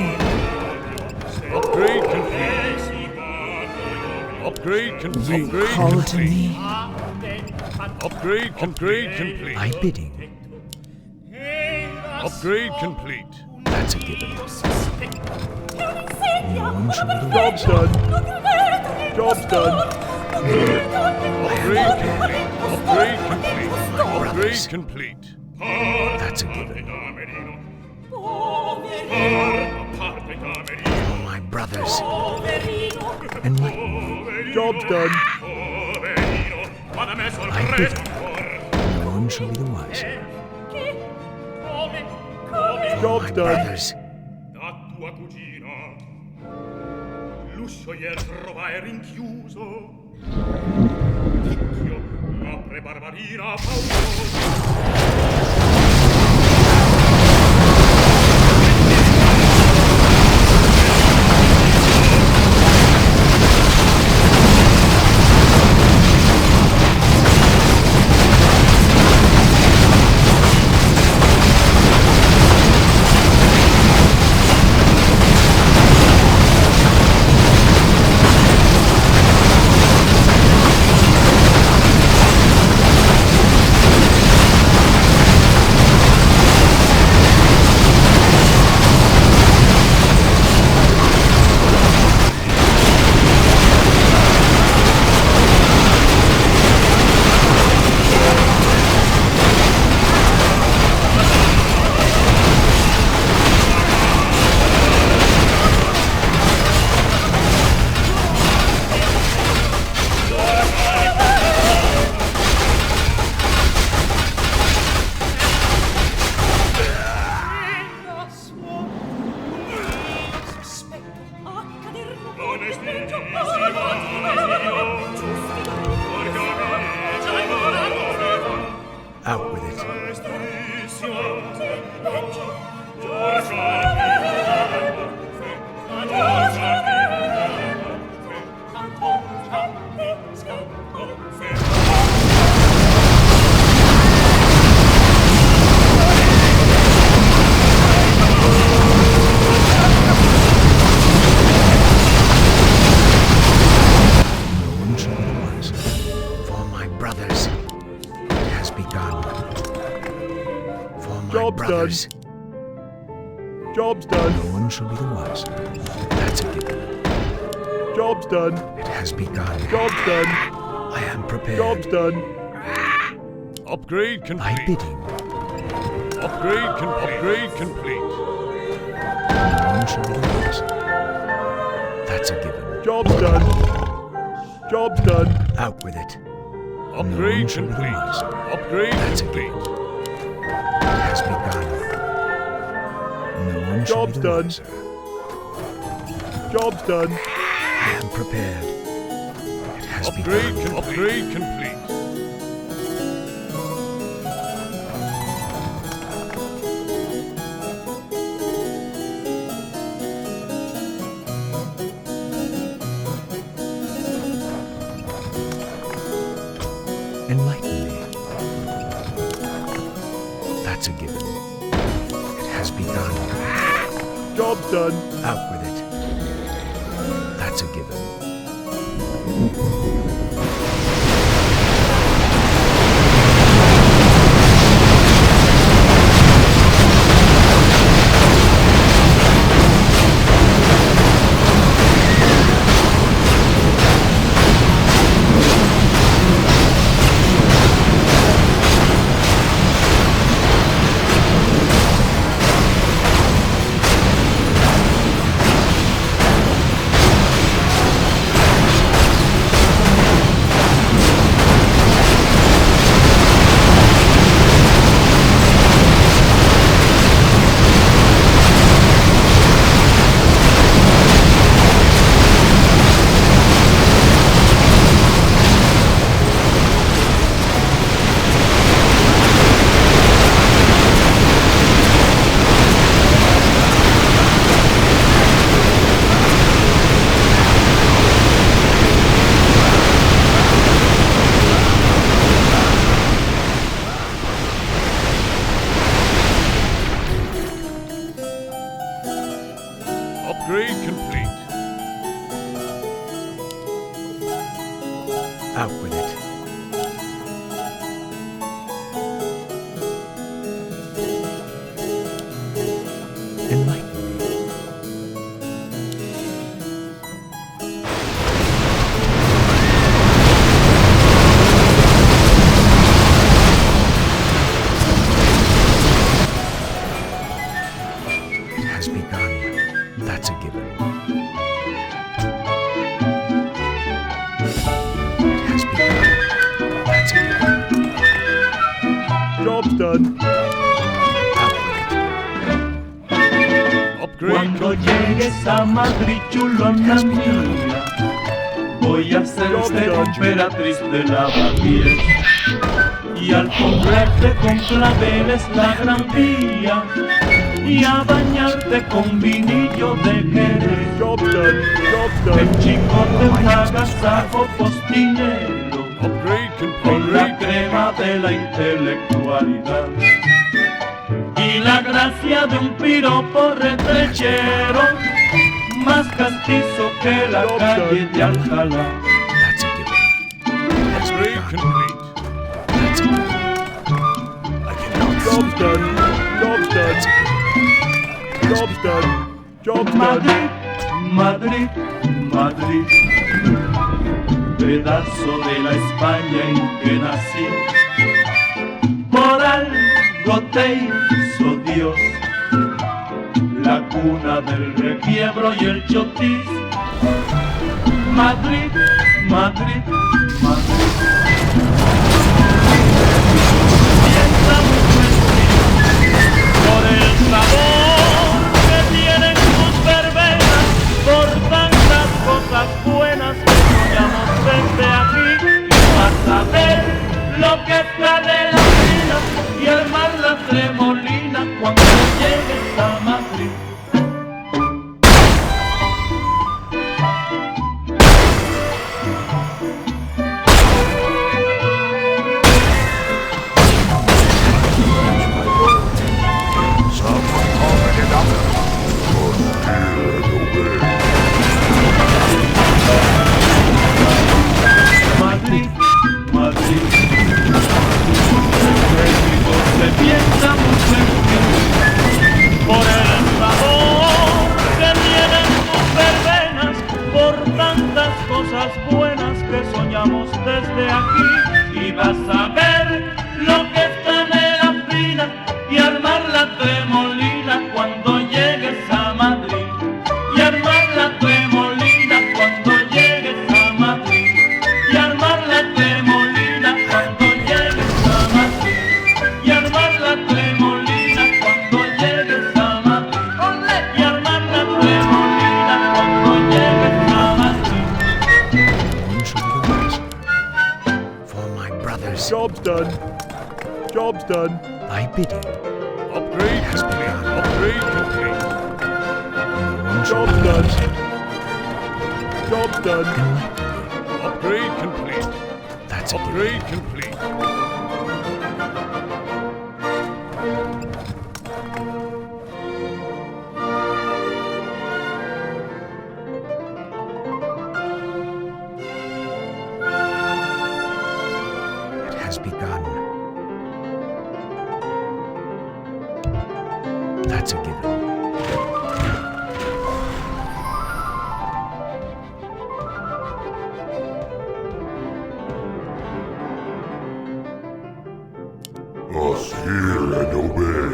Upgrade complete. Upgrade complete. You call to me. Upgrade complete. My bidding. Upgrade complete. That's a given. No one should be the Job's done. Job's done. Upgrade complete. Upgrade complete. Upgrade complete. That's a given. For my brothers. And my... Job's done. I bid. No one shall be the wiser. Job's my done. brothers. L'uscio ier trovai rinchiuso. Ticchio, apre barbarina paurosa. Job's done. No one shall be the wiser. That's a given. Job's done. It has begun. Job's done. I am prepared. Job's done. Upgrade complete. My bidding. Upgrade complete. No one shall be the wiser. That's a given. Job's done. Job's done. Out with it. Upgrade complete. Upgrade complete. It has begun. No one shall be the wiser. Job's done. I am prepared. It has begun. Upgrade complete. Enlighten me. That's a given. It has begun. Job's done. Out with it. That's a given. Upgrade complete. Out with it. Enlighten me. It has begun. That's a given. It has begun. That's a given. Job's done. Cuando llegues a Madrid, chulona mía, voy a hacerte emperatriz de lavapiés y al comprarte con claveles la gran vía y a bañarte con vinillo de Jerez. El chicote un agasajo postinero con la crema de la intelectualidad y la gracia de un piropo retrechero más castizo que la calle de Alcalá. Upgrade complete. That's a given. Job's done. Job's done. Job's done. Job's done. Madrid, Madrid, pedazo de la España en que nací. Por algo te hizo Dios, la cuna del requiebro y el chotis. Madrid, Madrid, Madrid. Piensa mucho en ti, por el sabor que tienen tus verbenas, por tantas cosas buenas que soñamos desde aquí. Y vas a ver lo que está de la vida y el mar la tremolina cuando llegues a Madrid. aquí y vas a ver lo que está en la fila y armar la tremolina cuando llegues a Madrid. Y armar la tremolina cuando llegues a Madrid. Y armar la tremolina cuando llegues a Madrid. Y armar la tremolina cuando llegues a Madrid. Y armar la tremolina cuando llegues a Madrid. For my brothers. Job's done. Job's done. Thy bidding. Upgrade has begun. Upgrade complete. Job's done. Job's done. Upgrade complete. That's upgrade complete. It has begun. That's a given. Us hear and obey.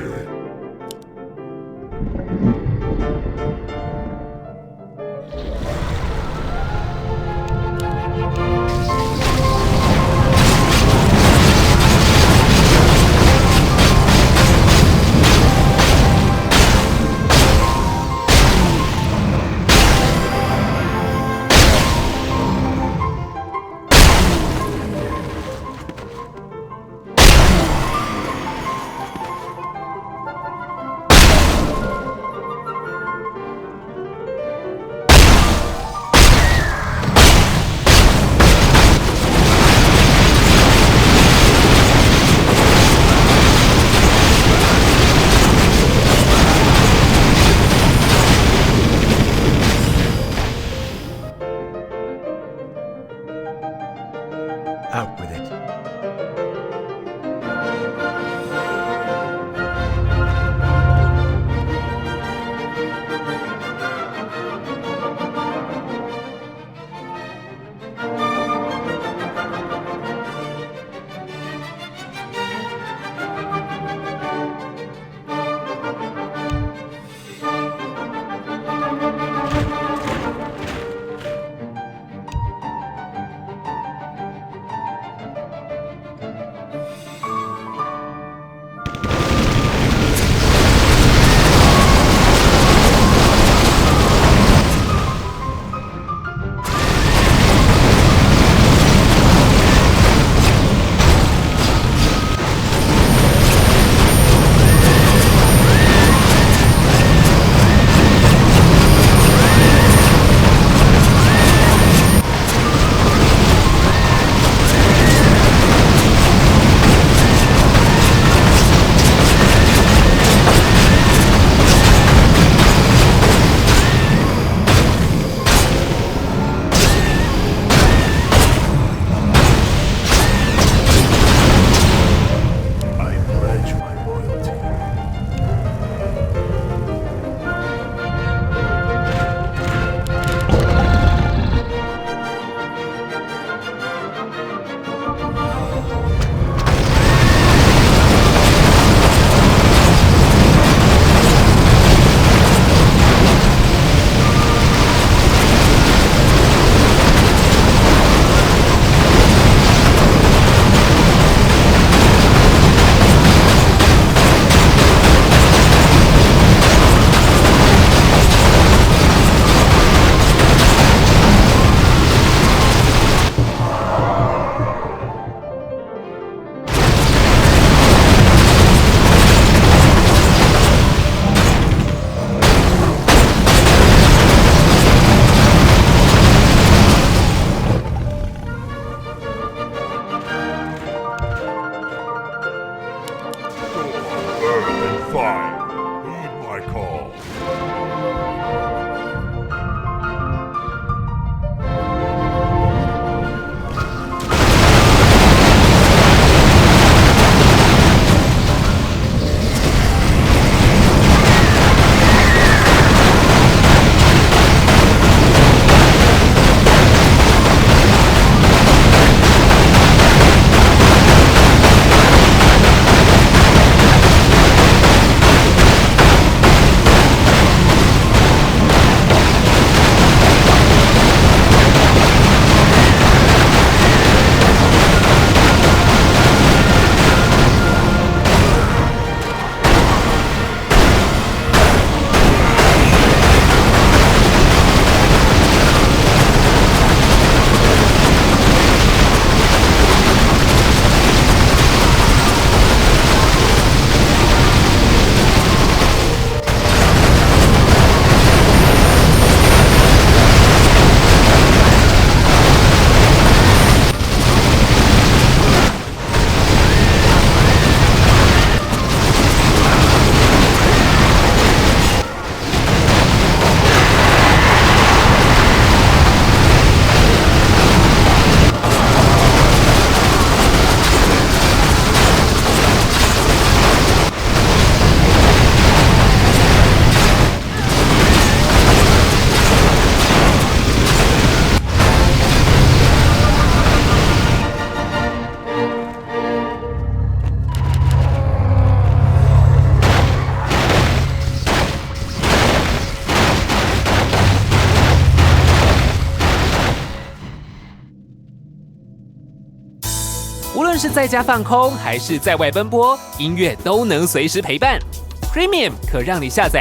无论是在家放空还是在外奔波，音乐都能随时陪伴。Premium 可让你下载